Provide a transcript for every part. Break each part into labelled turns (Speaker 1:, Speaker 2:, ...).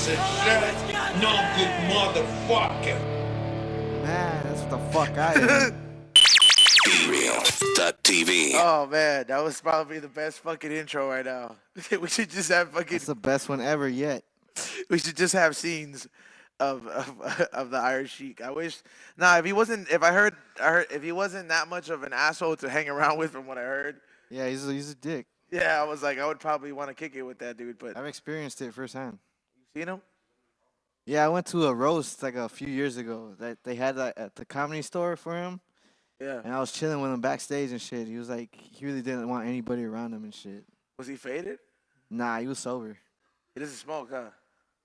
Speaker 1: piece of shit, no good motherfucker.
Speaker 2: Man, that's what the fuck I am.
Speaker 3: BeReal.tv.
Speaker 4: Oh man, that was probably the best fucking intro right now. We should just have fucking.
Speaker 2: That's the best one ever yet.
Speaker 4: We should just have scenes of the Iron Sheik. I wish. Nah, if he wasn't, if I heard, if he wasn't that much of an asshole to hang around with, from what I heard.
Speaker 2: Yeah, he's a dick.
Speaker 4: Yeah, I was like, I would probably want to kick it with that dude. But
Speaker 2: I've experienced it firsthand.
Speaker 4: you seen him?
Speaker 2: Yeah, I went to a roast like a few years ago that they had at the Comedy Store for him.
Speaker 4: Yeah.
Speaker 2: And I was chilling with him backstage and shit. He was like, he really didn't want anybody around him and shit.
Speaker 4: Was he faded?
Speaker 2: Nah, he was sober.
Speaker 4: He doesn't smoke, huh?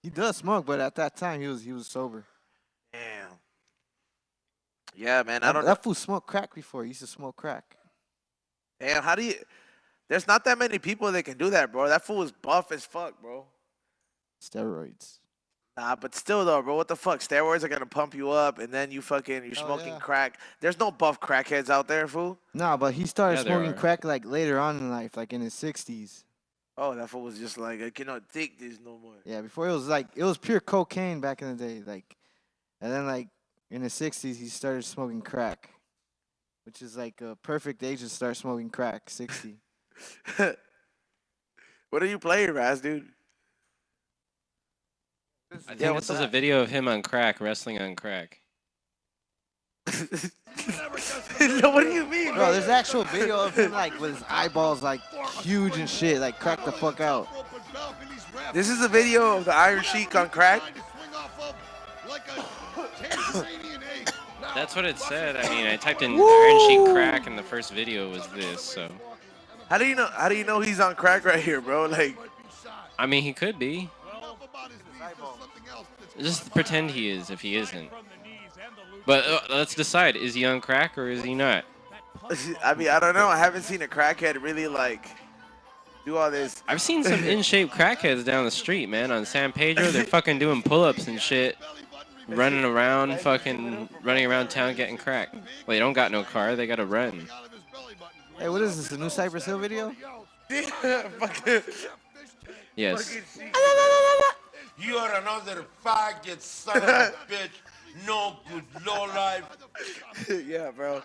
Speaker 2: He does smoke, but at that time he was sober.
Speaker 4: Damn. Yeah, man. I don't know.
Speaker 2: That fool smoked crack before. He used to smoke crack.
Speaker 4: Damn, how do you? There's not that many people that can do that, bro. That fool is buff as fuck, bro.
Speaker 2: Steroids.
Speaker 4: Nah, but still though, bro, what the fuck? Steroids are gonna pump you up, and then you're smoking
Speaker 2: yeah.
Speaker 4: crack. There's no buff crackheads out there, fool.
Speaker 2: Nah, but he started
Speaker 3: Yeah, there
Speaker 2: smoking
Speaker 3: are.
Speaker 2: crack like later on in life, like in his 60s.
Speaker 4: Oh, that fool was just like, I cannot take this no more.
Speaker 2: Yeah, before it was pure cocaine back in the day, like, and then like in the 60s he started smoking crack, which is like a perfect age to start smoking crack, 60.
Speaker 4: What are you playing, Raz, dude?
Speaker 3: I think this is a video of him on crack, wrestling on crack.
Speaker 4: No, what do you mean,
Speaker 2: Bro, there's actual video of him like with his eyeballs like huge and shit, like crack the fuck out.
Speaker 4: This is a video of the Iron Sheik on crack.
Speaker 3: That's what it said. I mean, I typed in Iron Sheik crack, and the first video was this. So,
Speaker 4: How do you know? How do you know he's on crack right here, bro? Like,
Speaker 3: I mean, he could be. Just pretend he is if he isn't. But let's decide: is he on crack or is he not?
Speaker 4: I mean, I don't know. I haven't seen a crackhead really like do all this.
Speaker 3: I've seen some in-shape crackheads down the street, man. On San Pedro, they're fucking doing pull-ups and shit, running around town getting crack. Well, they don't got no car; they gotta run.
Speaker 2: Hey, what is this? A new Cypress Hill video?
Speaker 4: Fucking-
Speaker 3: Yes.
Speaker 4: fucking Sheik.
Speaker 1: You're another faggot, son of a bitch. No good, low life.
Speaker 4: Yeah, bro.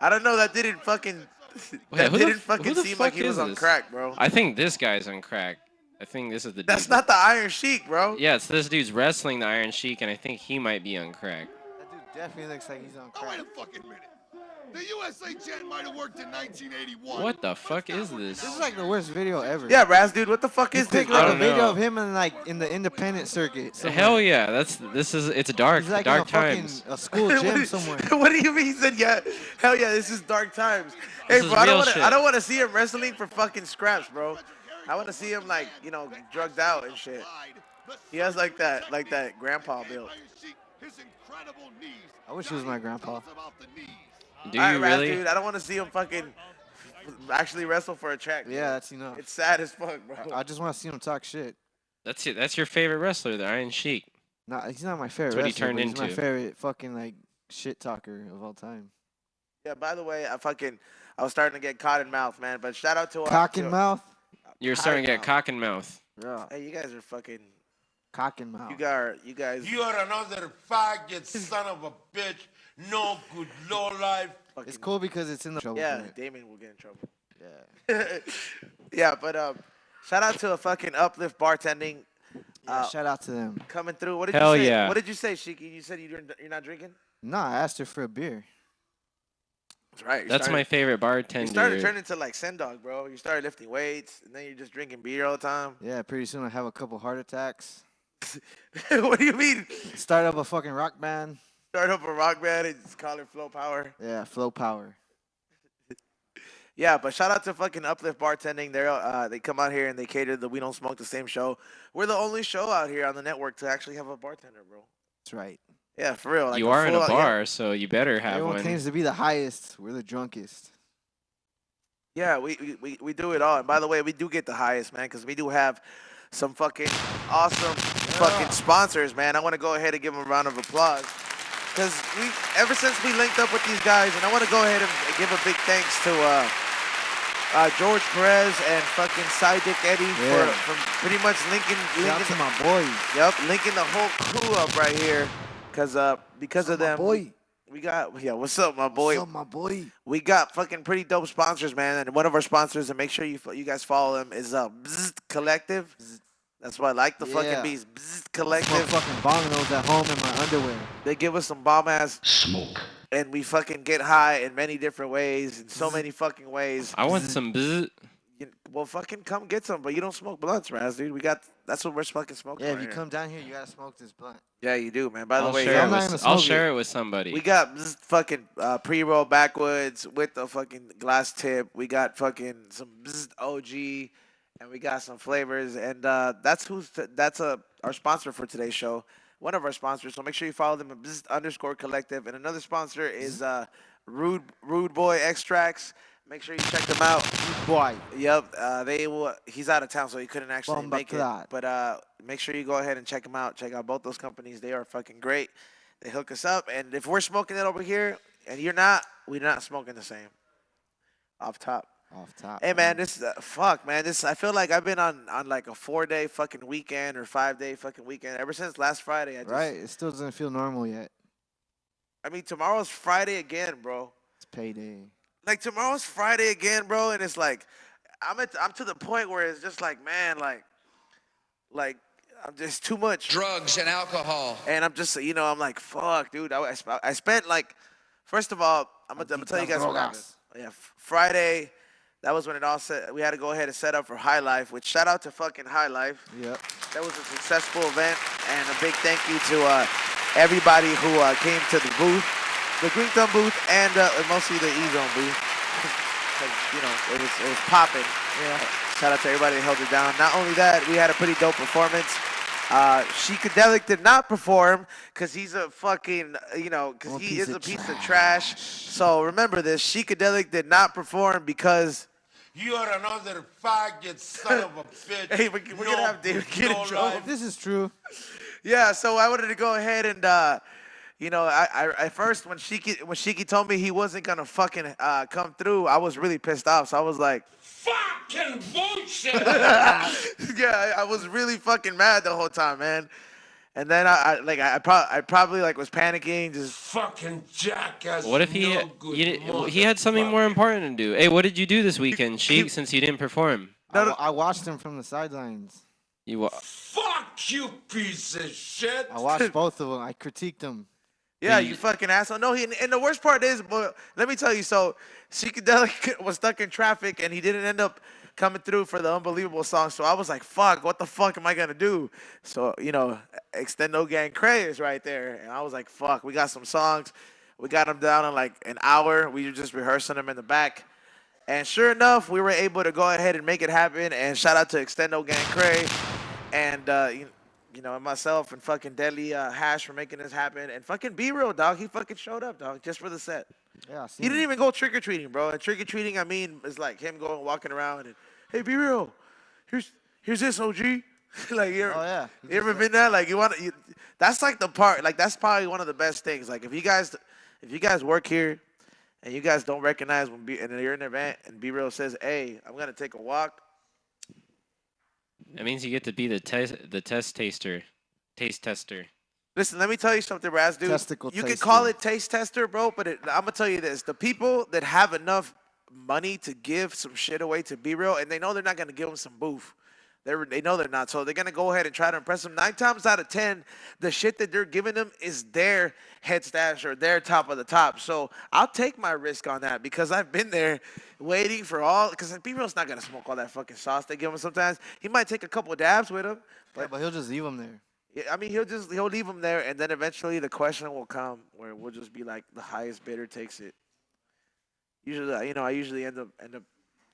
Speaker 4: I don't know. That didn't fucking.
Speaker 3: Wait,
Speaker 4: That
Speaker 3: who the
Speaker 4: didn't
Speaker 3: f-
Speaker 4: fucking
Speaker 3: who the
Speaker 4: seem
Speaker 3: fuck
Speaker 4: like he was
Speaker 3: is
Speaker 4: on
Speaker 3: this?
Speaker 4: crack, bro.
Speaker 3: I think this guy's on crack. I think this is the dude.
Speaker 4: That's not the Iron Sheik, bro.
Speaker 3: Yeah, it's this dude's wrestling the Iron Sheik, and I think he might be on crack.
Speaker 2: That dude definitely looks like he's on
Speaker 5: Oh, wait
Speaker 2: crack.
Speaker 5: a fucking minute. The USA jet might have worked in 1981.
Speaker 3: What the fuck is this?
Speaker 2: This is like the worst video ever.
Speaker 4: Yeah, Raz, dude. What the fuck
Speaker 2: He's
Speaker 4: is this?
Speaker 2: taking like
Speaker 3: I
Speaker 2: a
Speaker 3: don't
Speaker 2: video
Speaker 3: know.
Speaker 2: of him in like in the independent circuit. somewhere.
Speaker 3: Hell yeah, it's dark,
Speaker 2: He's like
Speaker 3: dark
Speaker 2: in a fucking
Speaker 3: times.
Speaker 2: a school gym somewhere.
Speaker 4: What do you mean? He said, yeah. Hell yeah, this is dark times.
Speaker 3: This
Speaker 4: Hey,
Speaker 3: is
Speaker 4: bro, I
Speaker 3: real
Speaker 4: don't
Speaker 3: shit.
Speaker 4: want to see him wrestling for fucking scraps, bro. I want to see him like, drugged out and shit. He has like that grandpa build.
Speaker 2: I wish he was my grandpa.
Speaker 3: Do
Speaker 4: All right,
Speaker 3: you
Speaker 4: Raz,
Speaker 3: really?
Speaker 4: dude, I don't want to see him fucking actually wrestle for a check. bro.
Speaker 2: Yeah, that's enough.
Speaker 4: It's sad as fuck, bro.
Speaker 2: I just want to see him talk shit.
Speaker 3: That's it. That's your favorite wrestler, the Iron Sheik.
Speaker 2: Nah, he's not my favorite
Speaker 3: what he
Speaker 2: wrestler,
Speaker 3: turned
Speaker 2: but he's my
Speaker 3: into.
Speaker 2: favorite fucking like shit talker of all time.
Speaker 4: Yeah, by the way, I was starting to get caught in mouth, man. But shout out to
Speaker 2: Cock and mouth.
Speaker 3: You're starting to get
Speaker 4: mouth.
Speaker 3: cock and mouth.
Speaker 2: Yeah,
Speaker 4: Hey, you guys are fucking.
Speaker 2: cock and mouth.
Speaker 4: You guys.
Speaker 1: You're another faggot, son of a bitch. No good, low life.
Speaker 4: Fucking,
Speaker 2: It's cool because it's in the trouble.
Speaker 4: Yeah,
Speaker 2: for it.
Speaker 4: Damien will get in trouble.
Speaker 2: Yeah.
Speaker 4: Yeah, but shout out to a fucking Uplift Bartending
Speaker 2: Yeah, shout out to them.
Speaker 4: coming through. What did
Speaker 3: Hell
Speaker 4: you say?
Speaker 3: yeah.
Speaker 4: What did you say, Sheiky? You said you're not drinking?
Speaker 2: Nah, I asked her for a beer.
Speaker 4: That's right.
Speaker 3: That's my favorite
Speaker 4: You
Speaker 3: bartender.
Speaker 4: started turning into like Sendog, bro. You started lifting weights, and then you're just drinking beer all the time.
Speaker 2: Yeah, pretty soon I have a couple heart attacks.
Speaker 4: What do you mean?
Speaker 2: Start up a fucking rock band.
Speaker 4: Start up a rock band and just call it Flow Power.
Speaker 2: Yeah, flow power.
Speaker 4: Yeah, but shout out to fucking Uplift Bartending. They come out here and they cater the We Don't Smoke the Same show. We're the only show out here on the network to actually have a bartender, bro.
Speaker 2: That's right.
Speaker 4: Yeah, for real. Like
Speaker 3: You are in a
Speaker 4: full-
Speaker 3: bar, so you better have
Speaker 2: Everyone
Speaker 3: one.
Speaker 2: claims to be the highest. We're the drunkest.
Speaker 4: Yeah, we do it all. And by the way, we do get the highest, man, because we do have some fucking awesome fucking sponsors, man. I want to go ahead and give them a round of applause. Because ever since we linked up with these guys, and I want to go ahead and give a big thanks to George Perez and fucking Sidekick Eddie for pretty much linking
Speaker 2: Shout out to my boys.
Speaker 4: Yep, linking the whole crew up right here, because of them.
Speaker 2: boy.
Speaker 4: We got what's up, my boy?
Speaker 2: What's up, my boy?
Speaker 4: We got fucking pretty dope sponsors, man. And one of our sponsors, and make sure you guys follow them, is Bzzzt Collective. That's why I like the fucking beats. Bzzzt Collective.
Speaker 2: Fucking bong those at home in my underwear.
Speaker 4: They give us some bomb ass
Speaker 5: Smoke.
Speaker 4: and we fucking get high in many different ways, in so many fucking ways.
Speaker 3: I want some bzzz.
Speaker 4: Well, fucking come get some, but you don't smoke blunts, Raz, dude. That's what we're fucking smoking.
Speaker 2: Yeah, if
Speaker 4: right
Speaker 2: you
Speaker 4: here.
Speaker 2: come down here, you gotta smoke this blunt.
Speaker 4: Yeah, you do, man. By the way,
Speaker 3: Share
Speaker 2: I'm
Speaker 3: it
Speaker 2: not
Speaker 3: with,
Speaker 2: gonna
Speaker 3: I'll
Speaker 2: smoke
Speaker 3: share
Speaker 2: it.
Speaker 3: it with somebody.
Speaker 4: we got fucking pre-roll backwoods with the fucking glass tip. We got fucking some OG, and we got some flavors. And that's our sponsor for today's show. One of our sponsors. So make sure you follow them at _collective. And another sponsor is Rude Boy Extracts. Make sure you check them out.
Speaker 2: Boy.
Speaker 4: Yep, he's out of town, so he couldn't actually
Speaker 2: Bomba
Speaker 4: make it.
Speaker 2: clot.
Speaker 4: But make sure you go ahead and check them out. Check out both those companies. They are fucking great. They hook us up, and if we're smoking it over here and you're not, we're not smoking the same. Off top.
Speaker 2: Off top.
Speaker 4: Hey man, this fuck man, this I feel like I've been on like a 4-day fucking weekend or 5-day fucking weekend ever since last Friday.
Speaker 2: Right? It still doesn't feel normal yet.
Speaker 4: I mean, tomorrow's Friday again, bro.
Speaker 2: It's payday.
Speaker 4: Like tomorrow's Friday again, bro, and it's like I'm to the point where it's just like, man, like I'm just too much
Speaker 6: drugs and alcohol.
Speaker 4: and I'm just, I'm like, fuck, dude. I spent like, first of all, I'm gonna tell you guys what happened. Yeah, Friday, that was when it all set. We had to go ahead and set up for High Life, which shout out to fucking High Life.
Speaker 2: Yep.
Speaker 4: That was a successful event, and a big thank you to everybody who came to the booth, the Green Thumb booth, and mostly the E-Zone booth. 'Cause, it was popping.
Speaker 2: Yeah.
Speaker 4: Shout out to everybody that held it down. Not only that, we had a pretty dope performance. Sheiky did not perform because he's a fucking, because he is a piece of trash. So remember this, Sheiky did not perform because...
Speaker 1: You're another faggot son of a bitch.
Speaker 4: Hey, we're gonna have David get in trouble.
Speaker 2: This is true.
Speaker 4: Yeah, so I wanted to go ahead and, I first when Sheiky told me he wasn't gonna fucking come through, I was really pissed off. So I was like,
Speaker 1: Fucking bullshit!
Speaker 4: yeah, I was really fucking mad the whole time, man. And then I probably like was panicking, just
Speaker 1: Fucking jackass.
Speaker 3: What if he he had something more important to do? Hey, what did you do this weekend, Sheik, since you didn't perform?
Speaker 2: I watched him from the sidelines.
Speaker 1: Fuck you, piece of shit!
Speaker 2: I watched both of them. I critiqued them.
Speaker 4: yeah, you fucking asshole. No, and the worst part is, but let me tell you, so Sheiky was stuck in traffic and he didn't end up coming through for the Unbelievable song. So I was like, fuck, what the fuck am I gonna do? So, Extendo Gang Cray is right there. And I was like, fuck, we got some songs. We got them down in like an hour. We were just rehearsing them in the back. And sure enough, we were able to go ahead and make it happen. And shout out to Extendo Gang Cray. And, and myself and fucking Deadly Hash for making this happen. And fucking B-Real, dog. He fucking showed up, dog, just for the set.
Speaker 2: Yeah,
Speaker 4: He didn't even go trick-or-treating, bro. And trick-or-treating, I mean, is like him walking around and, hey, B-Real, here's this, OG. Like, you ever been there? Like, that's like the part, like, that's probably one of the best things. Like, if you guys work here and you guys don't recognize and you're in an event and B-Real says, hey, I'm going to take a walk.
Speaker 3: That means you get to be the taste tester.
Speaker 4: Listen, let me tell you something, Raz, dude.
Speaker 2: Testicle
Speaker 4: You can
Speaker 2: taster.
Speaker 4: call it taste tester, bro, but I'm going to tell you this. The people that have enough money to give some shit away to B-Real, and they know they're not going to give them some boof. They know they're not, so they're going to go ahead and try to impress them. 9 times out of 10, the shit that they're giving them is their head stash or their top of the top. So I'll take my risk on that because I've been there waiting for all, because B-Real's not going to smoke all that fucking sauce they give him sometimes. He might take a couple of dabs with him.
Speaker 2: But he'll just leave them there.
Speaker 4: Yeah, I mean, he'll leave them there, and then eventually the question will come where we'll just be like, the highest bidder takes it. Usually, I usually end up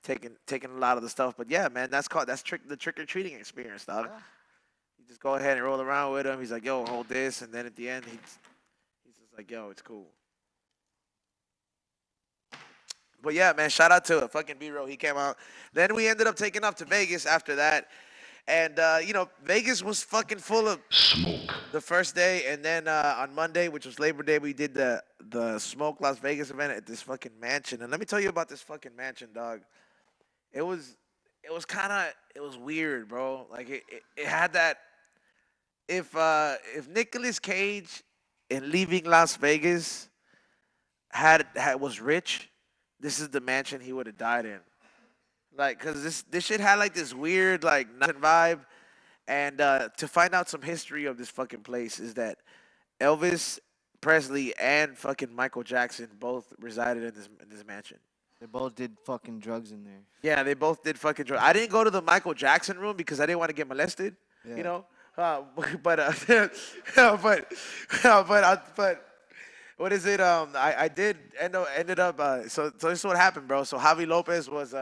Speaker 4: taking a lot of the stuff, but yeah, man, that's the trick-or-treating experience, dog.
Speaker 2: Yeah.
Speaker 4: You just go ahead and roll around with him. He's like, yo, hold this, and then at the end, he's just like, yo, it's cool. But yeah, man, shout out to fucking B-Real. He came out. Then we ended up taking off to Vegas after that. And, Vegas was fucking full of
Speaker 5: Smoke.
Speaker 4: the first day. And then on Monday, which was Labor Day, we did the Smoke Las Vegas event at this fucking mansion. And let me tell you about this fucking mansion, dog. it was it was weird, bro. Like it had that if Nicolas Cage in Leaving Las Vegas had was rich, this is the mansion he would have died in. Like, cause this shit had like this weird like nothing vibe, and to find out some history of this fucking place is that Elvis Presley and fucking Michael Jackson both resided in this mansion.
Speaker 2: They both did fucking drugs in there.
Speaker 4: Yeah, they both did fucking drugs. I didn't go to the Michael Jackson room because I didn't want to get molested.
Speaker 2: Yeah.
Speaker 4: You know, but but what is it? I did ended up. So this is what happened, bro. So Javi Lopez was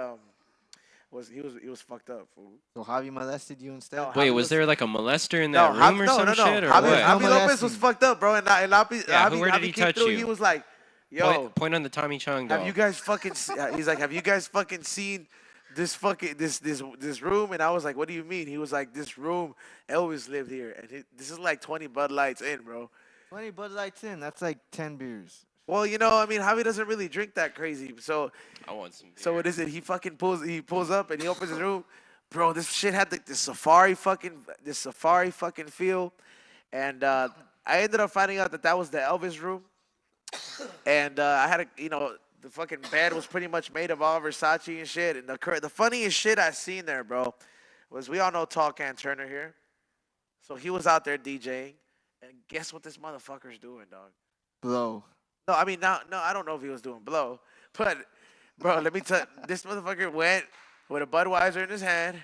Speaker 4: he was fucked up, fool.
Speaker 2: So Javi molested you instead?
Speaker 4: No,
Speaker 3: Wait,
Speaker 4: Javi
Speaker 3: was there like a molester in that room or some shit or
Speaker 4: Javi,
Speaker 3: what?
Speaker 4: Javi
Speaker 2: No
Speaker 4: Lopez was
Speaker 2: molesting.
Speaker 4: fucked up, bro. And
Speaker 3: Yeah, where did
Speaker 4: Javi
Speaker 3: he
Speaker 4: came
Speaker 3: touch
Speaker 4: through.
Speaker 3: you?
Speaker 4: He was like, "Yo,
Speaker 3: Point on the Tommy Chung doll.
Speaker 4: have you guys fucking?" He's like, "Have you guys fucking seen this fucking this room?" And I was like, "What do you mean?" He was like, "This room, Elvis lived here, and this is like 20 Bud Lights in, bro."
Speaker 2: 20 Bud Lights in. That's like 10 beers.
Speaker 4: Well, you know, I mean, Javi doesn't really drink that crazy, so
Speaker 3: I want some beer.
Speaker 4: so what is it? He pulls up and he opens his room, bro. This shit had the safari fucking feel, and I ended up finding out that was the Elvis room, and I had the fucking bed was pretty much made of all Versace and shit, and the funniest shit I seen there, bro, was we all know Tall Can Turner here, so he was out there DJing, and guess what this motherfucker's doing, dog?
Speaker 2: Blow.
Speaker 4: No, I mean, no, I don't know if he was doing blow, but, bro, let me tell you, this motherfucker went with a Budweiser in his hand,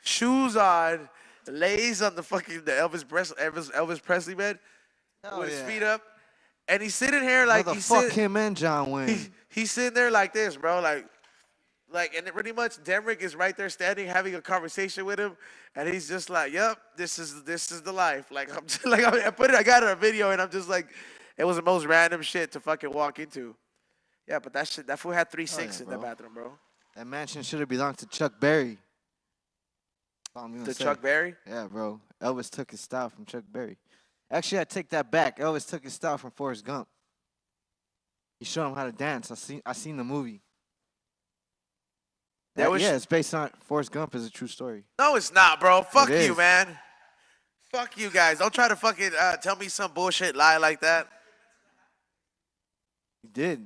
Speaker 4: shoes on, lays on the Elvis Presley bed
Speaker 2: Hell
Speaker 4: with his
Speaker 2: yeah.
Speaker 4: feet up, and he's sitting here like
Speaker 2: Fuck him and John Wayne.
Speaker 4: he's sitting there like this, bro, like, and pretty much Demrick is right there standing, having a conversation with him, and he's just like, "Yep, this is the life." Like, I'm just, like, I got it on a video, and I'm just like, it was the most random shit to fucking walk into. Yeah, but that fool had 3 sinks in the
Speaker 2: bro.
Speaker 4: bathroom, bro.
Speaker 2: That mansion should have belonged to Chuck Berry. That's all I'm gonna
Speaker 4: To
Speaker 2: say.
Speaker 4: Chuck Berry.
Speaker 2: Yeah, bro. Elvis took his style from Chuck Berry. Actually, I take that back. Elvis took his style from Forrest Gump. He showed him how to dance. I seen the movie.
Speaker 4: That was-
Speaker 2: Yeah, it's based on Forrest Gump is a true story.
Speaker 4: No, it's not, bro. Fuck
Speaker 2: It
Speaker 4: you,
Speaker 2: is.
Speaker 4: man. Fuck you guys. Don't try to fucking tell me some bullshit lie like that.
Speaker 2: He did.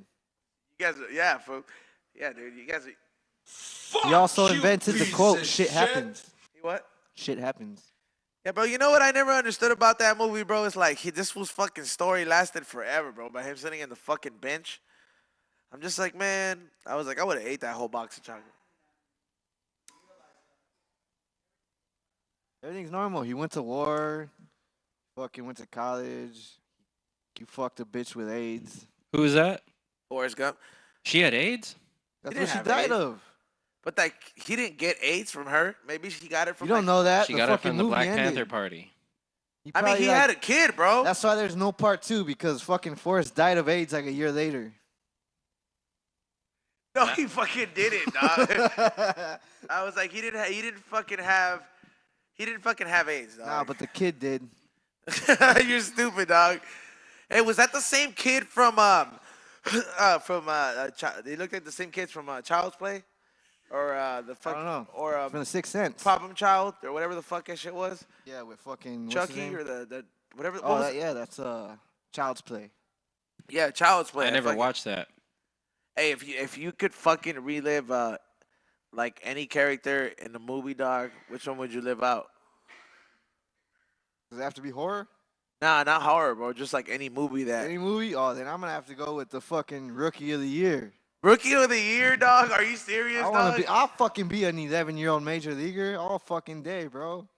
Speaker 4: You guys, yeah, fool. Yeah, dude. You guys,
Speaker 2: He also
Speaker 1: you
Speaker 2: invented the
Speaker 1: piece
Speaker 2: quote,
Speaker 1: of
Speaker 2: "Shit
Speaker 1: shit."
Speaker 2: happens."
Speaker 4: what?
Speaker 2: Shit happens.
Speaker 4: Yeah, bro, you know what I never understood about that movie, bro? It's like this was fucking story lasted forever, bro, by him sitting in the fucking bench. I'm just like, man, I was like, I would have ate that whole box of chocolate.
Speaker 2: Everything's normal. He went to war. Fucking went to college. You fucked a bitch with AIDS.
Speaker 3: Who was that?
Speaker 4: Forrest Gump.
Speaker 3: She had AIDS?
Speaker 2: That's
Speaker 4: didn't
Speaker 2: what she
Speaker 4: have
Speaker 2: died
Speaker 4: AIDS.
Speaker 2: of.
Speaker 4: But like, he didn't get AIDS from her. Maybe she got it from
Speaker 2: You don't know that.
Speaker 3: She
Speaker 2: the
Speaker 3: got it
Speaker 2: fucking
Speaker 3: from the
Speaker 2: movie
Speaker 3: Black
Speaker 2: ended.
Speaker 3: Panther Party.
Speaker 2: He
Speaker 4: I mean,
Speaker 2: probably,
Speaker 4: he had a kid, bro.
Speaker 2: That's why there's no part 2 because fucking Forrest died of AIDS like a year later.
Speaker 4: No, he fucking didn't, dog. I was like, he didn't fucking have AIDS, dog.
Speaker 2: Nah, but the kid did.
Speaker 4: You're stupid, dog. Hey, was that the same kid from they looked like the same kids from Child's Play, or the fuck,
Speaker 2: I don't know.
Speaker 4: or
Speaker 2: From the Sixth Sense.
Speaker 4: Problem Child, or whatever the fuck that shit was,
Speaker 2: Yeah, with fucking what's his
Speaker 4: Chucky,
Speaker 2: name?
Speaker 4: or the whatever. what
Speaker 2: Oh,
Speaker 4: was it?
Speaker 2: yeah, that's Child's Play.
Speaker 4: Yeah, Child's Play.
Speaker 3: I never
Speaker 4: fucking-
Speaker 3: watched that.
Speaker 4: Hey, if you could fucking relive like any character in the movie, dog, which one would you live out?
Speaker 2: Does it have to be horror?
Speaker 4: Nah, not horror, bro. Just like any movie that.
Speaker 2: Any movie? Oh, then I'm gonna have to go with the fucking Rookie of the Year.
Speaker 4: Rookie of the Year, dog. Are you serious, dog?
Speaker 2: I'll fucking be an 11-year-old major leaguer all fucking day, bro.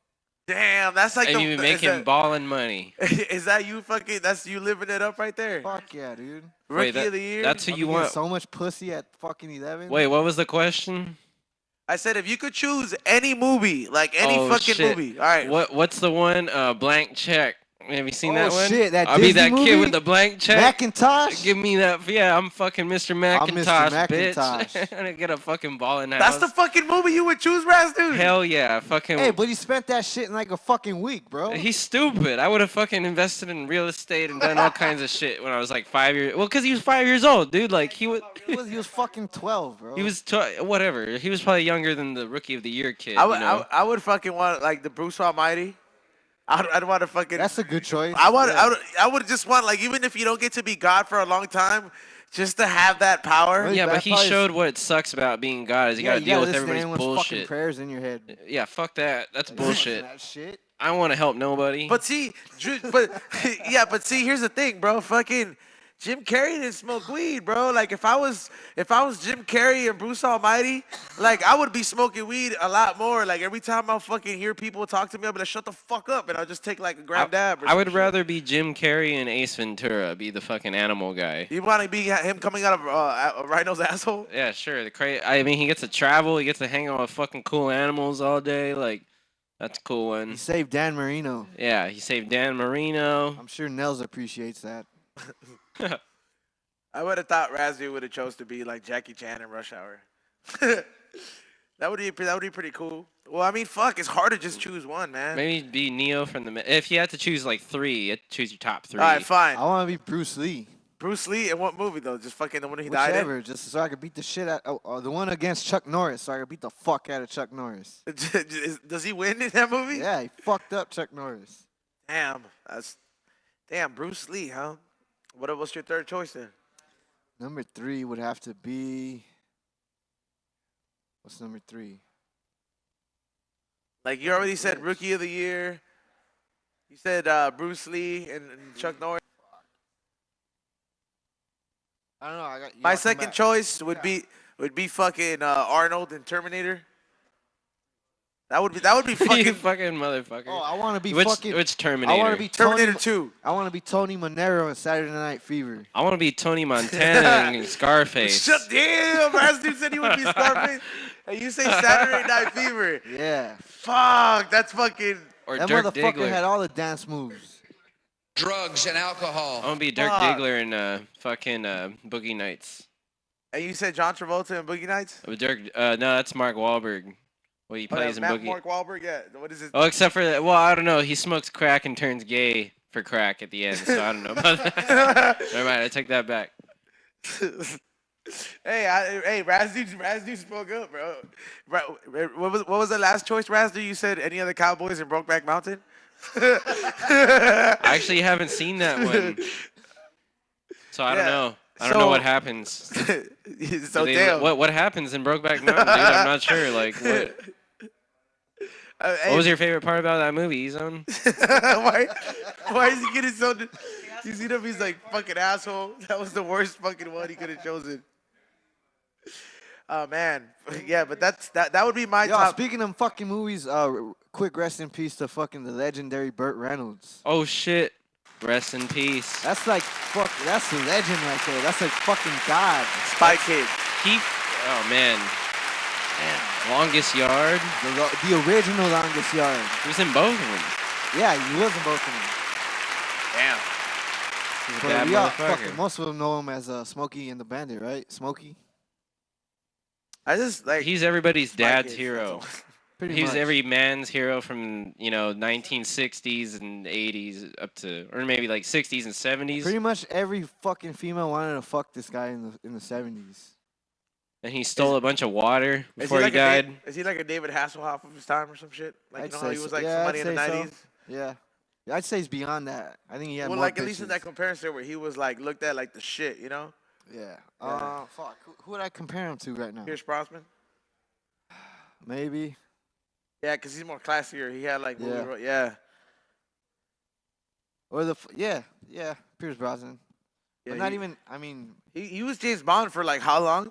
Speaker 4: Damn, that's like
Speaker 3: And
Speaker 4: the.
Speaker 3: you
Speaker 4: is
Speaker 3: making
Speaker 4: that-
Speaker 3: ballin' money.
Speaker 4: Is that you fucking? That's you living it up right there.
Speaker 2: Fuck yeah, dude.
Speaker 4: Rookie
Speaker 3: Wait,
Speaker 4: of the Year.
Speaker 3: that's who
Speaker 2: I'll
Speaker 3: you
Speaker 2: be getting
Speaker 3: want.
Speaker 2: so much pussy at fucking 11.
Speaker 3: Wait, what was the question?
Speaker 4: I said if you could choose any movie, like any
Speaker 3: Oh,
Speaker 4: fucking
Speaker 3: shit.
Speaker 4: movie. All right.
Speaker 3: What's the one? Blank check. Have you seen
Speaker 2: Oh,
Speaker 3: that one?
Speaker 2: shit, that
Speaker 3: I'll be
Speaker 2: Disney
Speaker 3: that kid
Speaker 2: movie?
Speaker 3: with the blank check.
Speaker 2: Macintosh?
Speaker 3: Give me that. Yeah, I'm fucking Mr. Macintosh,
Speaker 2: Macintosh.
Speaker 3: bitch. And I get a fucking ball in the
Speaker 4: That's
Speaker 3: house.
Speaker 4: the fucking movie you would choose, Raz, dude.
Speaker 3: Hell yeah, fucking.
Speaker 2: Hey, but he spent that shit in like a fucking week, bro.
Speaker 3: He's stupid. I would have fucking invested in real estate and done all kinds of shit when I was like 5 years. Well, because he was 5 years old, dude. Like he was.
Speaker 2: He was fucking 12, bro.
Speaker 3: He was whatever. He was probably younger than the Rookie of the Year kid.
Speaker 4: I would,
Speaker 3: you know?
Speaker 4: I would fucking want like the Bruce Almighty. I'd want to fucking.
Speaker 2: That's a good choice.
Speaker 4: I would just want like even if you don't get to be God for a long time, just to have that power.
Speaker 2: Really?
Speaker 3: Yeah,
Speaker 2: That
Speaker 3: but he
Speaker 2: probably-
Speaker 3: showed what sucks about being God is you
Speaker 2: Yeah,
Speaker 3: gotta deal with
Speaker 2: listen to
Speaker 3: everybody's
Speaker 2: anyone's fucking
Speaker 3: bullshit.
Speaker 2: prayers in your head.
Speaker 3: Yeah, fuck that. That's
Speaker 2: Like, listen to
Speaker 3: bullshit.
Speaker 2: That shit.
Speaker 3: I don't want to help nobody.
Speaker 4: But see, but see, here's the thing, bro. Fucking Jim Carrey didn't smoke weed, bro. Like if I was Jim Carrey and Bruce Almighty, like I would be smoking weed a lot more. Like every time I fucking hear people talk to me, I'll be like, shut the fuck up, and I'll just take like a grab dab. Or
Speaker 3: I would
Speaker 4: some shit.
Speaker 3: rather be Jim Carrey and Ace Ventura, be the fucking animal guy.
Speaker 4: You want to be him coming out of a rhino's asshole?
Speaker 3: Yeah, sure. I mean, he gets to travel. He gets to hang out with fucking cool animals all day. Like, that's a cool
Speaker 2: He
Speaker 3: one.
Speaker 2: saved Dan Marino.
Speaker 3: Yeah, he saved Dan Marino.
Speaker 2: I'm sure Nels appreciates that.
Speaker 4: I would have thought Razzie would have chose to be like Jackie Chan in Rush Hour. That would be pretty cool. Well, I mean, fuck, it's hard to just choose one, man.
Speaker 3: Maybe be Neo from the. If you had to choose like three, you had to choose your top three.
Speaker 4: All right, fine.
Speaker 2: I want to be Bruce Lee.
Speaker 4: Bruce Lee in what movie though? Just fucking the one he died in.
Speaker 2: Whichever, just so I could beat the shit out. The one against Chuck Norris, so I could beat the fuck out of Chuck Norris.
Speaker 4: Does he win in that movie?
Speaker 2: Yeah, he fucked up Chuck Norris.
Speaker 4: Damn, Bruce Lee, huh? What's your third choice then?
Speaker 2: Number 3 would have to be. What's number 3?
Speaker 4: Like you already said, Rookie of the Year. You said Bruce Lee and Chuck Norris.
Speaker 2: I don't know.
Speaker 4: My second choice would be fucking Arnold and Terminator. That would be
Speaker 3: you
Speaker 4: fucking
Speaker 3: fucking motherfucker.
Speaker 2: Oh, I want to be
Speaker 3: which
Speaker 2: fucking.
Speaker 3: Terminator?
Speaker 2: I want to be
Speaker 4: Terminator
Speaker 2: Tony,
Speaker 4: 2.
Speaker 2: I want to be Tony Monero in Saturday Night Fever.
Speaker 3: I want to be Tony Montana and Scarface.
Speaker 4: Shut damn! Razzie said he would be Scarface. And you say Saturday Night Fever.
Speaker 2: Yeah.
Speaker 4: Fuck, that's fucking.
Speaker 3: Or
Speaker 2: That
Speaker 3: Dirk
Speaker 2: motherfucker
Speaker 3: Diggler.
Speaker 2: had all the dance moves.
Speaker 5: Drugs and alcohol.
Speaker 3: I want to be Dirk
Speaker 4: Fuck.
Speaker 3: Diggler in fucking Boogie Nights.
Speaker 4: And you said John Travolta in Boogie Nights?
Speaker 3: With Dirk, no, that's Mark Wahlberg. Well, he plays in Boogie.
Speaker 4: Mark Wahlberg, yeah. What is it?
Speaker 3: Oh, except for that. Well, I don't know. He smokes crack and turns gay for crack at the end, so I don't know about that. Never mind. I take that back.
Speaker 4: Hey, Razzie spoke up, bro. What was the last choice, Razzie? You said any other Cowboys in Brokeback Mountain?
Speaker 3: I actually haven't seen that one, so I don't know. I don't know what happens.
Speaker 4: So damn.
Speaker 3: What happens in Brokeback Mountain, dude? I'm not sure. Like what? What was your favorite part about that movie, Zone?
Speaker 4: Why is he getting so? You see him? He's like fucking asshole. That was the worst fucking one he could have chosen. Oh man, yeah, but that would be my
Speaker 2: Yo,
Speaker 4: top.
Speaker 2: speaking of fucking movies, quick rest in peace to fucking the legendary Burt Reynolds.
Speaker 3: Oh shit! Rest in peace.
Speaker 2: That's like fuck. That's a legend right there. That's like fucking God.
Speaker 4: Spy Kid.
Speaker 3: Oh man. Longest Yard.
Speaker 2: The original Longest Yard.
Speaker 3: He was in both of them.
Speaker 2: Yeah, he was in both of them.
Speaker 4: Damn.
Speaker 3: He's a
Speaker 2: But
Speaker 3: bad
Speaker 2: yeah,
Speaker 3: motherfucker.
Speaker 2: fucking most of them know him as Smokey and the Bandit, right? Smokey.
Speaker 4: I just like.
Speaker 3: He's everybody's
Speaker 4: Spy
Speaker 3: dad's
Speaker 4: Kids,
Speaker 3: hero.
Speaker 4: that's all.
Speaker 2: Pretty
Speaker 3: He was
Speaker 2: much.
Speaker 3: every man's hero from 1960s and 80s up to, or maybe like 60s and 70s.
Speaker 2: Pretty much every fucking female wanted to fuck this guy in the 70s.
Speaker 3: And he stole a bunch of water
Speaker 4: Is
Speaker 3: before he
Speaker 4: like
Speaker 3: died.
Speaker 4: Is he like a David Hasselhoff of his time or some shit? Like
Speaker 2: I'd
Speaker 4: you know how
Speaker 2: say
Speaker 4: he was
Speaker 2: so.
Speaker 4: like
Speaker 2: Yeah,
Speaker 4: somebody
Speaker 2: I'd
Speaker 4: in the
Speaker 2: say so.
Speaker 4: 90s.
Speaker 2: Yeah. I'd say he's beyond that. I think he had
Speaker 4: Well,
Speaker 2: more
Speaker 4: like at least in
Speaker 2: bitches.
Speaker 4: that comparison where he was like looked at like the shit, you know?
Speaker 2: Yeah.
Speaker 4: Yeah.
Speaker 2: Fuck. Who would I compare him to right now?
Speaker 4: Pierce Brosnan.
Speaker 2: Maybe.
Speaker 4: Yeah, because he's more classier. He had like movie
Speaker 2: Yeah.
Speaker 4: yeah.
Speaker 2: Or yeah, Pierce Brosnan.
Speaker 4: Yeah,
Speaker 2: But not
Speaker 4: he-
Speaker 2: even. I mean,
Speaker 4: He was James Bond for like how long?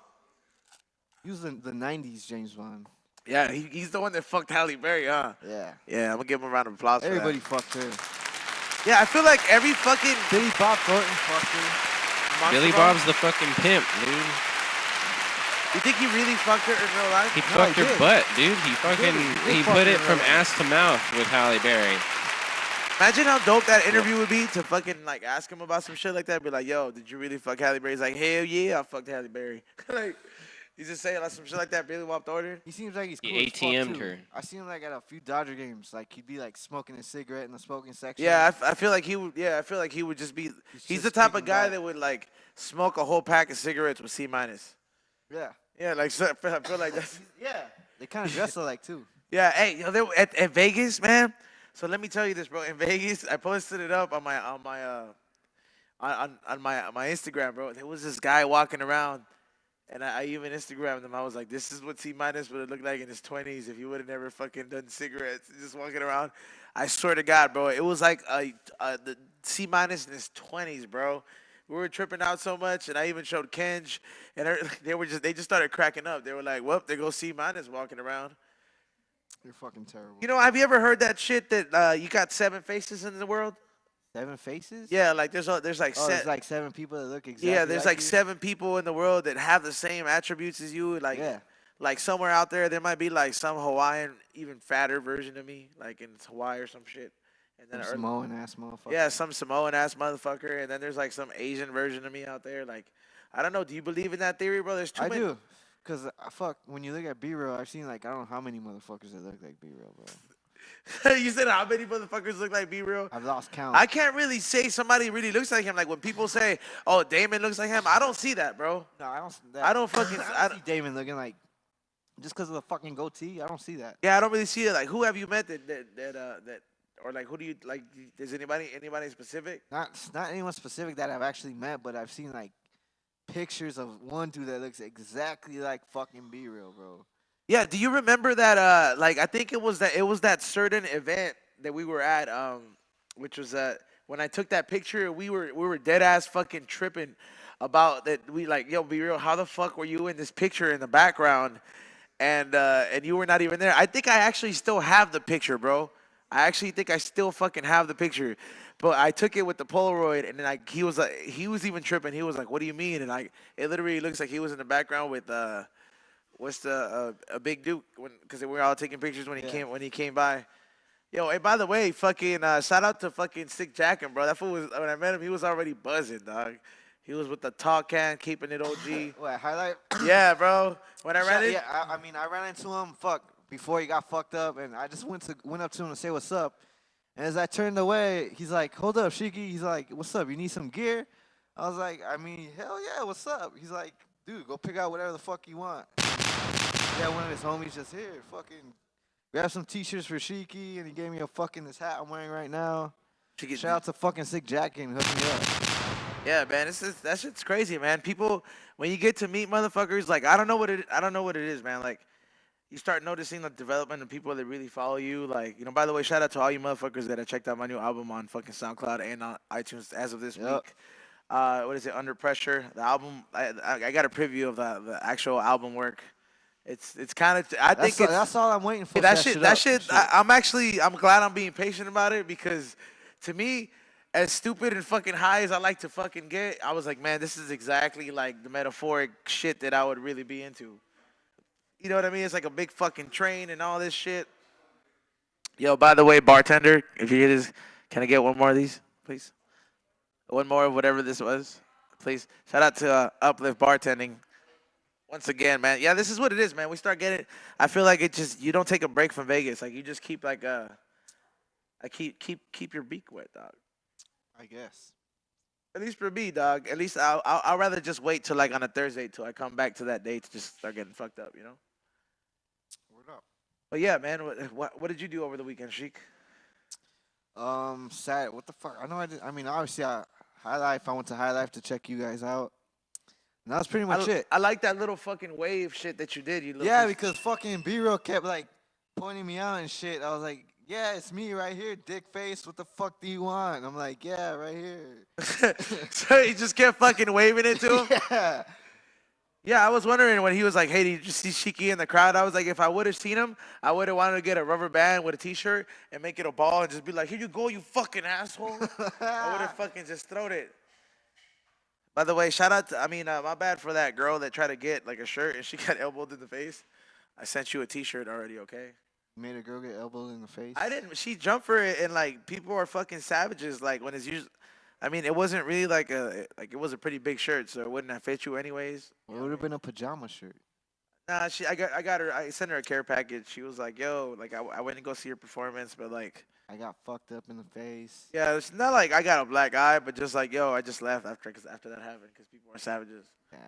Speaker 2: he was in the '90s James Bond.
Speaker 4: Yeah, he's the one that fucked Halle Berry, huh?
Speaker 2: Yeah.
Speaker 4: Yeah, I'm gonna give him a round of applause
Speaker 2: Everybody
Speaker 4: for
Speaker 2: fucked her.
Speaker 4: that. Yeah, I feel like every fucking
Speaker 2: Billy Bob Thornton fucked her.
Speaker 4: Monster
Speaker 3: Billy
Speaker 4: Ball-
Speaker 3: Bob's the fucking pimp, dude.
Speaker 4: You think he really fucked her in real life?
Speaker 3: He
Speaker 2: No,
Speaker 3: fucked
Speaker 2: he
Speaker 3: her
Speaker 2: did.
Speaker 3: butt, dude. He fucking
Speaker 2: He
Speaker 3: he
Speaker 2: fucked
Speaker 3: put
Speaker 2: her
Speaker 3: it from
Speaker 2: right.
Speaker 3: ass to mouth with Halle Berry.
Speaker 4: Imagine how dope that interview would be to fucking like ask him about some shit like that. Be like, yo, did you really fuck Halle Berry? He's like, hell yeah, I fucked Halle Berry. Like, he's just saying like some shit like that. Really whopped order.
Speaker 2: He seems like he's cool
Speaker 3: He
Speaker 2: as fuck
Speaker 3: ATM'd
Speaker 2: too.
Speaker 3: her.
Speaker 2: I seen him like at a few Dodger games. Like he'd be like smoking a cigarette in the smoking section.
Speaker 4: Yeah, I feel like he would. Yeah, I feel like he would just be. He's the
Speaker 2: just
Speaker 4: type of
Speaker 2: kicking
Speaker 4: guy
Speaker 2: back.
Speaker 4: that would like smoke a whole pack of cigarettes with C minus.
Speaker 2: Yeah.
Speaker 4: Yeah, like so I feel like that's.
Speaker 2: Yeah. They kind of dress alike too.
Speaker 4: Yeah, hey, you know, at Vegas, man. So let me tell you this, bro. In Vegas, I posted it up on my Instagram, bro. There was this guy walking around, and I even Instagrammed him. I was like, "This is what C minus would have looked like in his 20s if he would have never fucking done cigarettes, just walking around." I swear to God, bro, it was like the C minus in his 20s, bro. We were tripping out so much, and I even showed Kenj, and they just started cracking up. They were like, "Well, there goes C minus walking around."
Speaker 2: You're fucking terrible.
Speaker 4: You know, have you ever heard that shit that you got 7 faces in the world?
Speaker 2: 7 faces?
Speaker 4: Yeah, like there's like
Speaker 2: There's like 7 people that look exactly.
Speaker 4: yeah, there's like
Speaker 2: you.
Speaker 4: 7 people in the world that have the same attributes as you. Like
Speaker 2: Yeah.
Speaker 4: like somewhere out there might be like some Hawaiian, even fatter version of me, like in Hawaii or some shit. And then
Speaker 2: Some Samoan ass motherfucker.
Speaker 4: yeah, some Samoan ass motherfucker, and then there's like some Asian version of me out there. Like, I don't know. Do you believe in that theory, bro? There's too
Speaker 2: I
Speaker 4: many.
Speaker 2: do. Cause fuck, when you look at B-real, I've seen like I don't know how many motherfuckers that look like B-real, bro.
Speaker 4: You said how many motherfuckers look like B-real?
Speaker 2: I've lost count.
Speaker 4: I can't really say somebody really looks like him. Like when people say, "Oh, Damon looks like him," I don't see that, bro.
Speaker 2: No, I don't.
Speaker 4: I don't fucking.
Speaker 2: I don't see Damon looking like just because of the fucking goatee. I don't see that.
Speaker 4: Yeah, I don't really see it. Like, who have you met that or like who do you like? Is anybody specific?
Speaker 2: Not anyone specific that I've actually met, but I've seen like pictures of one dude that looks exactly like fucking B-real, bro.
Speaker 4: Yeah. Do you remember that? Like, I think it was that certain event that we were at, which was when I took that picture, we were dead ass fucking tripping about that. We like, yo, B-real, how the fuck were you in this picture in the background? And you were not even there. I think I actually still have the picture, bro. I actually think I still fucking have the picture, but I took it with the Polaroid, and then he was even tripping. He was like, "What do you mean?" And it literally looks like he was in the background with a Big Duke because we were all taking pictures when he came by. Yo, hey, by the way, fucking shout out to fucking Sick Jackin', bro. That fool was when I met him, he was already buzzing, dog. He was with the talk can, keeping it OG.
Speaker 2: What, highlight?
Speaker 4: Yeah, bro. When I ran it,
Speaker 2: Yeah, I mean, I ran into him. Before he got fucked up, and I just went up to him to say what's up. And as I turned away, he's like, "Hold up, Sheiky." He's like, "What's up? You need some gear?" I was like, "I mean, hell yeah, what's up?" He's like, "Dude, go pick out whatever the fuck you want." Yeah, one of his homies just here, fucking grab some t-shirts for Sheiky, and he gave me this hat I'm wearing right now. Shout out to fucking Sick Jackin' and hook me up.
Speaker 4: yeah, man, that shit's crazy, man. People, when you get to meet motherfuckers, like I don't know what it is, man. Like, you start noticing the development of people that really follow you. Like, you know, by the way, shout out to all you motherfuckers that have checked out my new album on fucking SoundCloud and on iTunes as of this week. What is it? Under Pressure. The album. I got a preview of the actual album work. It's kind of.
Speaker 2: That's all I'm waiting for.
Speaker 4: That shit. I'm glad I'm being patient about it because, to me, as stupid and fucking high as I like to fucking get, I was like, man, this is exactly like the metaphoric shit that I would really be into. You know what I mean? It's like a big fucking train and all this shit. Yo, by the way, bartender, if you hear this, can I get one more of these, please? One more of whatever this was, please. Shout out to Uplift Bartending. Once again, man. Yeah, this is what it is, man. We start getting. I feel like it just you don't take a break from Vegas. Like you just keep like keep your beak wet, dog.
Speaker 2: I guess.
Speaker 4: At least for me, dog. At least I'll rather just wait till like on a Thursday till I come back to that day to just start getting fucked up, you know.
Speaker 2: Word up.
Speaker 4: But yeah, man. What did you do over the weekend, Sheik?
Speaker 2: Sad. What the fuck? I know I did. I mean, obviously, High Life. I went to High Life to check you guys out. And that was pretty much it.
Speaker 4: I like that little fucking wave shit that you did.
Speaker 2: Yeah, because fucking B-Real kept like pointing me out and shit. I was like, yeah, it's me right here, dick face. What the fuck do you want? And I'm like, yeah, right here.
Speaker 4: So he just kept fucking waving it to him?
Speaker 2: Yeah.
Speaker 4: Yeah, I was wondering when he was like, hey, did you see Sheiky in the crowd? I was like, if I would have seen him, I would have wanted to get a rubber band with a T-shirt and make it a ball and just be like, here you go, you fucking asshole. I would have fucking just thrown it. By the way, shout out to, my bad for that girl that tried to get like a shirt and she got elbowed in the face. I sent you a T-shirt already, okay?
Speaker 2: Made a girl get elbowed in the face.
Speaker 4: I didn't. She jumped for it, and like people are fucking savages. Like when it's usually, I mean, it wasn't really like it was a pretty big shirt, so it wouldn't have fit you anyways.
Speaker 2: It would have been a pajama shirt.
Speaker 4: Nah, I got her. I sent her a care package. She was like, "Yo, like I went to go see your performance, but like,
Speaker 2: I got fucked up in the face.
Speaker 4: yeah, it's not like I got a black eye, but just like, yo, I just left after that happened because people are savages."
Speaker 2: Damn.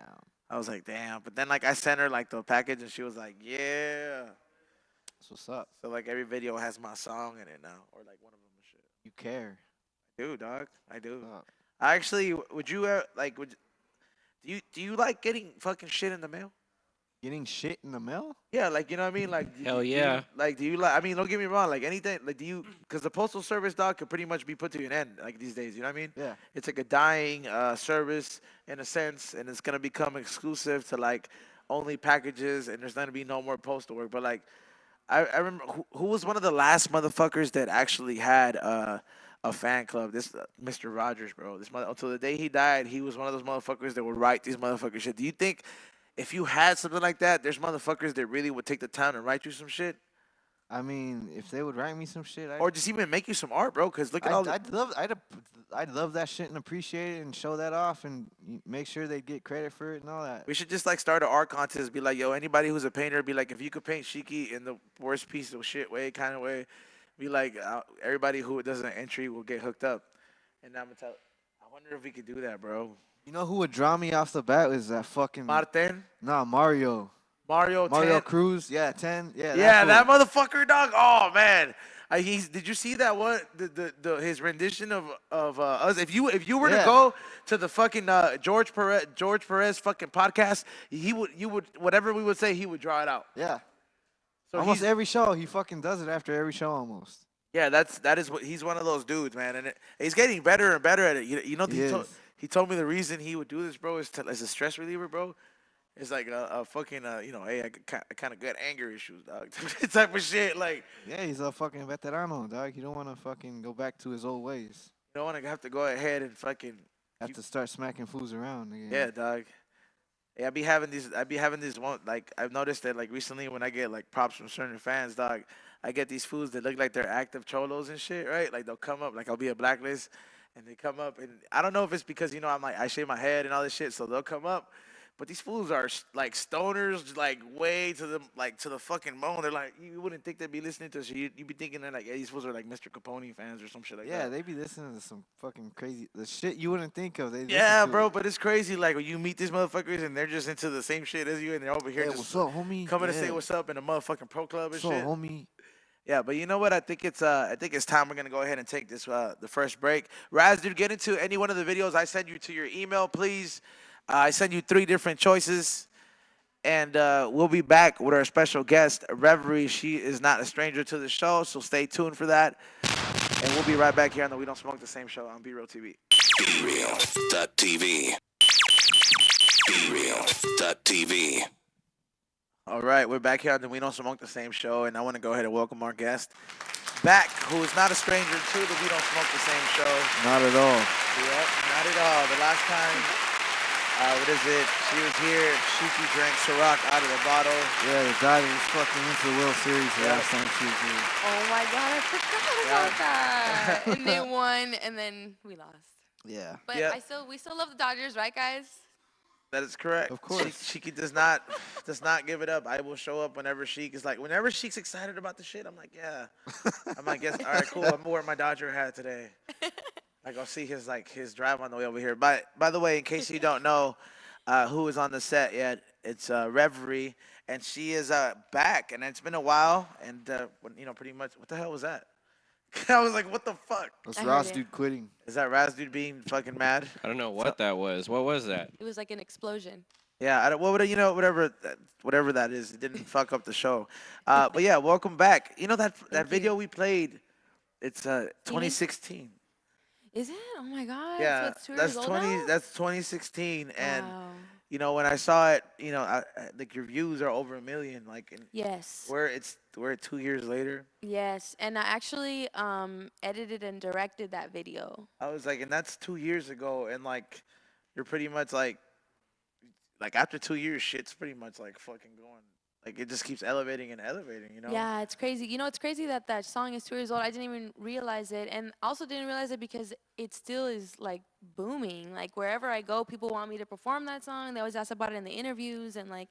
Speaker 4: I was like, "Damn," but then like I sent her like the package, and she was like, "Yeah."
Speaker 2: That's what's up.
Speaker 4: So like every video has my song in it now, or like one of them and shit.
Speaker 2: You care.
Speaker 4: I do, dog. I do.
Speaker 2: What's up?
Speaker 4: I actually, would you like would do you like getting fucking shit in the mail?
Speaker 2: Getting shit in the mail?
Speaker 4: Yeah, like you know what I mean. Like
Speaker 3: Hell
Speaker 4: do you-
Speaker 3: yeah.
Speaker 4: like do you like? I mean, don't get me wrong. Like anything. Like do you? Because the postal service dog could pretty much be put to an end like these days. You know what I mean?
Speaker 2: Yeah.
Speaker 4: It's like a dying service in a sense, and it's gonna become exclusive to like only packages, and there's gonna be no more postal work. But like, I remember who was one of the last motherfuckers that actually had a fan club. This Mr. Rogers, bro. This mother until the day he died, he was one of those motherfuckers that would write these motherfuckers shit. Do you think if you had something like that, there's motherfuckers that really would take the time and write you some shit,
Speaker 2: I mean, if they would write me some shit,
Speaker 4: or just even make you some art, bro? Because look at all the
Speaker 2: I'd love that shit and appreciate it and show that off and make sure they get credit for it and all that.
Speaker 4: We should just like start an art contest. Be like, yo, anybody who's a painter, be like, if you could paint Sheiky in the worst piece of shit way, kind of way, be like, everybody who does an entry will get hooked up. And I'm gonna tell. I wonder if we could do that, bro.
Speaker 2: You know who would draw me off the bat was that fucking
Speaker 4: Martin,
Speaker 2: Mario.
Speaker 4: Mario 10.
Speaker 2: Cruz, yeah, 10, yeah.
Speaker 4: Yeah, that
Speaker 2: fool.
Speaker 4: motherfucker, dog. Oh man, did you see that one? His rendition of us. If you were to
Speaker 2: Yeah.
Speaker 4: go to the fucking George Perez fucking podcast, you would whatever we would say, he would draw it out.
Speaker 2: Yeah.
Speaker 4: So
Speaker 2: Almost
Speaker 4: he's,
Speaker 2: every show, he fucking does it after every show almost.
Speaker 4: yeah, that is what he's one of those dudes, man, and he's getting better and better at it. You know,
Speaker 2: He
Speaker 4: he told me the reason he would do this, bro, is as a stress reliever, bro. It's like a fucking you know, hey, I kind of got anger issues, dog. Type of shit, like.
Speaker 2: Yeah, he's a fucking veterano, dog. You don't want to fucking go back to his old ways.
Speaker 4: You don't want to have to go ahead and fucking.
Speaker 2: Have to start smacking fools around again.
Speaker 4: Yeah, dog. Yeah, I be having these one, like I've noticed that like recently when I get like props from certain fans, dog, I get these fools that look like they're active cholos and shit, right? Like they'll come up, like I'll be a blacklist, and they come up, and I don't know if it's because you know I'm like I shave my head and all this shit, so they'll come up. But these fools are like stoners, like way to the fucking bone. They're like, you wouldn't think they'd be listening to us. You be thinking they're like, yeah, these fools are like Mr. Capone fans or some shit like that.
Speaker 2: Yeah, they be listening to some fucking crazy, the shit you wouldn't think of. They
Speaker 4: Yeah,
Speaker 2: listen to
Speaker 4: bro,
Speaker 2: it.
Speaker 4: but it's crazy. Like when you meet these motherfuckers and they're just into the same shit as you, and they're over here
Speaker 2: Hey,
Speaker 4: just
Speaker 2: what's up, homie?
Speaker 4: coming to say
Speaker 2: Yeah.
Speaker 4: what's up in a motherfucking pro club and
Speaker 2: What's up,
Speaker 4: shit.
Speaker 2: homie?
Speaker 4: Yeah, but you know what? I think it's time we're gonna go ahead and take this the first break. Raz, dude, get into any one of the videos I send you to your email, please. I send you 3 different choices. And we'll be back with our special guest, Reverie. She is not a stranger to the show, so stay tuned for that. And we'll be right back here on the We Don't Smoke the Same show on B-Real TV.
Speaker 6: BeReal.tv. BeReal.tv.
Speaker 4: All right, we're back here on the We Don't Smoke the Same show, and I want to go ahead and welcome our guest back, who is not a stranger to the We Don't Smoke the Same show.
Speaker 2: Not at all.
Speaker 4: Yep, not at all. The last time, what is it? She was here. Sheiky drank Ciroc out of the bottle.
Speaker 2: Yeah, the guy that was fucking into the World Series the
Speaker 4: Yeah.
Speaker 2: last time she was here.
Speaker 7: Oh my god, I forgot about that. And they won, and then we lost.
Speaker 2: Yeah.
Speaker 7: But
Speaker 4: Yeah.
Speaker 7: we still love the Dodgers, right, guys?
Speaker 4: That is correct.
Speaker 2: Of course.
Speaker 4: Sheiky does not give it up. I will show up whenever whenever Sheik's excited about the shit. I'm like, yeah. I'm like, yes, all right, cool. I'm gonna wear my Dodger hat today. Like I'll see his drive on the way over here. By the way, in case you don't know who is on the set yet, it's Reverie, and she is back, and it's been a while, and you know, pretty much, what the hell was that? I was like, what the fuck?
Speaker 2: That's
Speaker 7: I heard
Speaker 2: Ross
Speaker 7: it.
Speaker 2: dude quitting.
Speaker 4: Is that Raz dude being fucking mad?
Speaker 3: I don't know what that was. What was that?
Speaker 7: It was like an explosion.
Speaker 4: Yeah, whatever that is, it didn't fuck up the show. But yeah, welcome back. You know that video we played, it's 2016.
Speaker 7: Is it? Oh my god.
Speaker 4: Yeah,
Speaker 7: So it's 2 years old now?
Speaker 4: that's 2016, and
Speaker 7: Wow.
Speaker 4: you know when I saw it, you know, like your views are over 1 million, like, and
Speaker 7: Yes.
Speaker 4: we're 2 years later.
Speaker 7: Yes. And I actually edited and directed that video.
Speaker 4: I was like, and that's 2 years ago, and like, you're pretty much like after 2 years, shit's pretty much like fucking going Like it just keeps elevating and elevating, you know?
Speaker 7: Yeah, it's crazy. You know, it's crazy that that song is 2 years old. I didn't even realize it, and also didn't realize it because it still is like booming. Like wherever I go, people want me to perform that song. They always ask about it in the interviews, and like,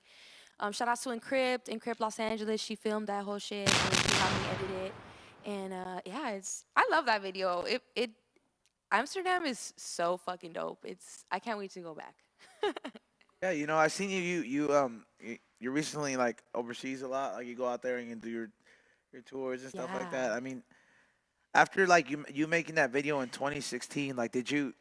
Speaker 7: shout out to Encrypt Los Angeles. She filmed that whole shit, and she helped me edit it. And yeah, I love that video. It Amsterdam is so fucking dope. I can't wait to go back.
Speaker 4: Yeah, you know, I seen you recently like overseas a lot. Like you go out there and you do your tours and stuff like that.
Speaker 7: Yeah.
Speaker 4: I mean, after like you making that video in 2016, like did you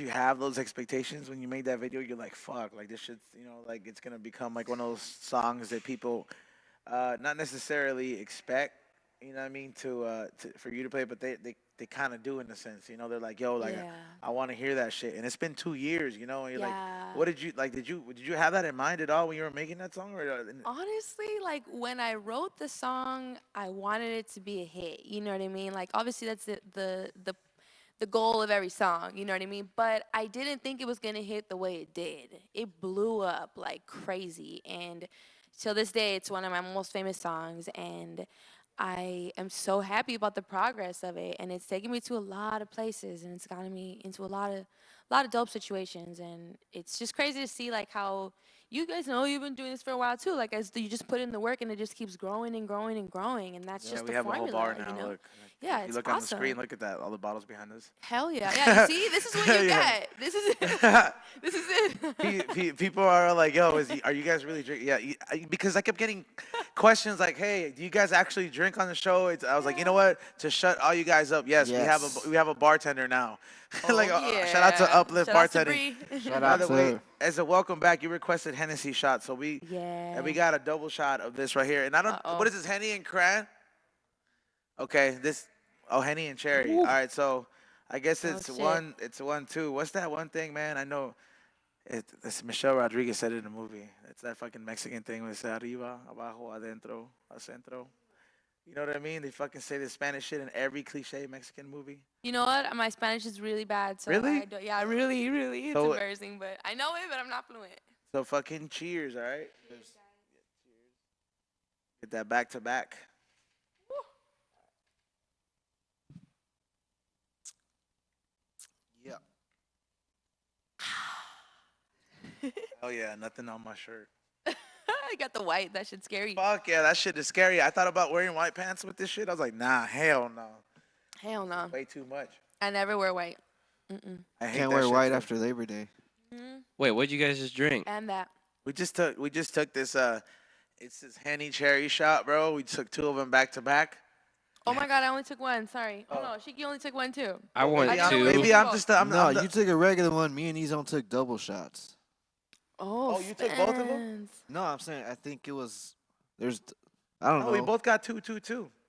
Speaker 4: have those expectations when you made that video? You're like, fuck, like this shit's, you know, like it's gonna become like one of those songs that people not necessarily expect, you know what I mean, to for you to play, but they kind of do in a sense, you know. They're like, yo, like
Speaker 7: Yeah.
Speaker 4: I want to hear that shit, and it's been 2 years, you know. And you're like,
Speaker 7: Yeah.
Speaker 4: what did you like? Did you have that in mind at all when you were making that song? Or
Speaker 7: Honestly, like when I wrote the song, I wanted it to be a hit. You know what I mean? Like obviously that's the goal of every song. You know what I mean? But I didn't think it was gonna hit the way it did. It blew up like crazy, and till this day, it's one of my most famous songs. And I am so happy about the progress of it, and it's taken me to a lot of places, and it's gotten me into a lot of dope situations, and it's just crazy to see like how you guys know you've been doing this for a while too. Like as you just put in the work, and it just keeps growing and growing and growing, and that's
Speaker 4: yeah,
Speaker 7: just
Speaker 4: we
Speaker 7: the
Speaker 4: have a whole
Speaker 7: formula,
Speaker 4: bar now.
Speaker 7: you know?
Speaker 4: Look,
Speaker 7: Yeah,
Speaker 4: if you
Speaker 7: it's
Speaker 4: look on the screen,
Speaker 7: awesome.
Speaker 4: look at that, all the bottles behind us.
Speaker 7: Hell yeah, yeah. You see, this is what you
Speaker 4: Yeah.
Speaker 7: get. This is it. This is it.
Speaker 4: People are like, "Yo, are you guys really drinking?" Yeah, because I kept getting questions like, "Hey, do you guys actually drink on the show?" I was like, you know what? To shut all you guys up, yes,
Speaker 2: Yes.
Speaker 4: we have a bartender now. Like,
Speaker 7: Oh
Speaker 4: shout out to
Speaker 7: yeah.
Speaker 4: Uplift
Speaker 7: Shout out to
Speaker 4: Bartending.
Speaker 7: Bree.
Speaker 2: Shout
Speaker 4: By
Speaker 2: out
Speaker 4: the
Speaker 2: to
Speaker 4: way,
Speaker 2: her.
Speaker 4: as a welcome back, you requested Hennessy shot, so we
Speaker 7: Yeah.
Speaker 4: got a double shot of this right here. And I don't,
Speaker 7: Uh-oh.
Speaker 4: what is this, Henny and Cran? Okay, Henny and Cherry. All
Speaker 7: Ooh.
Speaker 4: right, so I guess
Speaker 7: Oh
Speaker 4: it's
Speaker 7: shit.
Speaker 4: it's 1-2. What's that one thing, man? I know. It's Michelle Rodriguez said it in the movie. It's that fucking Mexican thing where it's arriba, abajo, adentro, al centro. You know what I mean? They fucking say the Spanish shit in every cliche Mexican movie.
Speaker 7: You know what? My Spanish is really bad, so
Speaker 4: Really?
Speaker 7: I don't, yeah, really, really, it's
Speaker 4: So,
Speaker 7: embarrassing, but I know it, but I'm not fluent.
Speaker 4: so fucking cheers, all right? Get that back to back.
Speaker 2: Yeah.
Speaker 4: Oh yeah, nothing on my shirt.
Speaker 7: I got the white. That shit's scary.
Speaker 4: Fuck yeah, that shit is scary. I thought about wearing white pants with this shit. I was like, nah, hell no.
Speaker 7: Hell no.
Speaker 4: Way too much.
Speaker 7: I never wear white. Mm-mm.
Speaker 4: I hate
Speaker 2: Can't
Speaker 4: that
Speaker 2: wear
Speaker 4: shit,
Speaker 2: white
Speaker 4: too.
Speaker 2: after Labor Day.
Speaker 3: Wait, what'd you guys just drink?
Speaker 7: And that.
Speaker 4: We just took this it's this Henny cherry shot, bro. We took two of them back to back.
Speaker 7: Oh my god, I only took one. Sorry. Oh,
Speaker 4: Oh.
Speaker 7: no, Sheiky only took one too.
Speaker 3: I want
Speaker 7: I didn't know
Speaker 3: two.
Speaker 7: what
Speaker 4: Maybe
Speaker 7: you
Speaker 4: I'm
Speaker 7: took.
Speaker 4: just I'm,
Speaker 2: No,
Speaker 4: I'm the,
Speaker 2: you took a regular one. Me and Ezone took double shots.
Speaker 7: Oh,
Speaker 4: you took both of 'em?
Speaker 7: fans.
Speaker 2: No, I'm saying I think it was. I don't
Speaker 4: no,
Speaker 2: know.
Speaker 4: we both got two.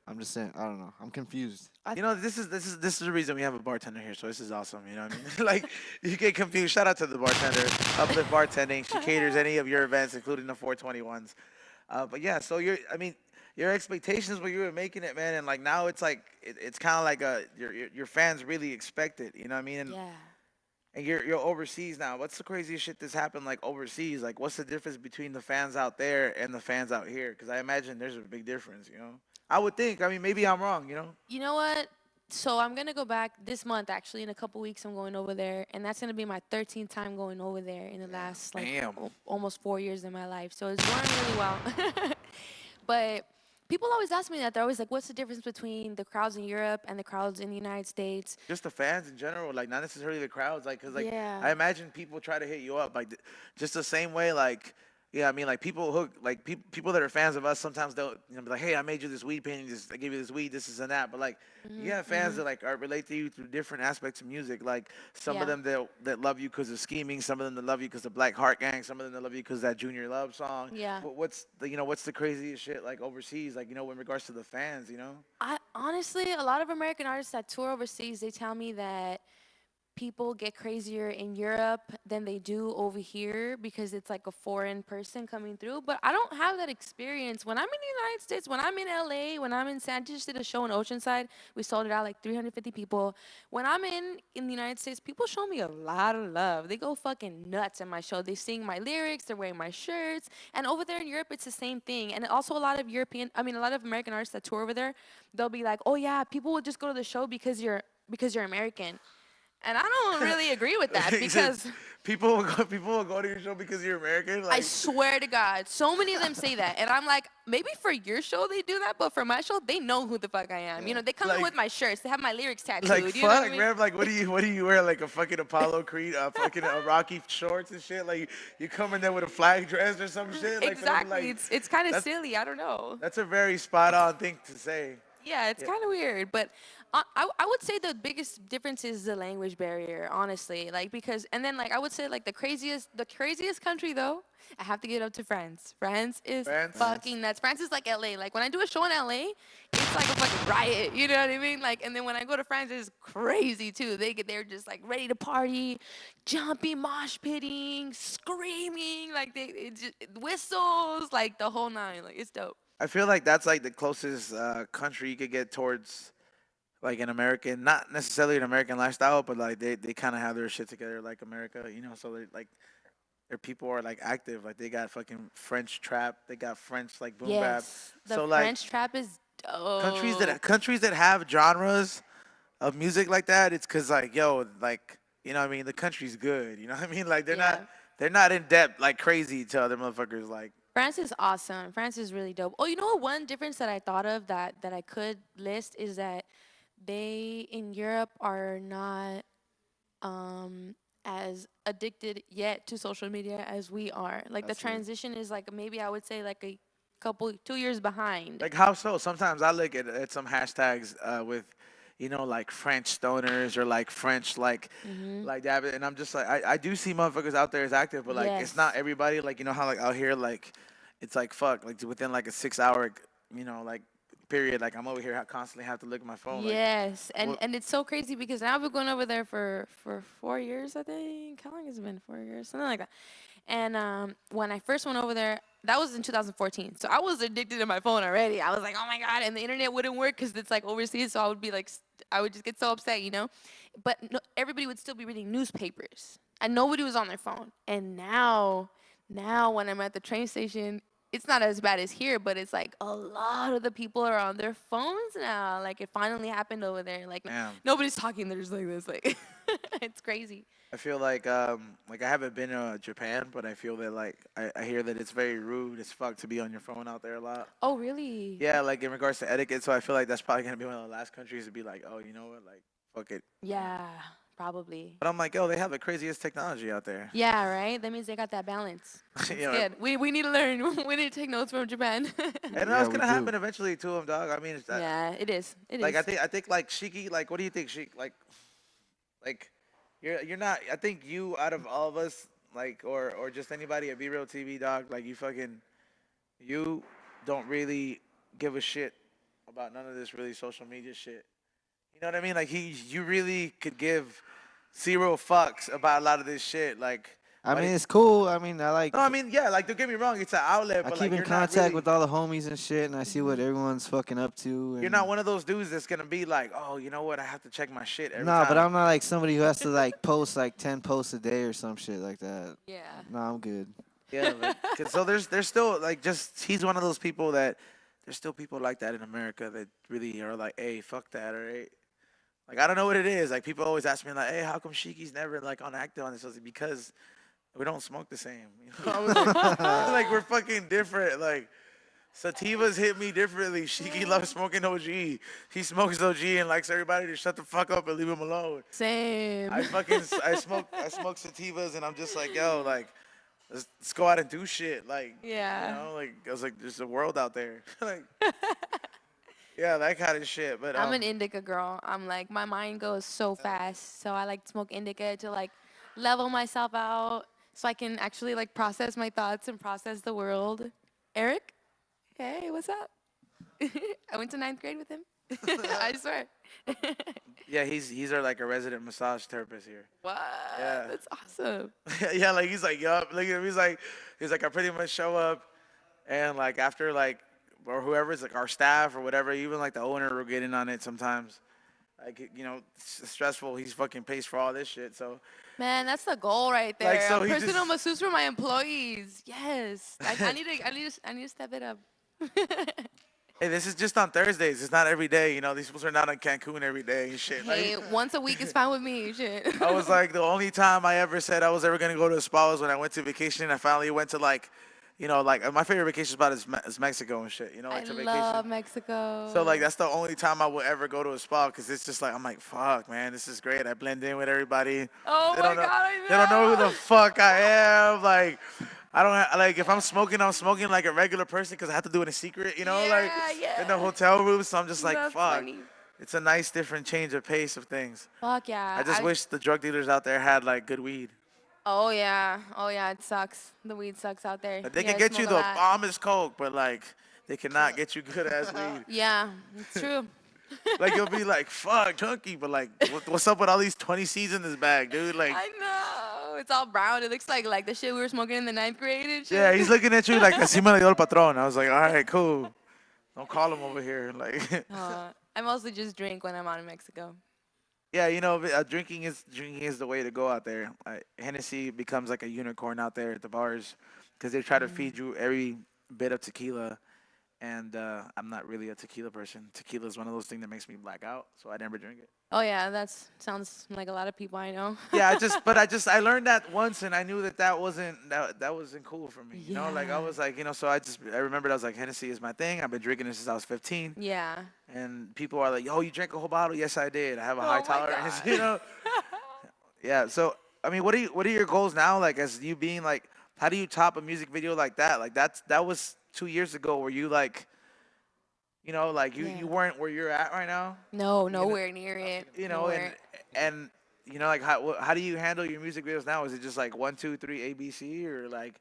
Speaker 2: I'm just saying. I don't know. I'm confused.
Speaker 4: You know, this is the reason we have a bartender here, so this is awesome. You know what I mean? Like, you get confused. Shout out to the bartender, Uplift Bartending. She caters any of your events, including the 421s. But yeah, so your expectations when you were making it, man, and like now it's like it's kind of like your fans really expect it. You know what I mean?
Speaker 7: Yeah.
Speaker 4: And you're overseas now. What's the craziest shit that's happened like overseas? Like, what's the difference between the fans out there and the fans out here? Because I imagine there's a big difference. You know, I would think. I mean, maybe I'm wrong. You know.
Speaker 7: You know what? So I'm gonna go back this month. Actually, in a couple weeks, I'm going over there, and that's gonna be my 13th time going over there in the last like
Speaker 4: Damn.
Speaker 7: almost 4 years in my life. So it's going really well. But people always ask me that. They're always like, "What's the difference between the crowds in Europe and the crowds in the United States?"
Speaker 4: Just the fans in general, like not necessarily the crowds, like, cause like
Speaker 7: Yeah.
Speaker 4: I imagine people try to hit you up, like just the same way, like yeah, I mean like people hook, like people that are fans of us sometimes they'll be like, hey, I made you this weed painting, I gave you this weed, this is and that, but like you have fans that like relate to you through different aspects of music, like some of
Speaker 7: Yeah.
Speaker 4: them that love you because of Scheming, some of them that love you because of Blackheart Gang, some of them that love you because that Junior Love song.
Speaker 7: Yeah.
Speaker 4: What's the craziest shit like overseas, like in regards to the fans, you know?
Speaker 7: I honestly, a lot of American artists that tour overseas, they tell me that people get crazier in Europe than they do over here because it's like a foreign person coming through. But I don't have that experience when I'm in the United States, when I'm in LA, when I'm in San. I just did a show in Oceanside. We sold it out like 350 people. When I'm in the United States, people show me a lot of love. They go fucking nuts at my show. They sing my lyrics. They're wearing my shirts. And over there in Europe, it's the same thing. And also a lot of a lot of American artists that tour over there, they'll be like, oh yeah, people will just go to the show because you're American. And I don't really agree with that
Speaker 4: He said,
Speaker 7: because
Speaker 4: people will go to your show because you're American.
Speaker 7: I
Speaker 4: Like,
Speaker 7: swear to God, so many of them say that. And I'm like, maybe for your show they do that, but for my show, they know who the fuck I am. You know, they come in
Speaker 4: Like-
Speaker 7: with my shirts. They have my lyrics tattooed.
Speaker 4: like
Speaker 7: you know what
Speaker 4: fuck,
Speaker 7: I mean?
Speaker 4: man. Like, what do you wear? Like a fucking Apollo Creed, fucking Rocky shorts and shit. Like, you come in there with a flag dress or some shit. Like,
Speaker 7: Exactly.
Speaker 4: Like,
Speaker 7: It's kind of
Speaker 4: that's-
Speaker 7: silly. I don't know.
Speaker 4: that's a very spot on thing to say.
Speaker 7: Yeah, it's kind of weird, but I would say the biggest difference is the language barrier, honestly. Like and then like I would say like the craziest country though, I have to get up to France. France is fucking nuts. France is like LA. Like when I do a show in LA, it's like a fucking riot. You know what I mean? Like and then when I go to France, it's crazy too. They're just like ready to party, jumping, mosh pitting, screaming, like whistles, like the whole nine. Like it's dope.
Speaker 4: I feel like that's like the closest country you could get towards like an American, not necessarily an American lifestyle, but like they kind of have their shit together like America, you know. So they like their people are like active, like they got fucking French trap, they got French like boom bap.
Speaker 7: Yes, the
Speaker 4: So like
Speaker 7: French trap is dope.
Speaker 4: countries that have genres of music like that, it's cause like yo, like you know what I mean, the country's good, you know what I mean, like they're not in depth like crazy to other motherfuckers like.
Speaker 7: France is awesome. France is really dope. Oh, you know what? One difference that I thought of that I could list is that they in Europe are not as addicted yet to social media as we are. Like the transition is like maybe I would say like a couple 2 years behind.
Speaker 4: Like how so? Sometimes I look at some hashtags with, you know, like French stoners or like French like that, and I'm just like I do see motherfuckers out there as active, but like it's not everybody. Like you know how like out here like it's like fuck like within like a 6 hour you know like period like I'm over here constantly have to look at my phone.
Speaker 7: Yes, and it's so crazy because now I've been going over there for 4 years I think. How long has it been? 4 years, something like that. And when I first went over there, that was in 2014. So I was addicted to my phone already. I was like, oh my God. And the internet wouldn't work because it's like overseas. So I would be like, I would just get so upset, you know. But no, everybody would still be reading newspapers. And nobody was on their phone. And now when I'm at the train station, it's not as bad as here, but it's like a lot of the people are on their phones now. Like it finally happened over there. Like nobody's talking. They're just like this. Like it's crazy.
Speaker 4: I feel like I haven't been to Japan, but I feel that like I hear that it's very rude as fuck to be on your phone out there a lot.
Speaker 7: Oh really?
Speaker 4: Yeah, like in regards to etiquette. So I feel like that's probably gonna be one of the last countries to be like, oh, you know what, like fuck it.
Speaker 7: Yeah, probably.
Speaker 4: But I'm like, yo, they have the craziest technology out there.
Speaker 7: Yeah, right. That means they got that balance.
Speaker 4: You know,
Speaker 7: Good. We need to learn. We need to take notes from Japan.
Speaker 4: and that's gonna happen eventually to them, dog. I mean,
Speaker 7: yeah, it is. It
Speaker 4: like
Speaker 7: is.
Speaker 4: I think like Sheiky, like what do you think, Sheik? Like you're not. I think you out of all of us, like or just anybody at Be Real TV, dog. Like you don't really give a shit about none of this really social media shit. You know what I mean? Like you really could give 0 fucks about a lot of this shit. Like
Speaker 2: I mean, it's cool. I mean, I like.
Speaker 4: No, I mean, yeah. Like, don't get me wrong. It's an outlet,
Speaker 2: I
Speaker 4: but
Speaker 2: keep
Speaker 4: like
Speaker 2: in
Speaker 4: you're
Speaker 2: contact
Speaker 4: not really,
Speaker 2: with all the homies and shit, and I see what everyone's fucking up to. And
Speaker 4: You're not one of those dudes that's gonna be like, oh, you know what? I have to check my shit every
Speaker 2: Nah,
Speaker 4: time.
Speaker 2: but I'm not like somebody who has to like post like 10 posts a day or some shit like that.
Speaker 7: Yeah.
Speaker 2: Nah, I'm good.
Speaker 4: Yeah. So there's still like he's one of those people that there's still people like that in America that really are like, hey, fuck that, all right? Like I don't know what it is. Like people always ask me like, hey, how come Sheiky's never like on active on this? I was like, because we don't smoke the same. You know? I was like, like we're fucking different. Like sativas hit me differently. Sheiky loves smoking OG. He smokes OG and likes everybody to shut the fuck up and leave him alone.
Speaker 7: Same.
Speaker 4: I smoke sativas and I'm just like, yo, like let's go out and do shit. Like
Speaker 7: Yeah.
Speaker 4: you know, like I was like, there's a world out there. Like yeah, that kind of shit. But
Speaker 7: I'm an indica girl. I'm like my mind goes so fast, so I like to smoke indica to like level myself out, so I can actually like process my thoughts and process the world. Eric, hey, what's up? I went to 9th grade with him. I swear.
Speaker 4: Yeah, he's our like a resident massage therapist here.
Speaker 7: What?
Speaker 4: Yeah.
Speaker 7: That's awesome.
Speaker 4: Yeah, like he's like, yup. Look at him. He's like, I pretty much show up, and like after like, or whoever's like our staff or whatever, even like the owner will get in on it sometimes. Like it's stressful. He's fucking pays for all this shit. So
Speaker 7: Man, that's the goal right there.
Speaker 4: Like, so
Speaker 7: A
Speaker 4: he
Speaker 7: personal
Speaker 4: just-
Speaker 7: masseuse for my employees. Yes. I need to step it up.
Speaker 4: hey, this is just on Thursdays. It's not every day. These people are not in Cancun every day and shit.
Speaker 7: Hey,
Speaker 4: Like,
Speaker 7: once a week is fine with me. Shit.
Speaker 4: I was like, the only time I ever said I was ever gonna go to a spa was when I went to vacation. I finally went to like my favorite vacation spot is Mexico and shit.
Speaker 7: I
Speaker 4: Like to
Speaker 7: love
Speaker 4: vacation.
Speaker 7: Mexico.
Speaker 4: So like that's the only time I will ever go to a spa because it's just like I'm like fuck man, this is great. I blend in with everybody.
Speaker 7: Oh
Speaker 4: They
Speaker 7: my
Speaker 4: don't know-
Speaker 7: God, I know.
Speaker 4: They don't know who the fuck I am. Like I don't like if I'm smoking like a regular person because I have to do it in secret. Like
Speaker 7: Yeah,
Speaker 4: in the
Speaker 7: yeah.
Speaker 4: hotel room. So I'm just like
Speaker 7: That's
Speaker 4: fuck.
Speaker 7: funny.
Speaker 4: It's a nice different change of pace of things.
Speaker 7: Fuck yeah.
Speaker 4: I just wish the drug dealers out there had like good weed.
Speaker 7: Oh yeah. Oh yeah. It sucks. The weed sucks out there.
Speaker 4: Like, they
Speaker 7: You
Speaker 4: can
Speaker 7: gotta
Speaker 4: get you
Speaker 7: smoke a
Speaker 4: the
Speaker 7: lot.
Speaker 4: bombest coke, but like they cannot get you good ass weed.
Speaker 7: Yeah, it's true.
Speaker 4: Like you'll be like, fuck, junkie, but like, what's up with all these 20 C's in this bag, dude? Like,
Speaker 7: I know. It's all brown. It looks like the shit we were smoking in the 9th grade and shit.
Speaker 4: yeah, he's looking at you like, así me lo dio el patrón. I was like, all right, cool. Don't call him over here. Like,
Speaker 7: I mostly just drink when I'm out in Mexico.
Speaker 4: yeah, drinking is the way to go out there. Hennessy becomes like a unicorn out there at the bars because they try to feed you every bit of tequila. And I'm not really a tequila person. Tequila is one of those things that makes me black out, so I never drink it.
Speaker 7: Oh yeah, that sounds like a lot of people I know.
Speaker 4: Yeah, I learned that once, and I knew that wasn't cool for me. Like I
Speaker 7: Yeah.
Speaker 4: was like, so I remembered I was like, Hennessy is my thing. I've been drinking it since I was 15,
Speaker 7: Yeah.
Speaker 4: and people are like, yo, you drank a whole bottle? Yes, I did. I have a high
Speaker 7: my
Speaker 4: tolerance.
Speaker 7: God.
Speaker 4: Yeah. So I mean, what are your goals now? Like as you being like, how do you top a music video like that? Like that was 2 years ago. Where you like, like
Speaker 7: Yeah.
Speaker 4: you weren't where you're at right now.
Speaker 7: No, nowhere near it.
Speaker 4: And
Speaker 7: Nowhere.
Speaker 4: like how do you handle your music videos now? Is it just like 1, 2, 3 ABC or like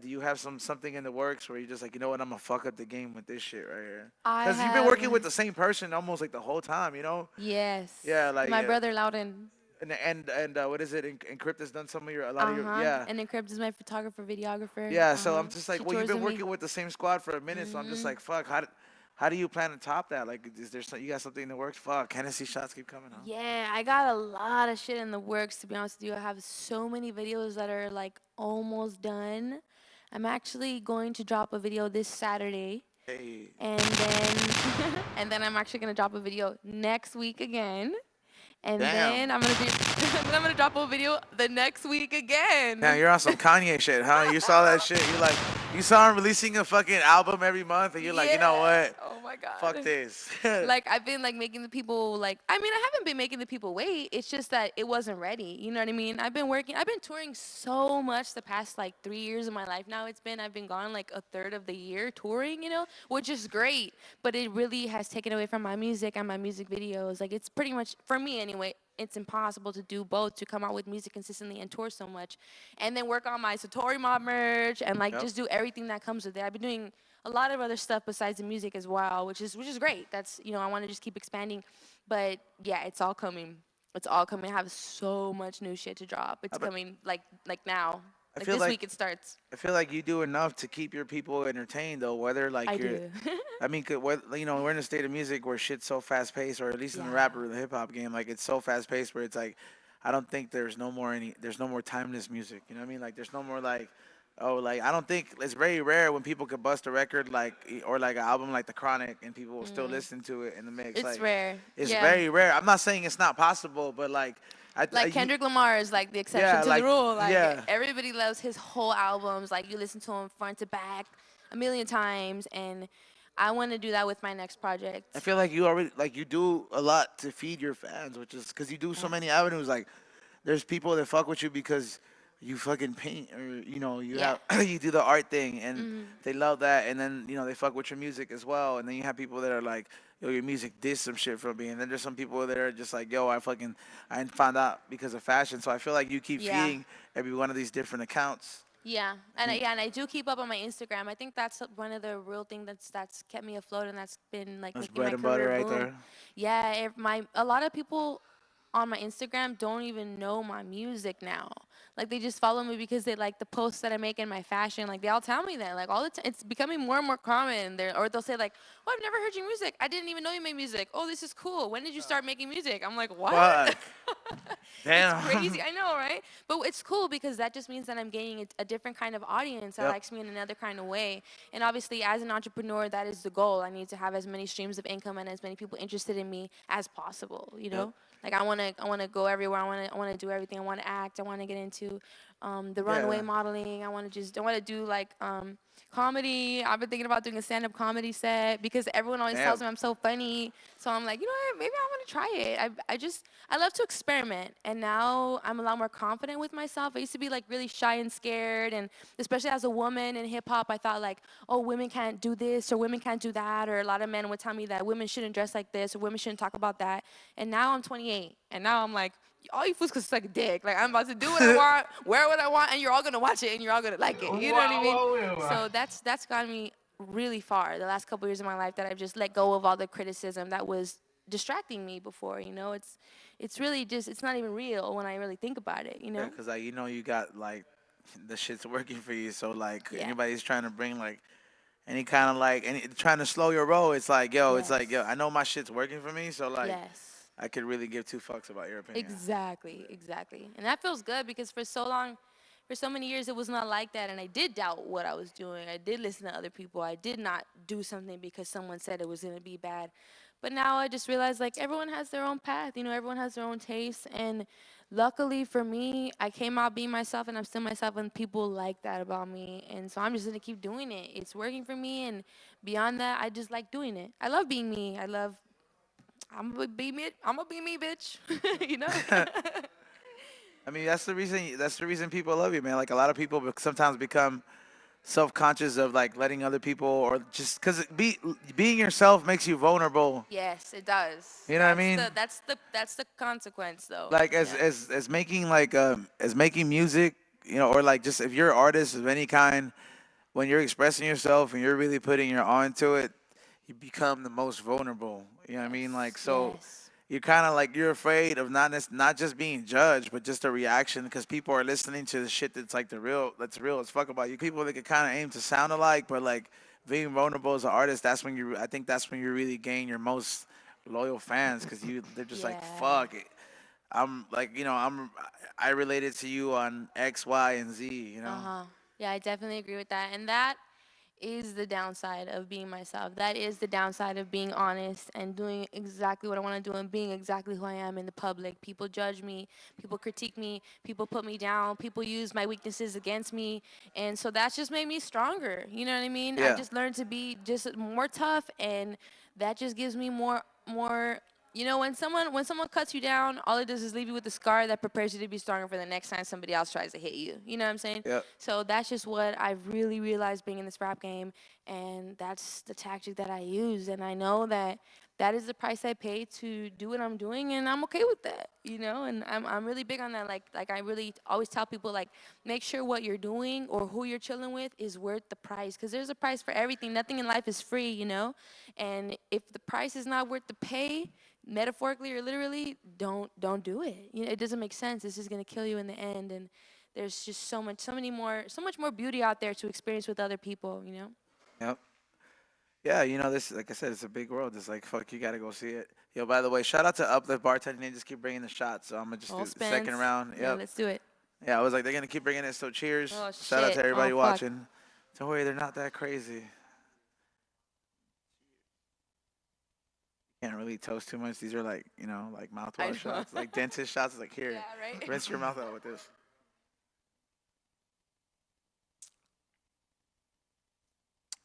Speaker 4: do you have something in the works where you're just like, you know what, I'm gonna fuck up the game with this shit right here?
Speaker 7: I
Speaker 4: Because you've been working
Speaker 7: have-
Speaker 4: with the same person almost like the whole time,
Speaker 7: Yes.
Speaker 4: Yeah, like,
Speaker 7: my
Speaker 4: yeah.
Speaker 7: brother Loudon.
Speaker 4: And what is it? Encrypt has done some of a lot of your yeah.
Speaker 7: And then Crypt is my photographer, videographer.
Speaker 4: Yeah, so I'm just like,
Speaker 7: She
Speaker 4: well, you've
Speaker 7: tours
Speaker 4: been
Speaker 7: with me.
Speaker 4: working with the same squad for a minute, so I'm just like, fuck, how do you plan to top that? Like, is there you got something in the works? Fuck, Hennessy shots keep coming, huh?
Speaker 7: Yeah, I got a lot of shit in the works, to be honest with you. I have so many videos that are like almost done. I'm actually going to drop a video this Saturday.
Speaker 4: Hey,
Speaker 7: And then and then I'm actually gonna drop a video next week again. And
Speaker 4: Damn.
Speaker 7: then I'm gonna drop a video the next week again.
Speaker 4: now you're on some Kanye shit, huh? You saw that shit. You saw him releasing a fucking album every month, and you're like, you know
Speaker 7: Yeah.
Speaker 4: what?
Speaker 7: Oh my god.
Speaker 4: Fuck this.
Speaker 7: Like I've been like making the people like I haven't been making the people wait. It's just that it wasn't ready. You know what I mean? I've been touring so much the past like 3 years of my life now. I've been gone like a third of the year touring, which is great. But it really has taken away from my music and my music videos. Like it's pretty much for me anyway. It's impossible to do both, to come out with music consistently and tour so much, and then work on my Satori Mob merch and like
Speaker 4: Yep.
Speaker 7: just do everything that comes with it. I've been doing a lot of other stuff besides the music as well, which is great. That's I want to just keep expanding, but yeah, it's all coming. It's all coming. I have so much new shit to drop. It's coming like now.
Speaker 4: I
Speaker 7: Like
Speaker 4: feel
Speaker 7: this
Speaker 4: like-
Speaker 7: week it starts.
Speaker 4: I feel like you do enough to keep your people entertained, though. Whether like
Speaker 7: I
Speaker 4: you're,
Speaker 7: do.
Speaker 4: I mean, we're in a state of music where shit's so fast paced, or at least in the
Speaker 7: Yeah.
Speaker 4: rap or the hip hop game, like it's so fast paced where it's like, I don't think there's no more timeless music. You know what I mean? Like there's no more like, I don't think it's very rare when people could bust a record or like an album like The Chronic and people will still listen to it in the mix.
Speaker 7: It's
Speaker 4: like,
Speaker 7: rare.
Speaker 4: It's
Speaker 7: Yeah.
Speaker 4: very rare. I'm not saying it's not possible, but like,
Speaker 7: Like Kendrick Lamar is like the exception
Speaker 4: Yeah,
Speaker 7: to
Speaker 4: like-
Speaker 7: the rule. Like
Speaker 4: yeah.
Speaker 7: everybody loves his whole albums. Like you listen to him front to back a million times, and I want to do that with my next project.
Speaker 4: I feel like you already you do a lot to feed your fans, which is because you do so many avenues. Like, there's people that fuck with you because you fucking paint, or you
Speaker 7: Yeah.
Speaker 4: have you do the art thing, and they love that, and then they fuck with your music as well, and then you have people that are like, yo, your music did some shit from me, and then there's some people that are just like, yo, I found out because of fashion. So I feel like you keep
Speaker 7: Yeah.
Speaker 4: feeding every one of these different accounts.
Speaker 7: Yeah, and I do keep up on my Instagram. I think that's one of the real thing that's kept me afloat and that's been like
Speaker 4: That's
Speaker 7: making my
Speaker 4: bread and butter
Speaker 7: career
Speaker 4: right
Speaker 7: boom.
Speaker 4: there.
Speaker 7: Yeah, a lot of people on my Instagram don't even know my music now. Like they just follow me because they like the posts that I make in my fashion. Like they all tell me that. Like all the time, it's becoming more and more common. Or they'll say like, "Oh, I've never heard your music. I didn't even know you made music. Oh, this is cool. When did you start making music?" I'm like, "What?"
Speaker 4: Fuck.
Speaker 7: It's
Speaker 4: Damn.
Speaker 7: crazy. I know, right? But it's cool because that just means that I'm gaining a different kind of audience that
Speaker 4: Yep.
Speaker 7: likes me in another kind of way. And obviously, as an entrepreneur, that is the goal. I need to have as many streams of income and as many people interested in me as possible. You know, like I wanna go everywhere. I wanna do everything. I wanna act. I wanna get into the runway
Speaker 4: Yeah.
Speaker 7: modeling. I wanna do like comedy. I've been thinking about doing a stand-up comedy set because everyone always tells me
Speaker 4: Damn.
Speaker 7: I'm so funny. So I'm like, you know what? Maybe I want to try it. I love to experiment, and now I'm a lot more confident with myself. I used to be like really shy and scared, and especially as a woman in hip hop, I thought like, oh, women can't do this or women can't do that, or a lot of men would tell me that women shouldn't dress like this or women shouldn't talk about that. And now I'm 28, and now I'm like, all you fools can suck a dick. Like I'm about to do what I want, wear what I want, and you're all gonna watch it and you're all gonna like it. You know what I mean? So that's gotten me really far the last couple years of my life that I've just let go of all the criticism that was distracting me before. You know, it's really just it's not even real when I really think about it. You
Speaker 4: Yeah,
Speaker 7: know?
Speaker 4: cause like you got like the shit's working for you. So like
Speaker 7: Yeah.
Speaker 4: anybody's trying to bring like any kind of like any trying to slow your roll, it's like yo,
Speaker 7: Yes.
Speaker 4: I know my shit's working for me. So like
Speaker 7: Yes.
Speaker 4: I could really give two fucks about your opinion.
Speaker 7: Exactly, exactly. And that feels good because for so long, for so many years, it was not like that. And I did doubt what I was doing. I did listen to other people. I did not do something because someone said it was going to be bad. But now I just realized like everyone has their own path. You know, everyone has their own taste. And luckily for me, I came out being myself and I'm still myself and people like that about me. And so I'm just going to keep doing it. It's working for me. And beyond that, I just like doing it. I love being me. I'm gonna be me. I'm gonna be me, bitch. You know.
Speaker 4: I mean that's the reason people love you, man. Like a lot of people sometimes become self-conscious of like letting other people or just because being yourself makes you vulnerable.
Speaker 7: Yes, it does.
Speaker 4: You know what I mean?
Speaker 7: That's the consequence, though.
Speaker 4: Like
Speaker 7: Yeah.
Speaker 4: as making like as making music, you know, or like just if you're an artist of any kind, when you're expressing yourself and you're really putting your all into it, you become the most vulnerable. You know what I mean? Like
Speaker 7: Yes.
Speaker 4: so
Speaker 7: Yes.
Speaker 4: you're kind of like you're afraid of not just being judged, but just a reaction because people are listening to the shit that's like that's real as fuck about you. People that could kind of aim to sound alike, but like being vulnerable as an artist, I think that's when you really gain your most loyal fans because they're just like
Speaker 7: Yeah.
Speaker 4: fuck it. I'm like I related to you on X, Y, and Z. You
Speaker 7: Uh
Speaker 4: know.
Speaker 7: huh. Yeah, I definitely agree with that. And that is the downside of being myself. That is the downside of being honest and doing exactly what I want to do and being exactly who I am in the public. People judge me, people critique me, people put me down, people use my weaknesses against me. And so that's just made me stronger. You know what I mean? I
Speaker 4: Yeah.
Speaker 7: just learned to be just more tough and that just gives me more you know, when someone cuts you down, all it does is leave you with a scar that prepares you to be stronger for the next time somebody else tries to hit you. You know what I'm saying?
Speaker 4: Yeah.
Speaker 7: So that's just what I've really realized being in this rap game, and that's the tactic that I use. And I know that that is the price I pay to do what I'm doing, and I'm okay with that, you know. And I'm really big on that. Like I really always tell people like make sure what you're doing or who you're chilling with is worth the price, because there's a price for everything. Nothing in life is free, you know. And if the price is not worth the pay, metaphorically or literally, don't do it. You know, it doesn't make sense. This is gonna kill you in the end, and there's just so much more beauty out there to experience with other people, you know?
Speaker 4: Yep. Yeah, you know, this, like I said, it's a big world. It's like, fuck, you gotta go see it. Yo, by the way, shout out to Uplift Bartending. They just keep bringing the shots. So I'm gonna just
Speaker 7: All
Speaker 4: do the second
Speaker 7: spins.
Speaker 4: round.
Speaker 7: Yeah,
Speaker 4: Yep.
Speaker 7: let's do it.
Speaker 4: Yeah, I was like, they're gonna keep bringing it. So cheers.
Speaker 7: Oh
Speaker 4: Shout out to
Speaker 7: shit. Oh
Speaker 4: everybody
Speaker 7: fuck.
Speaker 4: watching. Don't worry, they're not that crazy. Can't really toast too much. These are like, you know, like
Speaker 7: I
Speaker 4: mouthwash
Speaker 7: know.
Speaker 4: shots, like dentist shots. Like here,
Speaker 7: Yeah, right?
Speaker 4: rinse your mouth out with this.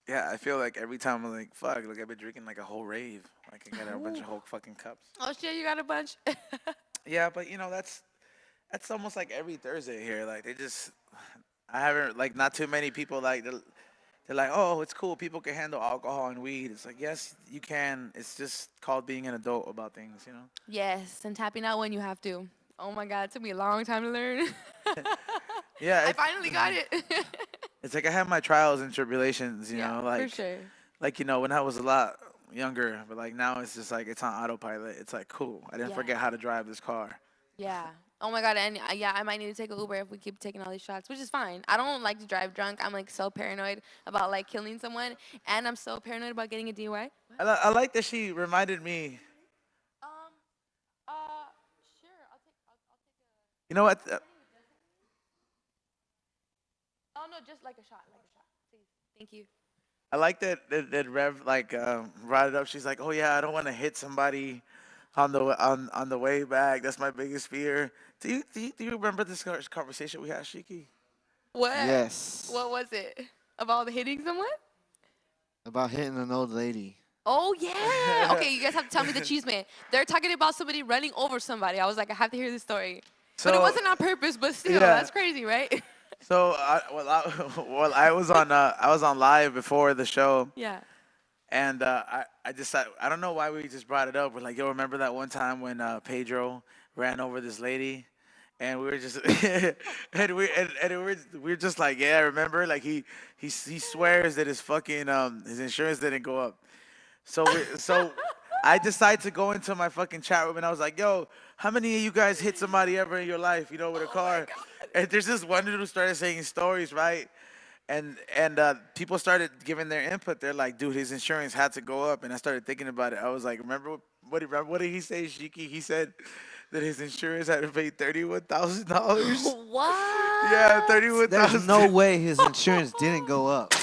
Speaker 4: Yeah, I feel like every time I'm like, fuck, like I've been drinking like a whole rave. Like I got a bunch of whole fucking cups.
Speaker 7: Oh shit, you got a bunch.
Speaker 4: Yeah, but you know, that's almost like every Thursday here. Like they just, I haven't like not too many people like they're like, oh, it's cool. People can handle alcohol and weed. It's like, yes, you can. It's just called being an adult about things, you know.
Speaker 7: Yes, and tapping out when you have to. Oh my god, it took me a long time to learn.
Speaker 4: Yeah,
Speaker 7: I finally got it.
Speaker 4: it's like I have my trials and tribulations, you
Speaker 7: yeah,
Speaker 4: know,
Speaker 7: for sure.
Speaker 4: like when I was a lot younger, but like now it's just like it's on autopilot. It's like cool. I didn't
Speaker 7: Yeah.
Speaker 4: forget how to drive this car.
Speaker 7: Yeah. Oh my god, and yeah, I might need to take an Uber if we keep taking all these shots, which is fine. I don't like to drive drunk. I'm like so paranoid about like killing someone, and I'm so paranoid about getting a DUI.
Speaker 4: I like that she reminded me.
Speaker 7: Um. Sure.
Speaker 4: You know what?
Speaker 7: Oh no, just like a shot, please. Thank you.
Speaker 4: I like that Rev like brought it up. She's like, oh yeah, I don't want to hit somebody on the way back. That's my biggest fear. Do you remember this conversation we had, Sheiky?
Speaker 7: What?
Speaker 2: Yes.
Speaker 7: What was it? About hitting someone?
Speaker 2: About hitting an old lady.
Speaker 7: Oh yeah. Okay, you guys have to tell me the cheese man. They're talking about somebody running over somebody. I was like, I have to hear this story. But it
Speaker 4: So-
Speaker 7: wasn't on purpose. But still,
Speaker 4: Yeah.
Speaker 7: that's crazy, right?
Speaker 4: So I was on live before the show.
Speaker 7: yeah.
Speaker 4: And I decided, I don't know why we just brought it up. We're like, yo, remember that one time when Pedro ran over this lady? And we were just, we're just like, yeah, remember? Like he swears that his fucking, his insurance didn't go up. So I decided to go into my fucking chat room and I was like, yo, how many of you guys hit somebody ever in your life, with a car? And there's this one dude who started saying stories, right? And people started giving their input. They're like, dude, his insurance had to go up. And I started thinking about it. I was like, remember what did he say, Sheiky? He said that his insurance had to pay $31,000.
Speaker 7: What?
Speaker 4: Yeah, 31,000.
Speaker 2: There's no way his insurance didn't go up.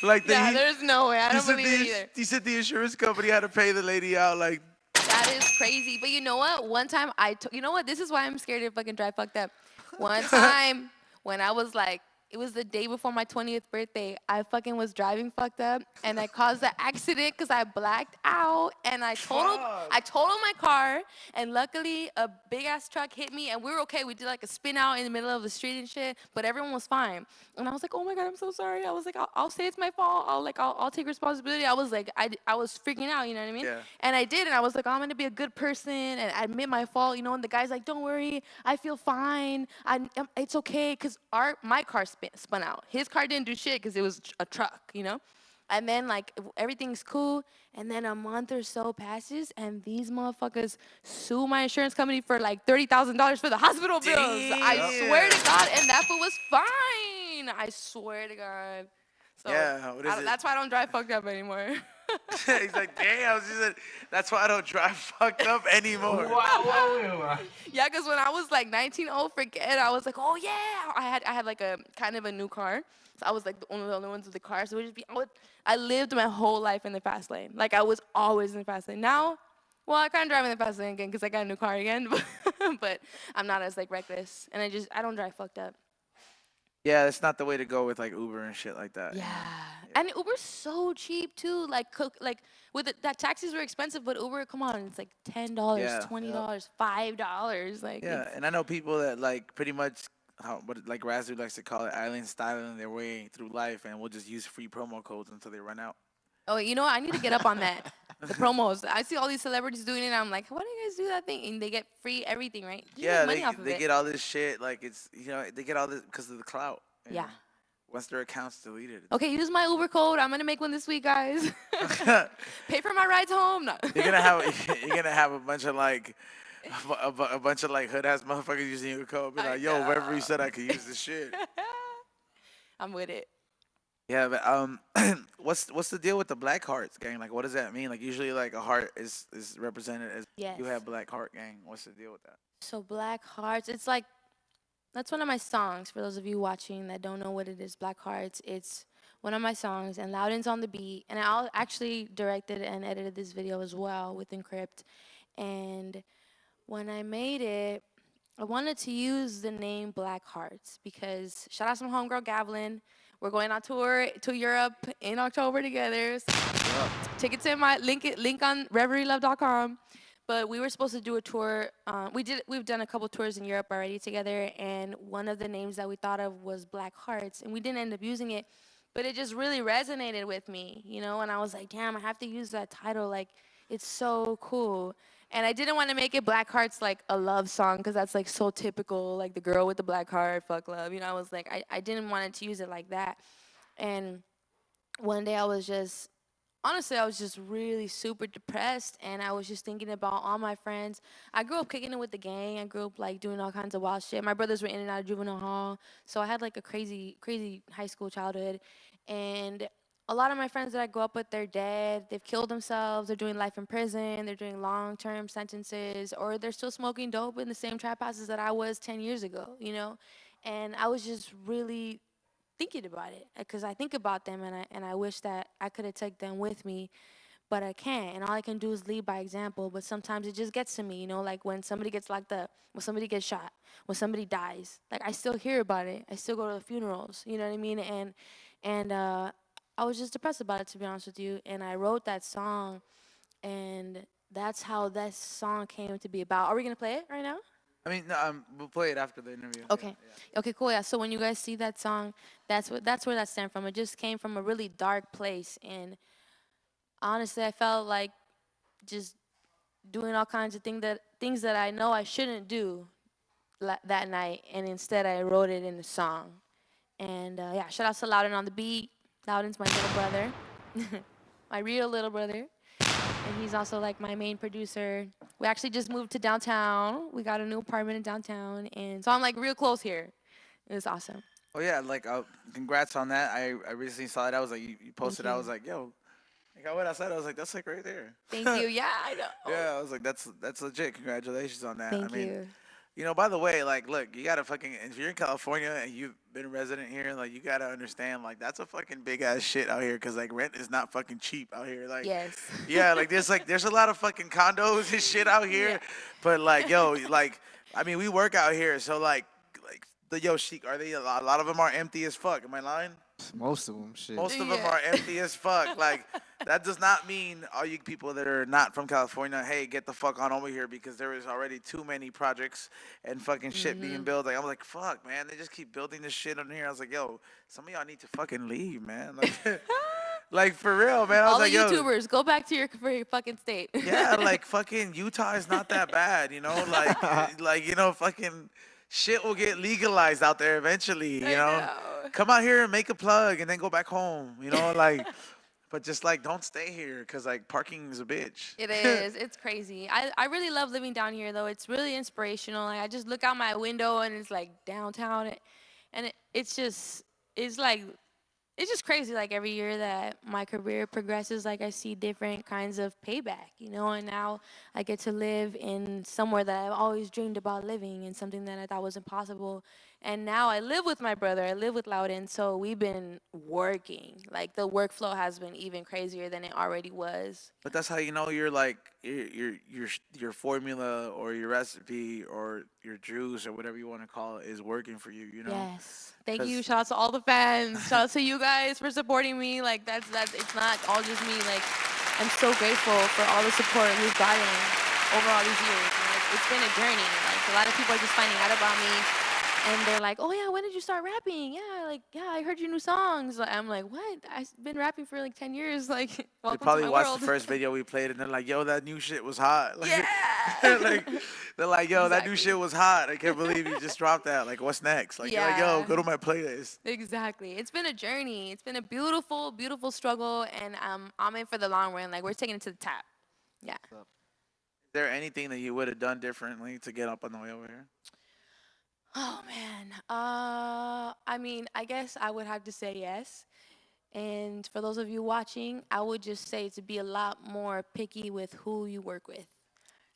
Speaker 4: Like
Speaker 7: Yeah, there's no way. I don't believe it either.
Speaker 4: He said the insurance company had to pay the lady out like.
Speaker 7: That is crazy. But you know what? One time you know what? This is why I'm scared to fucking drive fucked up. One time when I was like, it was the day before my 20th birthday, I fucking was driving fucked up and I caused the accident because I blacked out and I totaled my car and luckily a big ass truck hit me and we were okay. We did like a spin out in the middle of the street and shit, but everyone was fine. And I was like, oh my God, I'm so sorry. I was like, I'll say it's my fault. I'll take responsibility. I was like, I was freaking out, you know what I mean?
Speaker 4: Yeah.
Speaker 7: And I did, and I was like, oh, I'm gonna be a good person and admit my fault, and the guy's like, don't worry, I feel fine. It's okay, because my car spun out. His car didn't do shit because it was a truck. And then like everything's cool, and then a month or so passes, and these motherfuckers sue my insurance company for like $30,000 for the hospital bills. I swear to God, and that fool was fine. I swear to God. So
Speaker 4: Yeah, what is it?
Speaker 7: that's why I don't drive fucked up anymore.
Speaker 4: He's like, damn. She said, that's why I don't drive fucked up anymore.
Speaker 7: Yeah, because when I was like 19, forget. I was like, oh yeah. I had like a kind of a new car. So I was like one of the only ones with the car. So it would just be, I lived my whole life in the fast lane. Like I was always in the fast lane. Now, well, I can't drive in the fast lane again because I got a new car again. But I'm not as like reckless. And I don't drive fucked up.
Speaker 4: Yeah, that's not the way to go with like Uber and shit like that.
Speaker 7: Yeah. And Uber's so cheap too. Like that taxis were expensive, but Uber, come on, it's like $10,
Speaker 4: Yeah.
Speaker 7: $20, $5. Like
Speaker 4: Yeah,
Speaker 7: it's-
Speaker 4: and I know people that like pretty much like Razoo likes to call it island styling their way through life, and will just use free promo codes until they run out.
Speaker 7: Oh, you know what? I need to get up on that. The promos. I see all these celebrities doing it. And I'm like, why do you guys do that thing? And they get free everything, right? You
Speaker 4: Yeah,
Speaker 7: make money off of
Speaker 4: they
Speaker 7: it.
Speaker 4: get all this shit. Like it's they get all this because of the clout. you
Speaker 7: Yeah.
Speaker 4: know? Once their account's deleted.
Speaker 7: Okay, use my Uber code. I'm gonna make one this week, guys. Pay for my rides home. No.
Speaker 4: You're gonna have a bunch of like a bunch of like hood ass motherfuckers using your code. Be
Speaker 7: I
Speaker 4: like, yo,
Speaker 7: know.
Speaker 4: Reverie said I could use this shit.
Speaker 7: I'm with it.
Speaker 4: Yeah, but what's the deal with the Blackhearts gang? Like, what does that mean? Like, usually like a heart is represented as
Speaker 7: Yes.
Speaker 4: you have Blackheart gang. What's the deal with that?
Speaker 7: So Blackhearts, it's like, that's one of my songs. For those of you watching that don't know what it is, Blackhearts, it's one of my songs, and Loudon's on the beat. And I actually directed and edited this video as well with Encrypt. And when I made it, I wanted to use the name Blackhearts because shout out to my homegirl Gavlin. We're going on tour to Europe in October together. So tickets in my link on reverielove.com. But we were supposed to do a tour. We've done a couple tours in Europe already together, and one of the names that we thought of was Blackhearts, and we didn't end up using it, but it just really resonated with me, and I was like, damn, I have to use that title. Like, it's so cool. And I didn't want to make it Blackhearts like a love song because that's like so typical, like the girl with the black heart, fuck love. You know, I was like, I didn't want it to use it like that. And one day I was just, honestly, I was just really super depressed, and I was just thinking about all my friends. I grew up kicking it with the gang. I grew up like doing all kinds of wild shit. My brothers were in and out of juvenile hall, so I had like a crazy, crazy high school childhood. And a lot of my friends that I grew up with, they're dead. They've killed themselves. They're doing life in prison. They're doing long-term sentences, or they're still smoking dope in the same trap houses that I was 10 years ago. You know, and I was just really thinking about it because I think about them and I wish that I could have taken them with me, but I can't. And all I can do is lead by example. But sometimes it just gets to me, you know, like when somebody gets locked up, when somebody gets shot, when somebody dies. Like I still hear about it. I still go to the funerals. You know what I mean? And I was just depressed about it, to be honest with you. And I wrote that song, and that's how that song came to be about. Are we gonna play it right now?
Speaker 6: I mean, no, we'll play it after the interview.
Speaker 7: Okay. Okay, cool. Yeah. So when you guys see that song, that's where that stemmed from. It just came from a really dark place, and honestly, I felt like just doing all kinds of things that I know I shouldn't do that night, and instead I wrote it in the song. And yeah, shout out to Loudon on the beat. Loudon's my little brother, my real little brother. And he's also like my main producer. We actually just moved to downtown. We got a new apartment in downtown, and so I'm like real close here. It was awesome.
Speaker 6: Oh yeah, like congrats on that. I recently saw it. I was like, you posted. I was like, yo, like I went outside. I was like, that's like right there.
Speaker 7: Thank you. Yeah, I know.
Speaker 6: Yeah, I was like, that's legit. Congratulations on that.
Speaker 7: Thank
Speaker 6: I mean,
Speaker 7: you.
Speaker 6: you know, by the way, like, look, you gotta fucking, if you're in California and you've been a resident here, like, you gotta understand, like, that's a fucking big ass shit out here, cause like rent is not fucking cheap out here. Like,
Speaker 7: Yes.
Speaker 6: yeah, like there's a lot of fucking condos and shit out here,
Speaker 7: Yeah.
Speaker 6: but like, yo, like, I mean, we work out here, so like the Sheik, are they a lot of them are empty as fuck? Am I lying?
Speaker 2: Most of them, shit.
Speaker 6: Most of them
Speaker 7: Yeah.
Speaker 6: are empty as fuck. Like, that does not mean all you people that are not from California, hey, get the fuck on over here, because there is already too many projects and fucking shit being built. Like, I'm like, fuck, man, they just keep building this shit on here. I was like, yo, some of y'all need to fucking leave, man. Like, like for real, man. I was
Speaker 7: All
Speaker 6: like,
Speaker 7: the
Speaker 6: yo,
Speaker 7: YouTubers, go back to your fucking state.
Speaker 6: yeah, like fucking Utah is not that bad, you know? Like you know, fucking shit will get legalized out there eventually, you
Speaker 7: I
Speaker 6: know? Come out here and make a plug and then go back home, you know? Like, but just like don't stay here because like parking is a bitch.
Speaker 7: It is. It's crazy. I really love living down here, though. It's really inspirational. Like, I just look out my window and it's like downtown, and it's just it's just crazy. Like every year that my career progresses, like I see different kinds of payback, you know. And now I get to live in somewhere that I've always dreamed about living, and something that I thought was impossible. And now I live with my brother. I live with Loudon, so we've been working. Like the workflow has been even crazier than it already was.
Speaker 6: But that's how you know you're like your formula or your recipe or your juice or whatever you want to call it is working for you, you know?
Speaker 7: Yes. Thank
Speaker 6: 'Cause-
Speaker 7: you. Shout out to all the fans. Shout out to you guys for supporting me. Like that's it's not all just me. Like I'm so grateful for all the support we've gotten over all these years. And, like, it's been a journey. Like a lot of people are just finding out about me, and they're like, "Oh yeah, when did you start rapping?" Yeah, I heard your new songs. Like, I'm like, "What? I've been rapping for like 10 years." Like,
Speaker 6: They
Speaker 7: welcome
Speaker 6: probably
Speaker 7: to my
Speaker 6: watched
Speaker 7: world.
Speaker 6: the first video we played and they're like, yo, that new shit was hot. Like,
Speaker 7: Yeah.
Speaker 6: like, they're like, yo, that new
Speaker 7: Exactly.
Speaker 6: shit was hot. I can't believe you just dropped that. Like, what's next? Like, you're like, yo,
Speaker 7: Yeah.
Speaker 6: go to my playlist.
Speaker 7: Exactly. It's been a journey. It's been a beautiful, beautiful struggle, and I'm in for the long run. Like we're taking it to the top. Yeah.
Speaker 6: Is there anything that you would have done differently to get up on the way over here?
Speaker 7: Oh man. I mean, I guess I would have to say yes. And for those of you watching, I would just say to be a lot more picky with who you work with.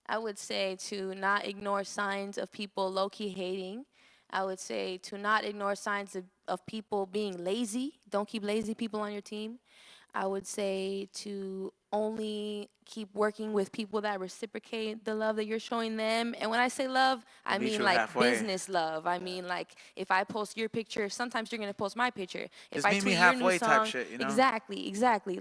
Speaker 7: I would say to not ignore signs of people low-key hating. I would say to not ignore signs of people being lazy. Don't keep lazy people on your team. I would say to only keep working with people that reciprocate the love that you're showing them. And when I say love, I
Speaker 6: Meet
Speaker 7: mean
Speaker 6: you
Speaker 7: like
Speaker 6: halfway.
Speaker 7: business love. I mean like if I post your picture, sometimes you're gonna post my picture. If
Speaker 6: Just
Speaker 7: I
Speaker 6: meet me
Speaker 7: tweet your new
Speaker 6: halfway type
Speaker 7: song,
Speaker 6: shit, you know?
Speaker 7: exactly.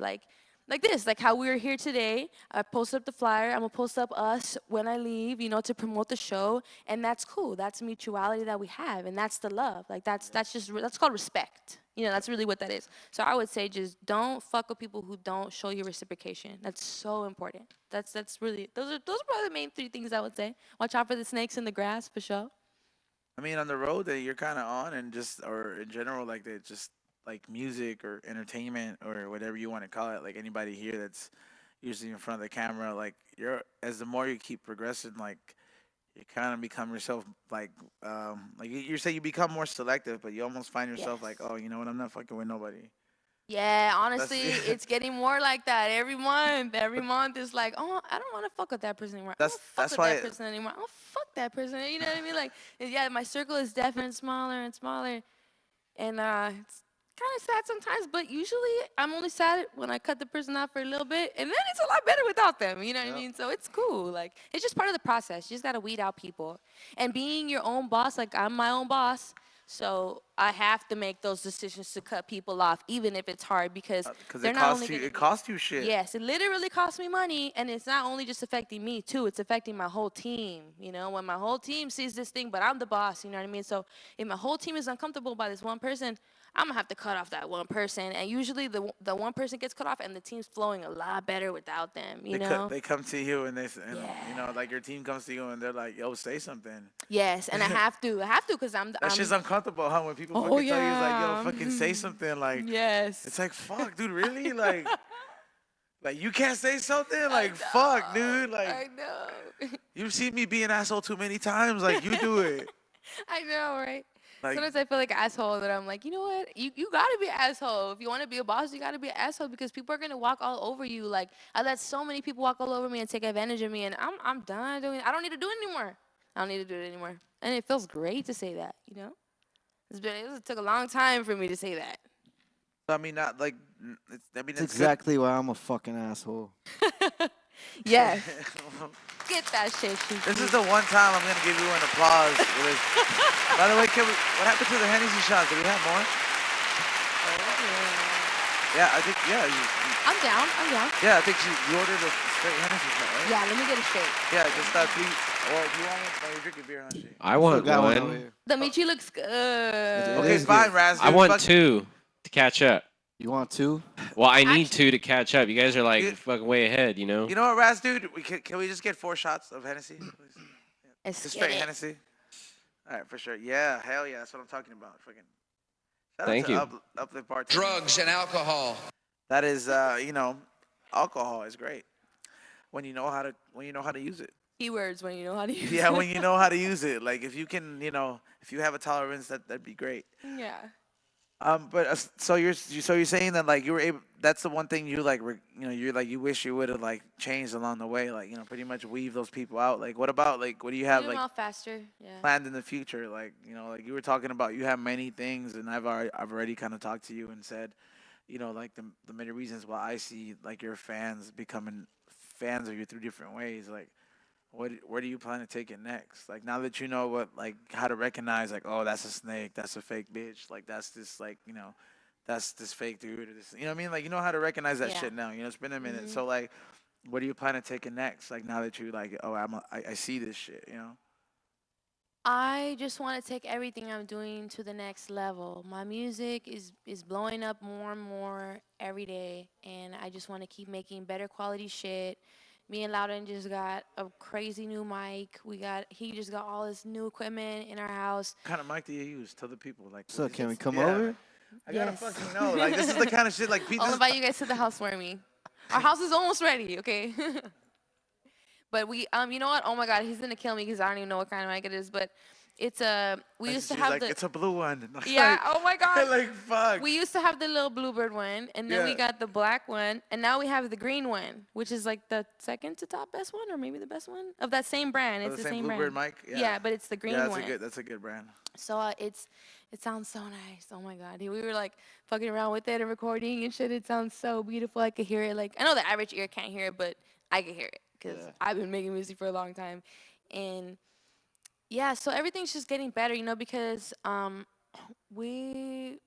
Speaker 7: Like this, like how we were here today. I posted up the flyer. I'm gonna post up us when I leave, you know, to promote the show, and that's cool. That's mutuality that we have, and that's the love. Like that's called respect. That's really what that is. So I would say just don't fuck with people who don't show you reciprocation. That's so important. That's really those are probably the main 3 things I would say. Watch out for the snakes in the grass for sure.
Speaker 6: I mean, on the road that you're kind of on, and just or in general, like they just like music or entertainment or whatever you want to call it. Like anybody here that's usually in front of the camera, like you're as the more you keep progressing, like you kind of become yourself like you say you become more selective, but you almost find yourself like,
Speaker 7: Yes.
Speaker 6: oh, you know what, I'm not fucking with nobody.
Speaker 7: Yeah,
Speaker 6: That's
Speaker 7: honestly, it's getting more like that every month. Every month is like, oh, I don't want to fuck with that person anymore. I don't fuck
Speaker 6: that's
Speaker 7: with
Speaker 6: why
Speaker 7: that person anymore. I don't fuck that person. You know what I mean? Like, yeah, my circle is definitely smaller and smaller, and it's kind of sad sometimes. But usually, I'm only sad when I cut the person off for a little bit, and then it's a lot better without them. You know what I mean? So it's cool. Like, it's just part of the process. You just gotta weed out people, and being your own boss. Like, I'm my own boss. So I have to make those decisions to cut people off, even if it's hard, because they're not only gonna
Speaker 6: it costs you shit.
Speaker 7: yes, it literally costs me money, and it's not only just affecting me too, it's affecting my whole team. When my whole team sees this thing, but I'm the boss, you know what I mean? So if my whole team is uncomfortable by this one person, I'm gonna have to cut off that one person, and usually the one person gets cut off, and the team's flowing a lot better without them.
Speaker 6: They come to you and
Speaker 7: Yeah.
Speaker 6: like your team comes to you and they're like, yo, say something.
Speaker 7: Yes, and I have to, because
Speaker 6: That shit's uncomfortable, huh? When people
Speaker 7: Oh,
Speaker 6: fucking tell you, it's like,
Speaker 7: yeah.
Speaker 6: yo, fucking say something. Like,
Speaker 7: yes.
Speaker 6: it's like, fuck, dude, really? Like you can't say something? Like, fuck, dude.
Speaker 7: I
Speaker 6: Like,
Speaker 7: know.
Speaker 6: you've seen me be an asshole too many times. Like, you do it.
Speaker 7: I know, right?
Speaker 6: Like,
Speaker 7: Sometimes I feel like an asshole that I'm like, you know what? You gotta be an asshole. If you wanna be a boss, you gotta be an asshole because people are gonna walk all over you. Like I let so many people walk all over me and take advantage of me, and I'm done doing it. I don't need to do it anymore. I don't need to do it anymore. And it feels great to say that, it took a long time for me to say that.
Speaker 6: I mean, not like, I mean,
Speaker 2: That's
Speaker 6: it's
Speaker 2: exactly why I'm a fucking asshole.
Speaker 7: Yes.
Speaker 6: good.
Speaker 7: Get that shit.
Speaker 6: This is the one time I'm gonna give you an applause. By the way, what happened to the Hennessy shots? Do we have more? Yeah, I think
Speaker 7: I'm down.
Speaker 6: yeah, I think you ordered a straight Hennessy shot, right?
Speaker 7: Yeah, let me get it straight.
Speaker 6: Yeah, just that three. Well, do you want it? No, you're drinking beer, huh, Sheik?
Speaker 3: I want
Speaker 2: Got one over
Speaker 3: one.
Speaker 2: here.
Speaker 7: The Michi looks good.
Speaker 2: It
Speaker 6: Okay,
Speaker 2: is
Speaker 6: fine,
Speaker 2: good.
Speaker 6: Raz.
Speaker 3: I
Speaker 6: dude,
Speaker 3: want
Speaker 6: fuck-
Speaker 3: 2 to catch up.
Speaker 2: You want 2?
Speaker 3: Well, I need 2 to catch up. You guys are like
Speaker 6: You-
Speaker 3: fucking way ahead,
Speaker 6: You know what, Raz, dude? Can we just get 4 shots of Hennessy, please?
Speaker 7: Let's
Speaker 6: Just
Speaker 7: get
Speaker 6: straight
Speaker 7: it.
Speaker 6: Hennessy. All right, for sure. Yeah, hell yeah, that's what I'm talking about. Fucking. Shout
Speaker 3: Thank
Speaker 6: out to
Speaker 3: you.
Speaker 6: Uplift Bar.
Speaker 5: Drugs and alcohol.
Speaker 6: That is, alcohol is great when you know how to use it.
Speaker 7: Keywords when you know how to use
Speaker 6: Yeah,
Speaker 7: it.
Speaker 6: when you know how to use it. Like if you can, if you have a tolerance, that'd be great.
Speaker 7: Yeah.
Speaker 6: But so you're saying that like you were able. That's the one thing you like. You're like you wish you would have like changed along the way. Like pretty much weave those people out. Like what about like what do you have
Speaker 7: Get 'em
Speaker 6: like
Speaker 7: out faster. Yeah.
Speaker 6: planned in the future? Like like you were talking about. You have many things, and I've already kind of talked to you and said, like the many reasons why I see like your fans becoming fans of you through different ways. Like where do you plan to take it next? Like now that you know what like how to recognize like, oh, that's a snake, that's a fake bitch, like that's this like that's this fake dude or this, what I mean? Like you know how to recognize that
Speaker 7: Yeah.
Speaker 6: shit now. It's been a minute. So like what do you plan to take it next? Like now that you like, oh, I see this shit,
Speaker 7: I just want to take everything I'm doing to the next level. My music is blowing up more and more every day, and I just want to keep making better quality shit. Me and Loudon just got a crazy new mic. He just got all this new equipment in our house.
Speaker 6: What kind of mic do you use? Tell the people like.
Speaker 2: So can we come
Speaker 6: yeah.
Speaker 2: over?
Speaker 6: I gotta
Speaker 7: Yes.
Speaker 6: fucking know. Like this is the kind of shit like people.
Speaker 7: I'll invite you guys to the house for me. Our house is almost ready, okay? But we, you know what? Oh my God, he's gonna kill me because I don't even know what kind of mic it is. But it's we used to
Speaker 6: She's
Speaker 7: have
Speaker 6: like,
Speaker 7: the.
Speaker 6: it's a blue one.
Speaker 7: Yeah. Oh my God.
Speaker 6: Like fuck.
Speaker 7: We used to have the little bluebird one, and then we
Speaker 6: Yeah.
Speaker 7: got the black one, and now we have the green one, which is like the second to top best one, or maybe the best one of that same brand.
Speaker 6: Oh,
Speaker 7: It's
Speaker 6: the
Speaker 7: the
Speaker 6: same
Speaker 7: same
Speaker 6: Bluebird
Speaker 7: brand.
Speaker 6: mic?
Speaker 7: Yeah, but it's the green
Speaker 6: Yeah,
Speaker 7: one.
Speaker 6: that's a good brand.
Speaker 7: So it sounds so nice. Oh my God. We were like fucking around with it and recording and shit. It sounds so beautiful. I could hear it. Like I know the average ear can't hear it, but I can hear it because I've been making music for a long time. And yeah, so everything's just getting better, because We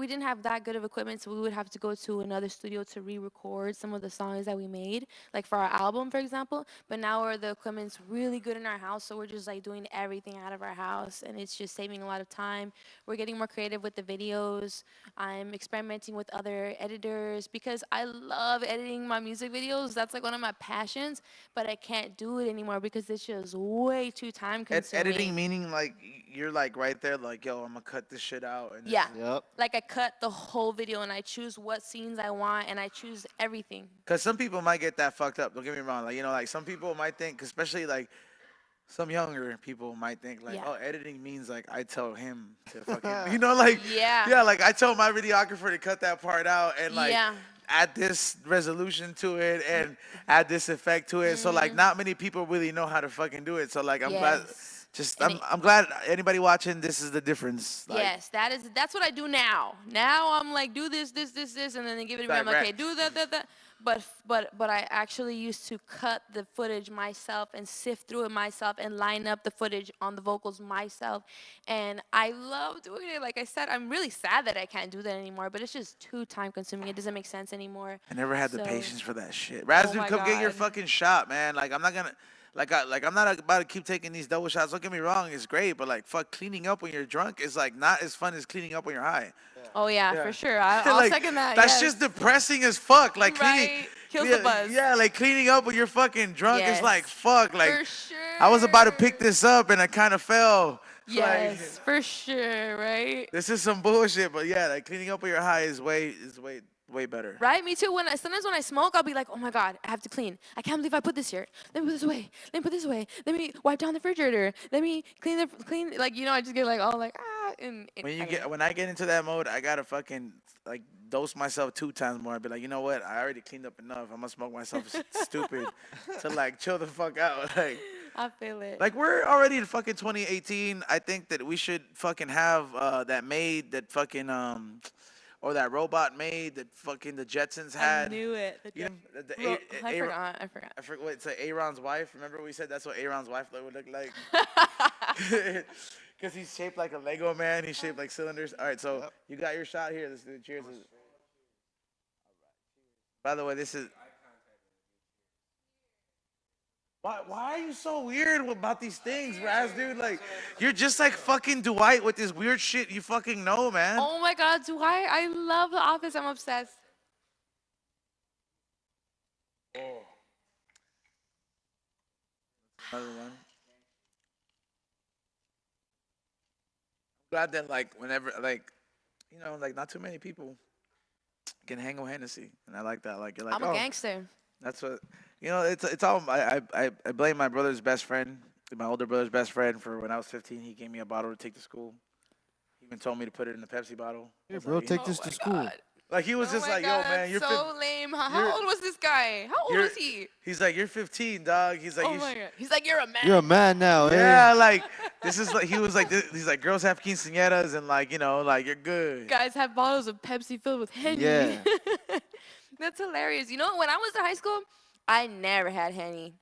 Speaker 7: didn't have that good of equipment, so we would have to go to another studio to re-record some of the songs that we made, like for our album, for example. But now the equipment's really good in our house, so we're just like doing everything out of our house, and it's just saving a lot of time. We're getting more creative with the videos. I'm experimenting with other editors because I love editing my music videos. That's like one of my passions, but I can't do it anymore because it's just way too time consuming.
Speaker 6: Editing meaning like you're like right there, like yo, I'm gonna cut this shit out. And
Speaker 7: Yeah.
Speaker 2: Yep.
Speaker 7: Like I cut the whole video and I choose what scenes I want and I choose everything.
Speaker 6: Because some people might get that fucked up. Don't get me wrong. Like, you know, like some people might think, especially like some younger people might think, like,
Speaker 7: Yeah.
Speaker 6: oh, editing means like I tell him to fucking, you know, like,
Speaker 7: Yeah.
Speaker 6: like I tell my videographer to cut that part out and like
Speaker 7: Yeah.
Speaker 6: add this resolution to it and add this effect to it. So like, not many people really know how to fucking do it. So like, I'm glad.
Speaker 7: Yes.
Speaker 6: Just
Speaker 7: And
Speaker 6: I'm glad anybody watching. This is the difference. Like,
Speaker 7: Yes, that's what I do now. Now I'm like do this, and then they give it to me. I'm like, okay, do that. But I actually used to cut the footage myself and sift through it myself and line up the footage on the vocals myself. And I love doing it. Like I said, I'm really sad that I can't do that anymore, but it's just too time consuming. It doesn't make sense anymore.
Speaker 6: I never had the
Speaker 7: So-
Speaker 6: patience for that shit. Raz,
Speaker 7: Oh
Speaker 6: dude,
Speaker 7: my
Speaker 6: come get your
Speaker 7: God.
Speaker 6: fucking shot, man. Like I'm not gonna, I'm not about to keep taking these double shots. Don't get me wrong, it's great, but like fuck, cleaning up when you're drunk is like not as fun as cleaning up when you're high.
Speaker 7: Oh yeah,
Speaker 6: Yeah.
Speaker 7: for sure. I'll
Speaker 6: Like,
Speaker 7: second that.
Speaker 6: That's
Speaker 7: yes.
Speaker 6: just depressing as fuck. Like cleaning,
Speaker 7: Right. Kills
Speaker 6: yeah,
Speaker 7: the buzz.
Speaker 6: yeah, like cleaning up when you're fucking drunk is like
Speaker 7: Yes.
Speaker 6: fuck. Like
Speaker 7: For sure.
Speaker 6: I was about to pick this up and I kind of fell. So,
Speaker 7: Yes,
Speaker 6: like,
Speaker 7: for sure, right?
Speaker 6: this is some bullshit, but yeah, like cleaning up when you're high is way better.
Speaker 7: Right, me too. Sometimes when I smoke, I'll be like, "Oh my God, I have to clean. I can't believe I put this here. Let me put this away. Let me put this away. Let me wipe down the refrigerator. Let me clean. Like I just get like all like And
Speaker 6: When I get into that mode, I gotta fucking like dose myself 2 times more. I'd be like, you know what? I already cleaned up enough. I'm gonna smoke myself stupid to like chill the fuck out.
Speaker 7: I feel it.
Speaker 6: Like we're already in fucking 2018. I think that we should fucking have that maid that fucking or that robot maid that fucking the Jetsons had.
Speaker 7: I knew it.
Speaker 6: You know,
Speaker 7: I forgot.
Speaker 6: I forgot what it's like. Aaron's wife. Remember we said that's what Aaron's wife would look like. Because he's shaped like a Lego man. He's shaped like cylinders. All right, so you got your shot here. Let's do it. Cheers. By the way, this is. Why are you so weird about these things, Raz, dude? Like, you're just like fucking Dwight with this weird shit you fucking know, man.
Speaker 7: Oh my God, Dwight! I love The Office. I'm obsessed.
Speaker 6: Another one. Glad that like whenever like, you know, like not too many people can hang with Hennessy, and I like that. Like you're like,
Speaker 7: I'm a gangster.
Speaker 6: that's what, you know. It's all. I blame my brother's best friend, my older brother's best friend, for when I was 15. He gave me a bottle to take to school. He even told me to put it in the Pepsi bottle.
Speaker 2: Hey,
Speaker 6: I was
Speaker 2: bro,
Speaker 6: like,
Speaker 2: take this to school.
Speaker 6: Like he was
Speaker 7: Oh
Speaker 6: just
Speaker 7: my
Speaker 6: like,
Speaker 7: God,
Speaker 6: yo, man, you're
Speaker 7: so lame.
Speaker 6: you're-
Speaker 7: How old was this guy? How old
Speaker 6: you're-
Speaker 7: was he?
Speaker 6: He's like, you're 15, dog. He's like,
Speaker 7: Oh
Speaker 6: you
Speaker 7: my God. He's like, you're a man.
Speaker 2: You're a man now,
Speaker 6: yeah, like this is like he was like he's like girls have quinceañeras and like, you know, like you're good.
Speaker 7: Guys have bottles of Pepsi filled with Henny.
Speaker 2: Yeah.
Speaker 7: That's hilarious. You know, when I was in high school, I never had Henny.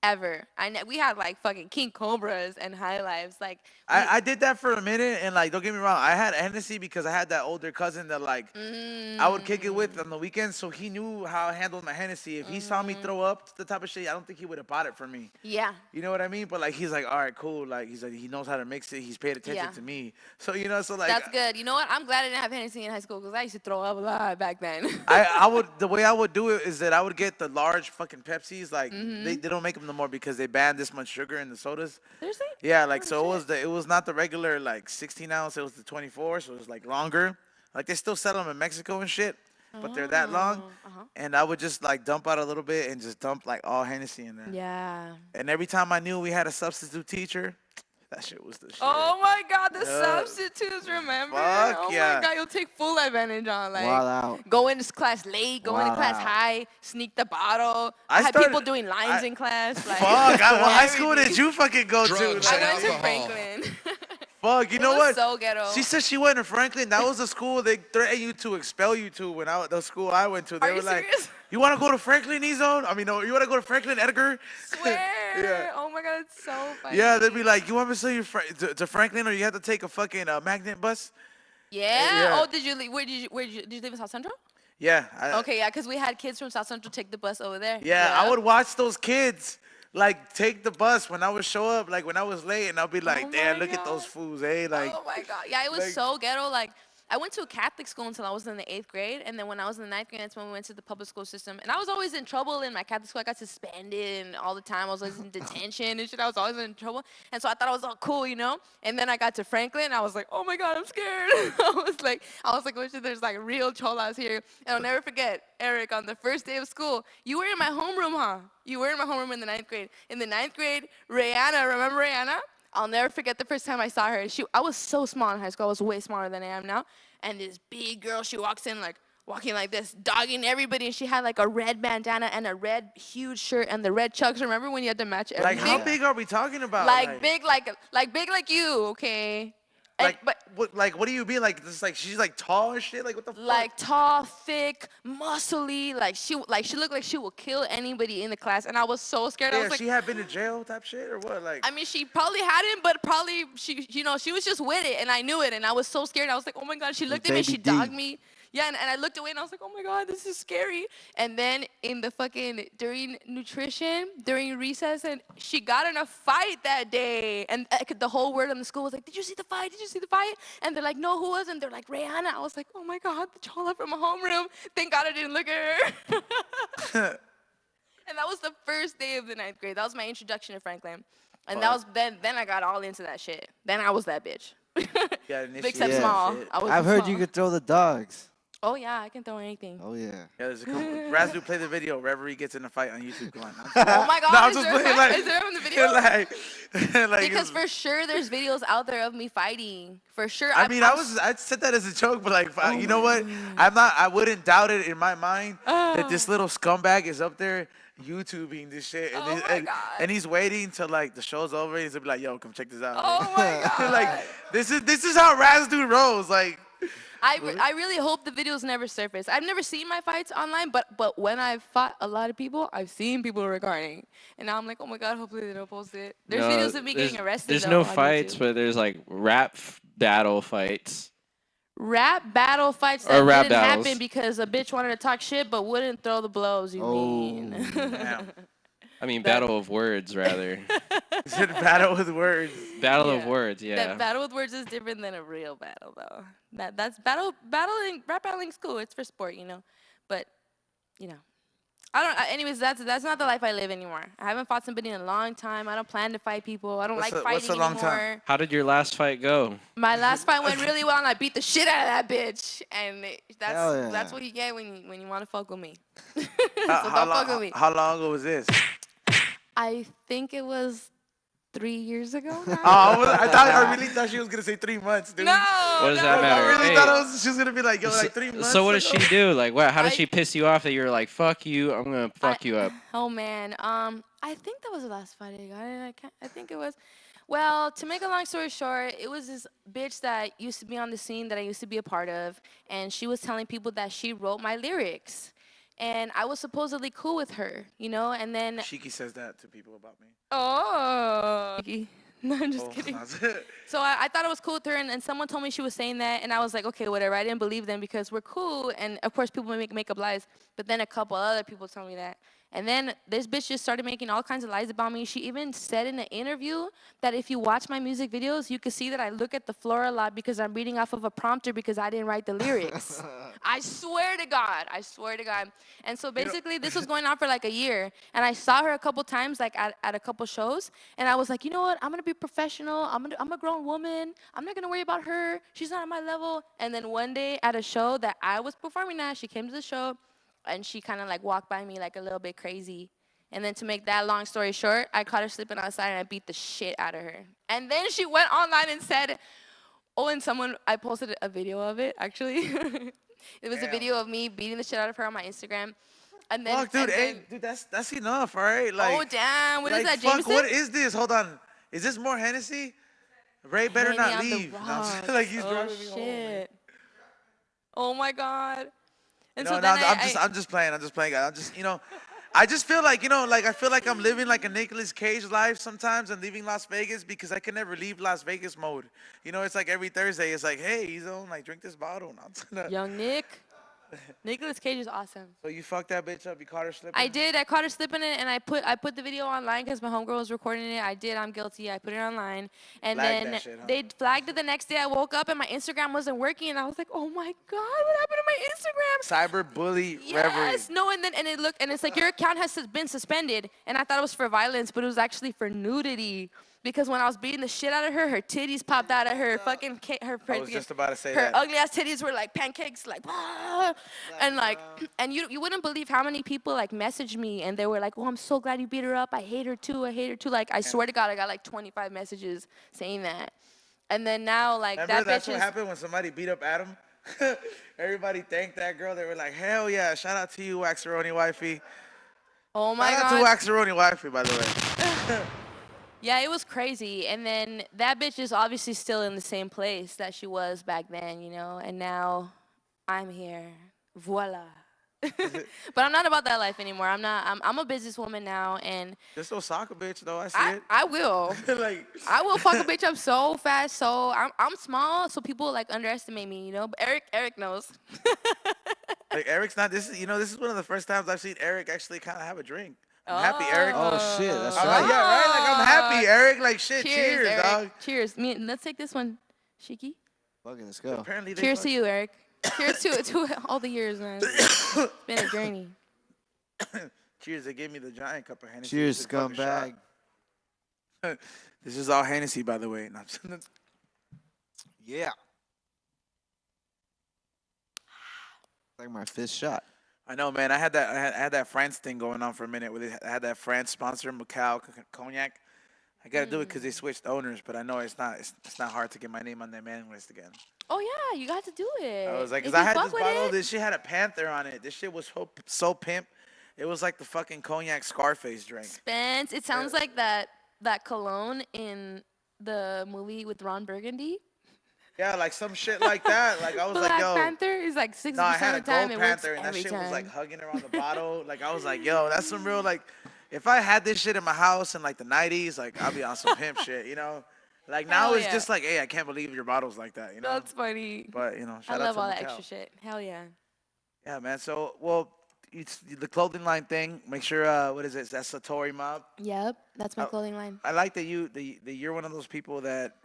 Speaker 7: Ever. We had like fucking King Cobras and High Lives. Like,
Speaker 6: I did that for a minute, and like, don't get me wrong, I had Hennessy because I had that older cousin that like I would kick it with on the weekends, so he knew how I handled my Hennessy. If he saw me throw up the type of shit, I don't think he would have bought it for me.
Speaker 7: yeah.
Speaker 6: You know what I mean? But like, he's like, all right, cool. Like, he's like, he knows how to mix it. He's paid attention
Speaker 7: Yeah.
Speaker 6: to me. So you know, so like,
Speaker 7: That's good. You know what? I'm glad I didn't have Hennessy in high school because I used to throw up a lot back then.
Speaker 6: I would the way I would do it is that I would get the large fucking Pepsis. Like they don't make them no more because they banned this much sugar in the sodas.
Speaker 7: Seriously?
Speaker 6: Yeah, like
Speaker 7: Oh,
Speaker 6: so
Speaker 7: shit.
Speaker 6: it was not the regular like 16 ounce. It was the 24, so it was like longer. Like they still sell them in Mexico and shit, but they're that long.
Speaker 7: Uh-huh.
Speaker 6: And I would just like dump out a little bit and just dump like all Hennessy in there.
Speaker 7: Yeah.
Speaker 6: And every time I knew we had a substitute teacher, that shit was the shit.
Speaker 7: Oh my God, the
Speaker 6: Yeah.
Speaker 7: substitutes, remember?
Speaker 6: Fuck
Speaker 7: Oh
Speaker 6: yeah.
Speaker 7: my God, you'll take full advantage on like
Speaker 2: Wild out.
Speaker 7: go into class late, go into
Speaker 2: Wild
Speaker 7: class
Speaker 2: out.
Speaker 7: high, sneak the bottle.
Speaker 6: I
Speaker 7: I had
Speaker 6: started-
Speaker 7: people doing lines in class. Like,
Speaker 6: Fuck! What high school
Speaker 7: everything.
Speaker 6: did you fucking go
Speaker 5: Drugs
Speaker 6: to?
Speaker 5: and
Speaker 7: I went to
Speaker 5: alcohol.
Speaker 7: Franklin.
Speaker 6: Fuck! You
Speaker 7: It
Speaker 6: know
Speaker 7: was
Speaker 6: what?
Speaker 7: so ghetto.
Speaker 6: She said she went to Franklin. That was the school they threatened you to expel you to when the school I went to. They
Speaker 7: Are
Speaker 6: were
Speaker 7: you
Speaker 6: like,
Speaker 7: serious?
Speaker 6: "You want to go to Franklin, E-Zone? I mean, no, you want to go to Franklin, Edgar?"
Speaker 7: Swear.
Speaker 6: Yeah.
Speaker 7: Oh my God. god, it's so funny.
Speaker 6: Yeah, they'd be like, you want me to sell you to Franklin, or you have to take a fucking magnet bus?
Speaker 7: Yeah?
Speaker 6: Yeah.
Speaker 7: Oh, did you leave? Did you live in South Central?
Speaker 6: Yeah.
Speaker 7: Okay, yeah, because we had kids from South Central take the bus over there.
Speaker 6: Yeah, I would watch those kids like take the bus when I would show up, like when I was late, and I'll be like,
Speaker 7: Oh
Speaker 6: damn,
Speaker 7: my
Speaker 6: look at those
Speaker 7: God.
Speaker 6: fools, eh? Like,
Speaker 7: Oh my god. Yeah, it was
Speaker 6: like-
Speaker 7: so ghetto. Like, I went to a Catholic school until I was in the 8th grade, and then when I was in the 9th grade, that's when we went to the public school system. And I was always in trouble in my Catholic school. I got suspended and all the time. I was always in detention and shit. I was always in trouble, and so I thought I was all cool, you know. And then I got to Franklin, and I was like, oh my god, I'm scared. I was like, oh shit, there's like real cholas here. And I'll never forget, Eric, on the first day of school, you were in my homeroom, huh? You were in my homeroom in the 9th grade. In the 9th grade, Rihanna, remember Rihanna? I'll never forget the first time I saw her. I was so small in high school. I was way smaller than I am now. And this big girl, she walks in like, walking like this, dogging everybody. And she had like a red bandana and a red huge shirt and the red chucks. Remember when you had to match everything?
Speaker 6: how big are we talking about?
Speaker 7: Like big like you, okay? And,
Speaker 6: What do you mean? Like this? Like she's like tall and shit. Like what the fuck?
Speaker 7: like tall, thick, muscly. Like she looked like she would kill anybody in the class. And I was so scared. I
Speaker 6: Yeah,
Speaker 7: was like,
Speaker 6: she had been to jail type shit or what? Like.
Speaker 7: I mean, she probably hadn't, but probably she was just with it, and I knew it, and I was so scared. I was like, oh my god, she looked at me, she dogged me. Yeah, and I looked away, and I was like, oh my god, this is scary. And then in the during nutrition, during recess, and she got in a fight that day, and the whole word in the school was like, did you see the fight? Did you see the fight? And they're like, no, who was? And they're like, Rihanna. I was like, oh my god, the chola from my homeroom. Thank God I didn't look at her. And that was the first day of the 9th grade. That was my introduction to Franklin. And that was then I got all into that shit. Then I was that bitch.
Speaker 6: Yeah,
Speaker 7: Big except small. I was
Speaker 2: I've heard
Speaker 7: small.
Speaker 2: you could throw the dogs.
Speaker 7: Oh yeah, I can throw anything.
Speaker 2: Oh yeah.
Speaker 6: Yeah, there's a couple. Razdu, play the video. Reverie gets in a fight on YouTube. Come on.
Speaker 7: Oh my god,
Speaker 6: No, I'm
Speaker 7: is,
Speaker 6: just
Speaker 7: there
Speaker 6: playing,
Speaker 7: fight?
Speaker 6: like-
Speaker 7: Is there in the video?
Speaker 6: like
Speaker 7: Because for sure there's videos out there of me fighting. For sure.
Speaker 6: I mean, I said that as a joke, but like, you know what? I wouldn't doubt it in my mind that this little scumbag is up there YouTubing this shit, and,
Speaker 7: Oh my God.
Speaker 6: and he's waiting till like the show's over. He's gonna be like, "Yo, come check this out."
Speaker 7: Oh my god.
Speaker 6: Like, this is how Razdu rolls. Like,
Speaker 7: I really hope the videos never surface. I've never seen my fights online, but when I've fought a lot of people, I've seen people recording. And now I'm like, oh my god, hopefully they don't post it. There's
Speaker 3: No,
Speaker 7: videos of me getting arrested.
Speaker 3: There's
Speaker 7: though,
Speaker 3: no
Speaker 7: on
Speaker 3: fights,
Speaker 7: YouTube.
Speaker 3: but there's like rap battle fights.
Speaker 7: Rap battle fights
Speaker 3: Or
Speaker 7: that
Speaker 3: rap
Speaker 7: didn't
Speaker 3: battles.
Speaker 7: happen because a bitch wanted to talk shit but wouldn't throw the blows, you mean.
Speaker 6: damn.
Speaker 3: I mean, battle of words, rather.
Speaker 6: It's a battle with words.
Speaker 3: Battle of
Speaker 7: Yeah.
Speaker 3: words, yeah.
Speaker 7: That battle with words is different than a real battle, though. That's battling. Rap battling's cool. It's for sport, you know. But, you know, anyways, that's not the life I live anymore. I haven't fought somebody in a long time. I don't plan to fight people. I don't
Speaker 6: What's
Speaker 7: like
Speaker 6: a-
Speaker 7: fighting
Speaker 6: what's a long
Speaker 7: anymore.
Speaker 6: time?
Speaker 3: How did your last fight go?
Speaker 7: My last fight went really well, and I beat the shit out of that bitch. And
Speaker 2: Hell yeah.
Speaker 7: that's what you get when you want to fuck with me. So
Speaker 6: How
Speaker 7: don't fuck with me.
Speaker 6: long ago was this?
Speaker 7: I think it was 3 years ago now.
Speaker 6: I really thought she was gonna say 3 months, dude.
Speaker 7: No.
Speaker 3: What does
Speaker 7: no,
Speaker 3: that
Speaker 6: I
Speaker 3: matter?
Speaker 6: really
Speaker 3: Hey.
Speaker 6: thought she was gonna be like, yo, like 3 months.
Speaker 3: So what does she
Speaker 6: ago?
Speaker 3: do? Like, what? How did
Speaker 7: I-
Speaker 3: she piss you off that you're like, fuck you, I'm gonna fuck you up?
Speaker 7: Oh man, I think that was the last fight I got. And I think it was. Well, to make a long story short, it was this bitch that used to be on the scene that I used to be a part of, and she was telling people that she wrote my lyrics, and I was supposedly cool with her, you know. And then
Speaker 6: Sheiky says that to people about me.
Speaker 7: oh, no, I'm just
Speaker 6: Oh,
Speaker 7: kidding.
Speaker 6: that's it.
Speaker 7: So I thought it was cool with her, and someone told me she was saying that, and I was like, okay, whatever. I didn't believe them because we're cool, and of course people make up lies. But then a couple other people told me that, and then this bitch just started making all kinds of lies about me. She even said in an interview that if you watch my music videos, you can see that I look at the floor a lot because I'm reading off of a prompter because I didn't write the lyrics. I swear to God. I swear to God. And so basically, this was going on for like a year, and I saw her a couple times, like at a couple shows, and I was like, you know what? I'm gonna be professional. I'm a grown woman. I'm not gonna worry about her. She's not at my level. And then one day at a show that I was performing at, she came to the show, and she kind of like walked by me like a little bit crazy. And then to make that long story short, I caught her sleeping outside and I beat the shit out of her. And then she went online and said, oh, and I posted a video of it, actually. It was a video of me beating the shit out of her on my Instagram. And then,
Speaker 6: Fuck, dude,
Speaker 7: and
Speaker 6: hey,
Speaker 7: then-
Speaker 6: dude, that's enough, all right? Like,
Speaker 7: oh, damn. What is
Speaker 6: like,
Speaker 7: that,
Speaker 6: fuck,
Speaker 7: Jameson?
Speaker 6: what is this? Hold on. Is this more Hennessy? Ray better
Speaker 7: Henny
Speaker 6: not
Speaker 7: on the
Speaker 6: leave. No, I'm just-
Speaker 7: rocks.
Speaker 6: like, he's
Speaker 7: Oh,
Speaker 6: driving me home. man.
Speaker 7: shit. Oh, my God. And
Speaker 6: No,
Speaker 7: so
Speaker 6: no,
Speaker 7: then
Speaker 6: I'm just playing. I'm just playing, guys. I'm just, you know, I just feel like, you know, like I feel like I'm living like a Nicolas Cage life sometimes and leaving Las Vegas because I can never leave Las Vegas mode. You know, it's like every Thursday, it's like, hey, he's on, like, drink this bottle.
Speaker 7: Young Nick. Nicolas Cage is awesome.
Speaker 6: So you fucked that bitch up, you caught her slipping?
Speaker 7: I did. I caught her slipping it, and I put the video online because my homegirl was recording it. I did. I'm guilty. I put it online, and
Speaker 6: Flagged
Speaker 7: then
Speaker 6: that shit, huh?
Speaker 7: they flagged it the next day. I woke up and my Instagram wasn't working, and I was like, "Oh my god, what happened to my Instagram?"
Speaker 6: Cyber bully Reverie.
Speaker 7: Yes. No, and it looked, and it's like your account has been suspended, and I thought it was for violence, but it was actually for nudity. Because when I was beating the shit out of her, her titties popped out of her fucking
Speaker 6: I was just about to say
Speaker 7: her
Speaker 6: that.
Speaker 7: ugly ass titties were like pancakes, like, "Ah," and like, and you wouldn't believe how many people like messaged me and they were like, "Oh, I'm so glad you beat her up. I hate her too. I hate her too." Like, I swear to God, I got like 25 messages saying that. And then now, like,
Speaker 6: Remember
Speaker 7: that
Speaker 6: that's
Speaker 7: bitch
Speaker 6: what
Speaker 7: is.
Speaker 6: happened when somebody beat up Adam? Everybody thanked that girl. They were like, hell yeah, shout out to you, Waxeroni Wifey.
Speaker 7: Oh my
Speaker 6: Shout out
Speaker 7: God.
Speaker 6: to Waxeroni Wifey, by the way.
Speaker 7: Yeah, it was crazy. And then that bitch is obviously still in the same place that she was back then, you know? And now I'm here. Voila. But I'm not about that life anymore. I'm a businesswoman now, and
Speaker 6: Just Osaka bitch, though. I see it.
Speaker 7: I will.
Speaker 6: Like,
Speaker 7: I will fuck a bitch up so fast. So I'm small, so people like underestimate me, you know? But Eric knows.
Speaker 6: like Eric's not, this is, you know, this is one of the first times I've seen Eric actually kind of have a drink. I'm happy, Eric.
Speaker 2: Oh shit, that's
Speaker 6: I'm
Speaker 2: right.
Speaker 6: like, yeah, right? Like, I'm happy, Eric. Like, shit, cheers,
Speaker 7: Eric.
Speaker 6: dog.
Speaker 7: Cheers. Let's take this one, Sheiky.
Speaker 2: Fucking let's go.
Speaker 6: Apparently they
Speaker 7: Cheers
Speaker 6: fuck-
Speaker 7: to you, Eric. Cheers to all the years, man. It's been a journey.
Speaker 6: Cheers, they gave me the giant cup of Hennessy.
Speaker 2: Cheers,
Speaker 6: It's a fucking shot.
Speaker 2: scumbag.
Speaker 6: This is all Hennessy, by the way. No,
Speaker 2: Yeah. Like my fifth shot.
Speaker 6: I know, man. I had that France thing going on for a minute. Where I had that France sponsor, Macau Cognac. I gotta do it because they switched owners, but I know it's not hard to get my name on their mailing list again.
Speaker 7: Oh yeah, you got to do it.
Speaker 6: I was like,
Speaker 7: If
Speaker 6: cause I
Speaker 7: you
Speaker 6: had
Speaker 7: fuck
Speaker 6: this
Speaker 7: with
Speaker 6: bottle.
Speaker 7: it-
Speaker 6: This shit had a panther on it. This shit was so pimp. It was like the fucking cognac Scarface drink.
Speaker 7: Spence. It sounds like that cologne in the movie with Ron Burgundy.
Speaker 6: Yeah, like some shit like that. Like I was
Speaker 7: Black
Speaker 6: like, yo.
Speaker 7: Panther is like 60%
Speaker 6: No, I had a
Speaker 7: of the time
Speaker 6: gold
Speaker 7: it works
Speaker 6: panther, and that
Speaker 7: every
Speaker 6: shit
Speaker 7: time.
Speaker 6: was like hugging around the bottle. Like I was like, yo, that's some real like. If I had this shit in my house in like the '90s, like I'd be on some pimp shit, you know. Like now
Speaker 7: Hell
Speaker 6: it's
Speaker 7: yeah.
Speaker 6: just like, hey, I can't believe your bottle's like that, you know.
Speaker 7: That's funny.
Speaker 6: But you know,
Speaker 7: I
Speaker 6: shout
Speaker 7: love
Speaker 6: out
Speaker 7: all
Speaker 6: to
Speaker 7: that
Speaker 6: Macau.
Speaker 7: extra shit. Hell yeah.
Speaker 6: Yeah, man. So, well, it's the clothing line thing. Make sure, what is it? That's Satori Mob.
Speaker 7: Yep, that's my
Speaker 6: Oh.
Speaker 7: clothing line.
Speaker 6: I like that you're one of those people that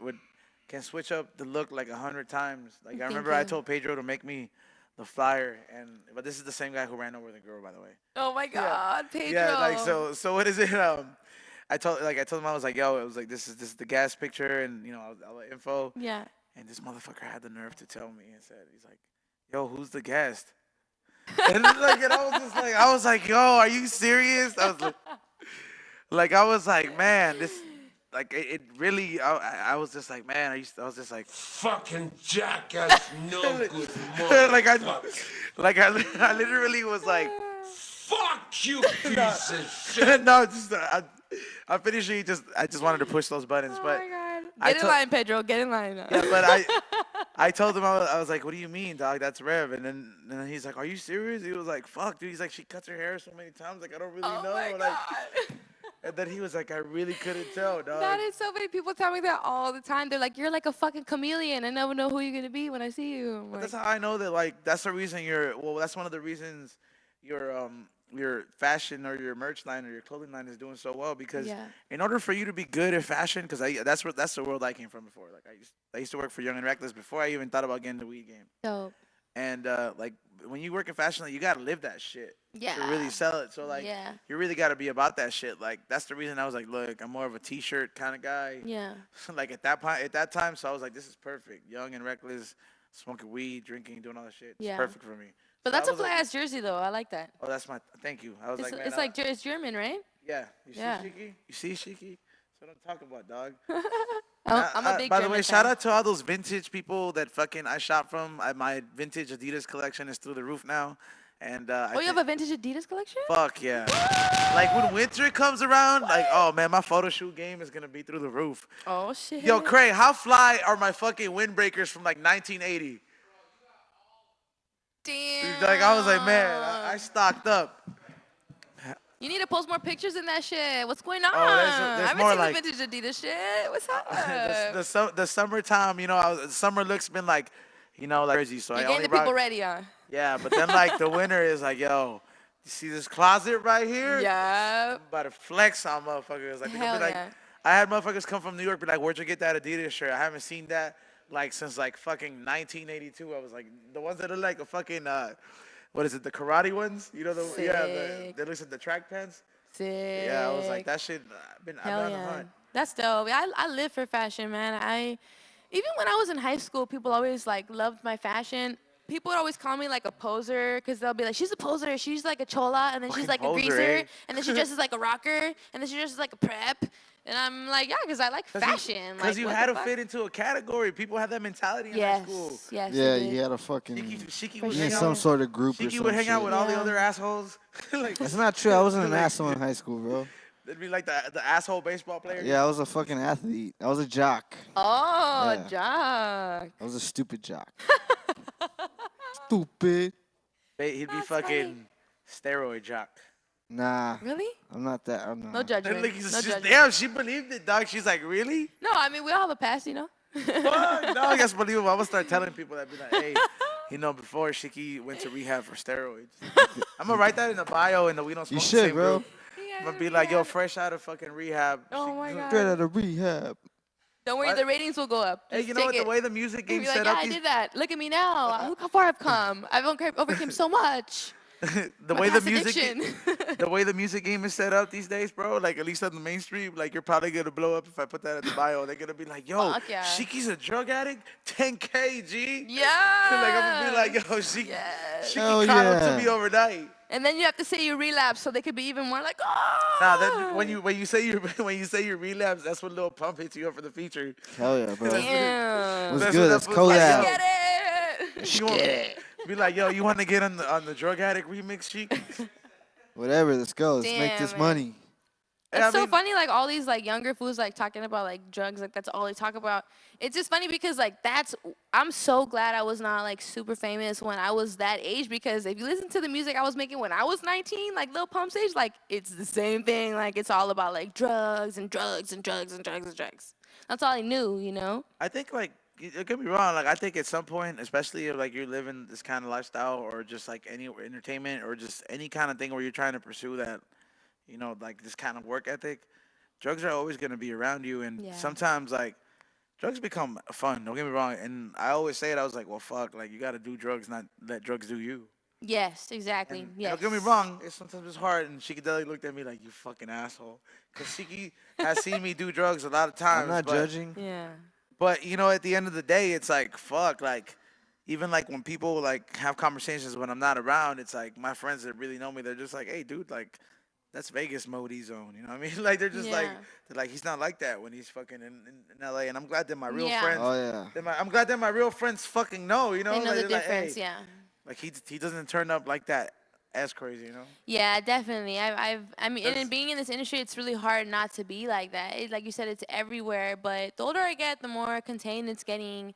Speaker 6: can switch up the look like 100 times. Like I
Speaker 7: Thank
Speaker 6: remember I
Speaker 7: you.
Speaker 6: told Pedro to make me the flyer, but this is the same guy who ran over the girl, by the way.
Speaker 7: Oh my God, Pedro.
Speaker 6: Yeah, like so what is it? I told him, I was like, yo, it was like this is the gas picture and you know all the info.
Speaker 7: Yeah.
Speaker 6: And this motherfucker had the nerve to tell me and said, he's like, yo, who's the guest? And I was like, yo, are you serious? I was like, man, this, like, it really, I was just like, man, I was just like,
Speaker 1: Fucking jackass, no good
Speaker 6: like
Speaker 1: motherfucker.
Speaker 6: I literally was like,
Speaker 1: Fuck you, piece of shit.
Speaker 6: no, just I'm finishing. I just wanted to push those buttons,
Speaker 7: Oh
Speaker 6: but
Speaker 7: my God.
Speaker 6: I
Speaker 7: Get in
Speaker 6: to-
Speaker 7: line, Pedro. Get in line.
Speaker 6: yeah, but I told him I was like, what do you mean, dog? That's Rev. And then he's like, are you serious? He was like, fuck, dude. He's like, she cuts her hair so many times, like I don't really
Speaker 7: Oh
Speaker 6: know.
Speaker 7: my
Speaker 6: Like,
Speaker 7: God.
Speaker 6: and then he was like, I really couldn't tell, dog.
Speaker 7: That is so many people tell me that all the time. They're like, you're like a fucking chameleon. I never know who you're gonna be when I see you. I'm
Speaker 6: But
Speaker 7: like,
Speaker 6: that's how I know that, like, that's the reason that's one of the reasons your fashion or your merch line or your clothing line is doing so well, because
Speaker 7: Yeah.
Speaker 6: in order for you to be good at fashion, because that's the world I came from before. Like I used to work for Young and Reckless before I even thought about getting the weed game.
Speaker 7: dope.
Speaker 6: And like when you work in fashion, like, you gotta live that shit
Speaker 7: Yeah.
Speaker 6: to really sell it. So like
Speaker 7: Yeah.
Speaker 6: you really gotta be about that shit. Like that's the reason I was like, look, I'm more of a t-shirt kind of guy.
Speaker 7: Yeah.
Speaker 6: Like at that time, so I was like, this is perfect. Young and Reckless, smoking weed, drinking, doing all that shit. It's
Speaker 7: Yeah.
Speaker 6: perfect for me.
Speaker 7: But
Speaker 6: So I
Speaker 7: that's a
Speaker 6: was like,
Speaker 7: fly ass jersey though. I like that.
Speaker 6: oh, that's my. Thank you. I was
Speaker 7: It's,
Speaker 6: like, man,
Speaker 7: it's like it's German, right?
Speaker 6: yeah. You
Speaker 7: Yeah.
Speaker 6: see, Sheiky? You see, Sheiky? That's what I'm talking about, dog.
Speaker 7: I'm a big
Speaker 6: By the
Speaker 7: German
Speaker 6: way,
Speaker 7: fan.
Speaker 6: shout out to all those vintage people that fucking I shop from. My vintage Adidas collection is through the roof now, and
Speaker 7: Oh, you have a vintage Adidas collection?
Speaker 6: fuck yeah. Like when winter comes around, like oh man, my photo shoot game is gonna be through the roof.
Speaker 7: Oh shit.
Speaker 6: Yo, Cray, how fly are my fucking windbreakers from like 1980?
Speaker 7: Damn.
Speaker 6: Like I was like, man, I stocked up.
Speaker 7: You need to post more pictures in that shit. What's going on?
Speaker 6: Oh, there's
Speaker 7: I haven't
Speaker 6: more
Speaker 7: seen
Speaker 6: like
Speaker 7: the vintage Adidas shit. What's up?
Speaker 6: the summertime. You know, the summer looks been like, you know, like crazy. So
Speaker 7: You're
Speaker 6: I
Speaker 7: getting
Speaker 6: only
Speaker 7: the people
Speaker 6: rock.
Speaker 7: ready, huh?
Speaker 6: Yeah, but then like the winter is like, yo, you see this closet right here?
Speaker 7: Yeah.
Speaker 6: I'm about to flex on motherfuckers. Like, they're gonna
Speaker 7: Hell
Speaker 6: be like,
Speaker 7: yeah.
Speaker 6: I had motherfuckers come from New York, be like, where'd you get that Adidas shirt? I haven't seen that like since like fucking 1982. I was like, the ones that are like a fucking what is it? The karate ones? You know
Speaker 7: Sick.
Speaker 6: they looks like the track pants.
Speaker 7: Sick.
Speaker 6: Yeah, I was like, that shit. I've been
Speaker 7: Hell
Speaker 6: on the
Speaker 7: yeah.
Speaker 6: hunt.
Speaker 7: That's dope. I live for fashion, man. Even when I was in high school, people always like loved my fashion. People would always call me like a poser because they'll be like, she's a poser. She's like a chola, and then she's
Speaker 6: Fucking
Speaker 7: like a
Speaker 6: poser,
Speaker 7: greaser,
Speaker 6: eh?
Speaker 7: and then she dresses like a rocker, and then she dresses like a prep. And I'm like, yeah, because I like fashion.
Speaker 6: Because
Speaker 7: Like,
Speaker 6: you
Speaker 7: what
Speaker 6: had
Speaker 7: the
Speaker 6: to
Speaker 7: fuck?
Speaker 6: fit into a category. People had that mentality in high
Speaker 7: Yes,
Speaker 6: school.
Speaker 7: yes.
Speaker 2: Yeah,
Speaker 7: they did.
Speaker 2: you had a fucking
Speaker 6: Sheiky
Speaker 7: For
Speaker 6: would
Speaker 2: be in
Speaker 6: hang
Speaker 2: some
Speaker 6: out.
Speaker 2: sort of group or
Speaker 6: Sheiky
Speaker 2: some
Speaker 6: would hang out
Speaker 2: shit.
Speaker 6: with all the
Speaker 7: Yeah.
Speaker 6: other assholes. Like,
Speaker 2: That's not true. I wasn't an
Speaker 6: like,
Speaker 2: asshole in high school, bro.
Speaker 6: They'd be like the asshole baseball player.
Speaker 2: Yeah, I was a fucking athlete. I was a jock.
Speaker 7: Oh,
Speaker 2: Yeah.
Speaker 7: Jock.
Speaker 2: I was a stupid jock. Stupid.
Speaker 6: He'd be
Speaker 7: That's
Speaker 6: fucking steroid jock.
Speaker 2: Nah,
Speaker 7: Really?
Speaker 2: I'm not that. I'm not.
Speaker 7: No judgment.
Speaker 6: Like,
Speaker 7: No
Speaker 6: she's,
Speaker 7: judgment.
Speaker 6: damn, she believed it, dog. She's like, really?
Speaker 7: No, I mean, we all have a past, you know?
Speaker 6: Fuck, no, that's believable. I'm gonna start telling people that, be like, hey, you know, before Sheiky went to rehab for steroids. I'm gonna write that in the bio in the We Don't Smoke
Speaker 2: You
Speaker 6: the
Speaker 2: should,
Speaker 6: Same
Speaker 2: bro.
Speaker 6: group. I'm gonna be like, yo, fresh out of fucking rehab.
Speaker 7: Oh my
Speaker 2: Straight
Speaker 7: God.
Speaker 2: out of rehab.
Speaker 7: Don't worry,
Speaker 6: What?
Speaker 7: the ratings will go up.
Speaker 6: Hey,
Speaker 7: Just
Speaker 6: you know
Speaker 7: take
Speaker 6: what?
Speaker 7: it.
Speaker 6: The way the music
Speaker 7: You'll
Speaker 6: game
Speaker 7: be like,
Speaker 6: set
Speaker 7: yeah,
Speaker 6: up,
Speaker 7: I did that. Look at me now. Look how far I've come. I've overcame so much.
Speaker 6: the
Speaker 7: My
Speaker 6: way the
Speaker 7: past
Speaker 6: music,
Speaker 7: addiction.
Speaker 6: the way the music game is set up these days, bro. Like at least on the mainstream, like you're probably gonna blow up if I put that at the bio. They're gonna be like, yo,
Speaker 7: Fuck yeah.
Speaker 6: Sheiky's a drug addict, 10K, G.
Speaker 7: Yeah.
Speaker 6: Like I'm gonna be like, yo,
Speaker 7: Yes.
Speaker 2: Hell
Speaker 6: Sheiky caught up to
Speaker 2: yeah.
Speaker 6: me overnight.
Speaker 7: And then you have to say you relapse so they could be even more like, oh.
Speaker 6: Nah, that when you say you relapse, that's when Lil Pump hits you up for the feature.
Speaker 2: Hell yeah, bro.
Speaker 7: Damn.
Speaker 2: What's
Speaker 6: That's
Speaker 2: good?
Speaker 6: what
Speaker 2: That's
Speaker 6: that fool's like,
Speaker 2: Kodak.
Speaker 6: yo.
Speaker 7: Get it.
Speaker 6: She won't- Be like, yo, you want to get on the drug addict remix, Sheik?
Speaker 2: Whatever. Let's go. Let's make
Speaker 7: Damn,
Speaker 2: this
Speaker 7: man.
Speaker 2: money.
Speaker 6: Yeah,
Speaker 7: It's so funny, like all these like younger fools like talking about like drugs, like that's all they talk about. It's just funny because like I'm so glad I was not like super famous when I was that age, because if you listen to the music I was making when I was 19, like Lil Pump's age, like it's the same thing. Like it's all about like drugs and drugs and drugs and drugs and drugs. That's all I knew, you know?
Speaker 6: I think like it could be wrong. Like I think at some point, especially if like you're living this kind of lifestyle or just like any entertainment or just any kind of thing where you're trying to pursue that, you know, like this kind of work ethic, drugs are always gonna be around you. And
Speaker 7: Yeah.
Speaker 6: sometimes like drugs become fun. Don't get me wrong. And I always say it. I was like, well, fuck. Like you got to do drugs, not let drugs do you.
Speaker 7: Yes, exactly.
Speaker 6: And
Speaker 7: Yes.
Speaker 6: don't get me wrong, sometimes it's hard, and Sheiky Dabarino looked at me like, you fucking asshole. Because Sheiky has seen me do drugs a lot of times.
Speaker 2: I'm not
Speaker 6: but,
Speaker 2: judging.
Speaker 7: Yeah.
Speaker 6: But, you know, at the end of the day, it's like, fuck, like, even like when people like have conversations when I'm not around, it's like my friends that really know me, they're just like, hey, dude, like, that's Vegas mode zone. You know what I mean? Like, they're just like,
Speaker 7: Yeah.
Speaker 6: they're like, he's not like that when he's fucking in LA. And I'm glad that my real
Speaker 7: Yeah.
Speaker 6: friends,
Speaker 2: Oh yeah.
Speaker 6: I'm glad that my real friends fucking know, you know?
Speaker 7: They know
Speaker 6: Like,
Speaker 7: the
Speaker 6: they're like,
Speaker 7: difference,
Speaker 6: hey,
Speaker 7: yeah.
Speaker 6: like he doesn't turn up like that as crazy, you know?
Speaker 7: Yeah, definitely. I mean, and
Speaker 6: That's-
Speaker 7: in being in this industry, it's really hard not to be like that. Like you said, it's everywhere. But the older I get, the more contained it's getting,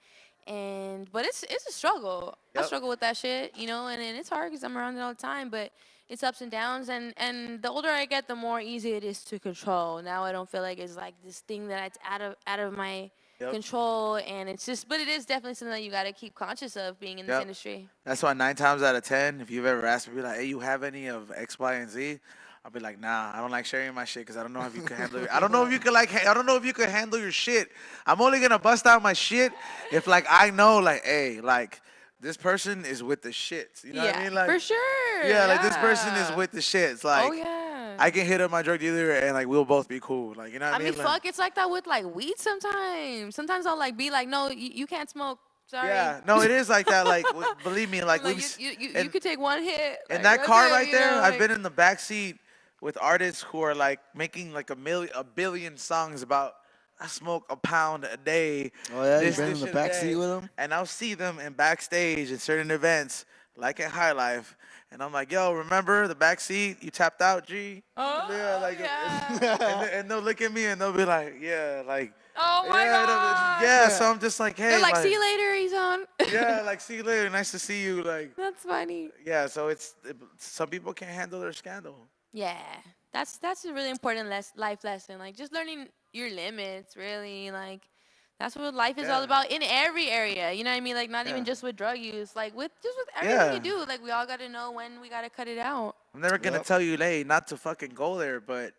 Speaker 7: but it's a struggle. I
Speaker 6: Yep.
Speaker 7: struggle with that shit, you know, and it's hard because I'm around it all the time. But it's ups and downs, and the older I get, the more easy it is to control. Now I don't feel like it's like this thing that it's out of my
Speaker 6: Yep.
Speaker 7: control, and it's just. But it is definitely something that you got to keep conscious of being in this
Speaker 6: Yep.
Speaker 7: industry.
Speaker 6: That's why 9 times out of 10, if you've ever asked me, be like, hey, you have any of X, Y, and Z? I'll be like, nah, I don't like sharing my shit because I don't know if you can handle it. I don't know if you can I don't know if you can handle your shit. I'm only gonna bust out my shit if like I know like, hey, like this person is with the shits. You know
Speaker 7: yeah,
Speaker 6: what I mean? Like
Speaker 7: for sure.
Speaker 6: yeah, like this person is
Speaker 7: yeah.
Speaker 6: with the shits. Like
Speaker 7: Oh yeah.
Speaker 6: I can hit up my drug dealer and like we'll both be cool. Like you know what
Speaker 7: I mean,
Speaker 6: Like,
Speaker 7: fuck, it's like that with like weed sometimes. Sometimes I'll like be like, no, you can't smoke. Sorry.
Speaker 6: yeah, no, it is like that. Like believe me, like
Speaker 7: Like
Speaker 6: we've
Speaker 7: you
Speaker 6: and-
Speaker 7: could take one hit.
Speaker 6: in
Speaker 7: like,
Speaker 6: that
Speaker 7: that's
Speaker 6: car
Speaker 7: it,
Speaker 6: right
Speaker 7: you
Speaker 6: there,
Speaker 7: know,
Speaker 6: I've
Speaker 7: like-
Speaker 6: been in the back seat with artists who are like making like a billion songs about I smoke a pound a day.
Speaker 2: Oh yeah. You
Speaker 6: this,
Speaker 2: been in
Speaker 6: this
Speaker 2: the
Speaker 6: shit a
Speaker 2: back
Speaker 6: day.
Speaker 2: seat with him?
Speaker 6: And I'll see them in backstage at certain events, like at High Life. And I'm like, yo, remember the back seat? You tapped out, G?
Speaker 7: Oh,
Speaker 6: yeah, like,
Speaker 7: yeah.
Speaker 6: and they'll look at me and they'll be like, yeah, like,
Speaker 7: Oh my
Speaker 6: yeah,
Speaker 7: god.
Speaker 6: yeah. So I'm just like, hey,
Speaker 7: They're like, see you later, he's on.
Speaker 6: yeah, like, see you later. Nice to see you. Like,
Speaker 7: That's funny.
Speaker 6: yeah. So some people can't handle their scandal.
Speaker 7: Yeah. That's a really important life lesson. Like just learning your limits, really. Like that's what life is all about in every area. You know what I mean? Like not even just with drug use. Like with everything you do. Like we all gotta know when we gotta cut it out.
Speaker 6: I'm never gonna tell you, hey, not to fucking go there, but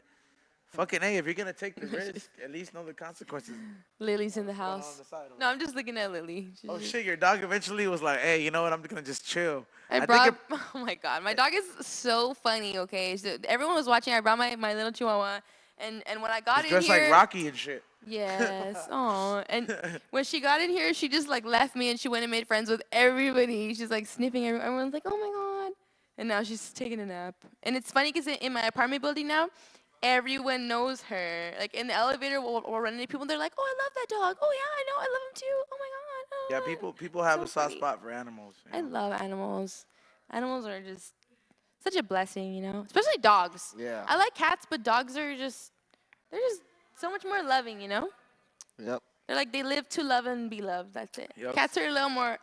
Speaker 6: fucking, hey, if you're gonna take the risk, at least know the consequences.
Speaker 7: Lily's in the
Speaker 6: What's going on
Speaker 7: house.
Speaker 6: the side over
Speaker 7: No, I'm just looking at Lily. She's
Speaker 6: Oh
Speaker 7: just-
Speaker 6: shit, your dog eventually was like, hey, you know what? I'm gonna just chill.
Speaker 7: I
Speaker 6: think
Speaker 7: brought. Oh my god, my dog is so funny. Okay, so everyone was watching. I brought my little Chihuahua, and when I got
Speaker 6: It's
Speaker 7: in
Speaker 6: just
Speaker 7: here.
Speaker 6: like Rocky and shit.
Speaker 7: Yes. Oh, and when she got in here, she just like left me and she went and made friends with everybody. She's like sniffing everyone. Everyone's like, "Oh my god!" And now she's taking a nap. And it's funny because in my apartment building now, everyone knows her. Like in the elevator, we'll run into people. And they're like, "Oh, I love that dog. Oh yeah, I know. I love him too. Oh my god." Oh,
Speaker 6: Yeah, people have
Speaker 7: so
Speaker 6: a soft
Speaker 7: funny.
Speaker 6: spot for animals.
Speaker 7: I love animals. Animals are just such a blessing, you know. Especially dogs.
Speaker 2: Yeah.
Speaker 7: I like cats, but dogs are just they're just so much more loving, you know.
Speaker 2: Yep.
Speaker 7: They're like they live to love and be loved. That's it.
Speaker 6: Yep.
Speaker 7: Cats are a little more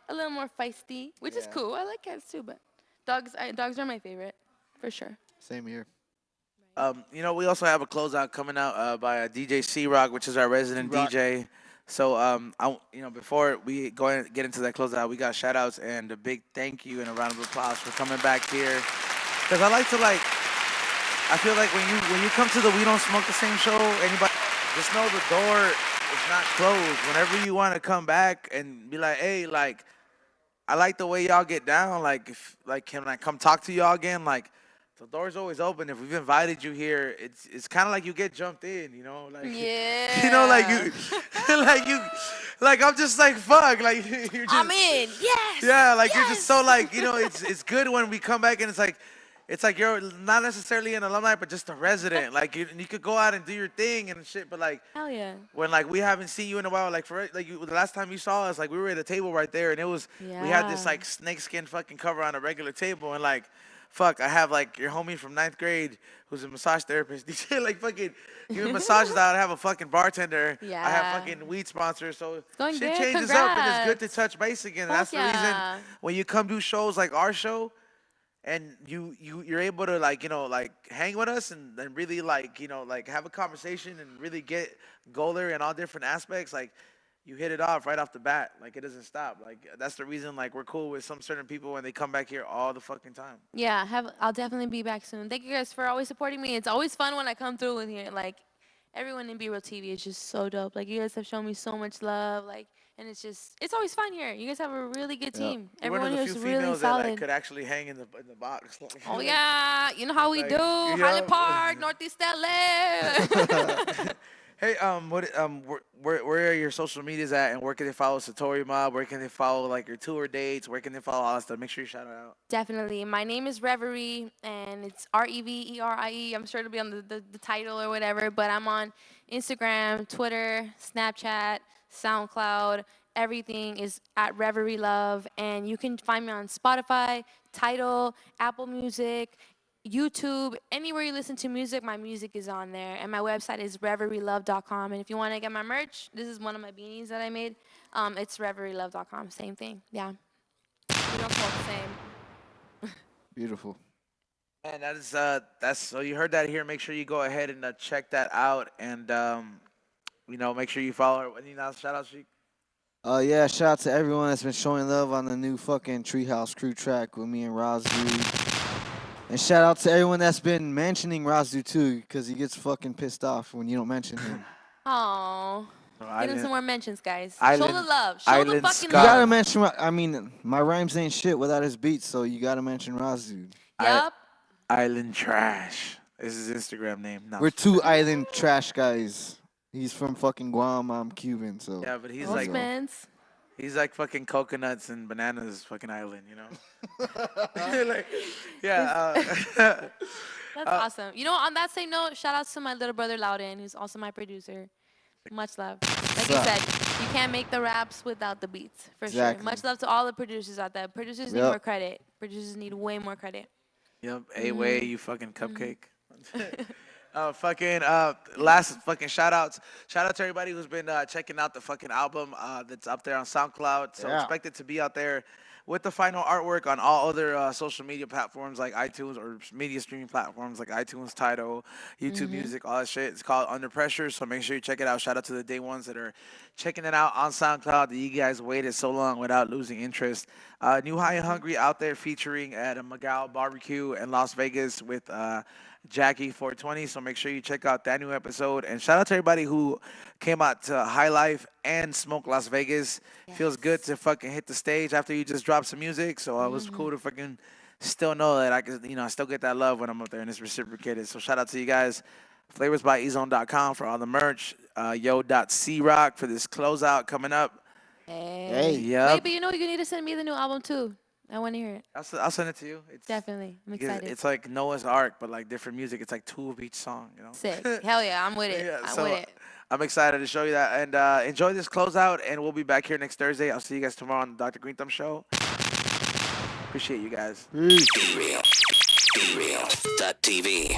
Speaker 7: feisty, which is cool. I like cats too, but dogs are my favorite for sure.
Speaker 2: Same here.
Speaker 6: You know, we also have a closeout coming out by DJ C-Rock, which is our resident DJ. So, before we go and get into that closeout, we got shout outs and a big thank you and a round of applause for coming back here. Because I like to I feel like when you come to the We Don't Smoke the Same show, anybody, just know the door is not closed. Whenever you want to come back and be like, hey, like, I like the way y'all get down. Like, can I come talk to y'all again? Like, the door's always open. If we've invited you here, it's kind of like you get jumped in, you know? Like,
Speaker 7: Yeah.
Speaker 6: you know, like I'm just like, fuck. Like, you're just.
Speaker 7: I'm in. Yes.
Speaker 6: Yeah, like
Speaker 7: yes.
Speaker 6: you're just so like, you know, it's good when we come back and it's like you're not necessarily an alumni, but just a resident. Like you could go out and do your thing and shit, but like
Speaker 7: Hell yeah.
Speaker 6: when like we haven't seen you in a while, like the last time you saw us, like we were at a table right there, and we had this like snakeskin fucking cover on a regular table, and like, fuck, I have like your homie from 9th grade who's a massage therapist. DJ like fucking giving massages out. I have a fucking bartender.
Speaker 7: Yeah.
Speaker 6: I have fucking weed sponsors. So
Speaker 7: going
Speaker 6: shit
Speaker 7: good.
Speaker 6: changes up, and it's good
Speaker 7: Congrats.
Speaker 6: to touch base again.
Speaker 7: Fuck
Speaker 6: That's the reason
Speaker 7: yeah.
Speaker 6: when you come do shows like our show, and you're able to like, you know, like hang with us and really like, you know, like have a conversation and really go there in all different aspects, like you hit it off right off the bat. Like it doesn't stop. Like that's the reason like we're cool with some certain people when they come back here all the fucking time.
Speaker 7: Yeah, I'll definitely be back soon. Thank you guys for always supporting me. It's always fun when I come through with you. Like everyone in B-Real TV is just so dope. Like you guys have shown me so much love. Like, and it's always fun here. You guys have a really good team.
Speaker 6: You're one
Speaker 7: Everyone
Speaker 6: of the
Speaker 7: here
Speaker 6: few
Speaker 7: is really
Speaker 6: females that like
Speaker 7: solid.
Speaker 6: could actually hang in the box.
Speaker 7: Oh yeah, you know how we
Speaker 6: Like,
Speaker 7: do.
Speaker 6: yeah.
Speaker 7: Highland Park, Northeast LA.
Speaker 6: Hey, where are your social medias at, and where can they follow Satori Mob? Where can they follow like your tour dates? Where can they follow all that stuff? Make sure you shout it out.
Speaker 7: Definitely. My name is Reverie, and it's Reverie. I'm sure it'll be on the title or whatever, but I'm on Instagram, Twitter, Snapchat, SoundCloud. Everything is at Reverie Love, and you can find me on Spotify, Tidal, Apple Music, YouTube, anywhere you listen to music, my music is on there. And my website is reverielove.com. And if you want to get my merch, this is one of my beanies that I made. It's reverielove.com. Same thing. Yeah. We don't smoke the same.
Speaker 2: Beautiful.
Speaker 6: Man, that's so you heard that here. Make sure you go ahead and check that out, and make sure you follow her. Any last shout out, Sheik?
Speaker 2: Yeah, shout out to everyone that's been showing love on the new fucking Treehouse Crew track with me and Razdu. And shout out to everyone that's been mentioning Razdu too, because he gets fucking pissed off when you don't mention him.
Speaker 7: Aww. Get him some more mentions, guys. Show
Speaker 6: Island-
Speaker 7: the love. Show the
Speaker 6: Island
Speaker 7: fucking
Speaker 2: You gotta
Speaker 7: love.
Speaker 2: mention, I mean, my rhymes ain't shit without his beats, so you gotta mention Razdu.
Speaker 7: Yup.
Speaker 6: Island Trash is his Instagram name. No.
Speaker 2: We're two island trash guys. He's from fucking Guam, I'm Cuban, so.
Speaker 6: Yeah, but he's
Speaker 7: Postmans.
Speaker 6: he's like fucking coconuts and bananas fucking island, you know? Like, yeah.
Speaker 7: That's awesome. You know, on that same note, shout out to my little brother Loudon, who's also my producer. Much love. Like you said, you can't make the raps without the beats, for
Speaker 2: Exactly.
Speaker 7: sure. Much love to all the producers out there. Producers need
Speaker 2: Yep.
Speaker 7: more credit. Producers need way more credit.
Speaker 6: Yep. A-Way, you fucking cupcake.
Speaker 4: Last fucking shout outs. Shout out to everybody who's been checking out the fucking album that's up there on SoundCloud. So
Speaker 2: Yeah.
Speaker 4: expect it to be out there with the final artwork on all other social media platforms like iTunes or media streaming platforms like iTunes, Tidal, YouTube Music, all that shit. It's called Under Pressure. So make sure you check it out. Shout out to the day ones that are checking it out on SoundCloud. That you guys waited so long without losing interest. New High and Hungry out there featuring at a Magal Barbecue in Las Vegas with Jackie 420. So make sure you check out that new episode. And shout out to everybody who came out to High Life and Smoke Las Vegas. Feels good to fucking hit the stage after you just dropped some music. So it was cool to fucking still know that I could, I still get that love when I'm up there and it's reciprocated. So shout out to you guys. FlavorsByEzone.com for all the merch. Yo.C-Rock for this closeout coming up.
Speaker 7: Hey.
Speaker 4: Yep.
Speaker 7: Wait, but you know you need to send me the new album too. I want to hear it.
Speaker 4: I'll send it to you. It's
Speaker 7: Definitely. I'm excited.
Speaker 4: It's like Noah's Ark, but like different music. It's like 2 of each song,
Speaker 7: Sick. Hell yeah, I'm with it.
Speaker 4: Yeah,
Speaker 7: I'm
Speaker 4: so
Speaker 7: with it.
Speaker 4: I'm excited to show you that. And enjoy this closeout, and we'll be back here next Thursday. I'll see you guys tomorrow on the Dr. Green Thumb Show. Appreciate you guys.
Speaker 8: Be real. BeReal.tv.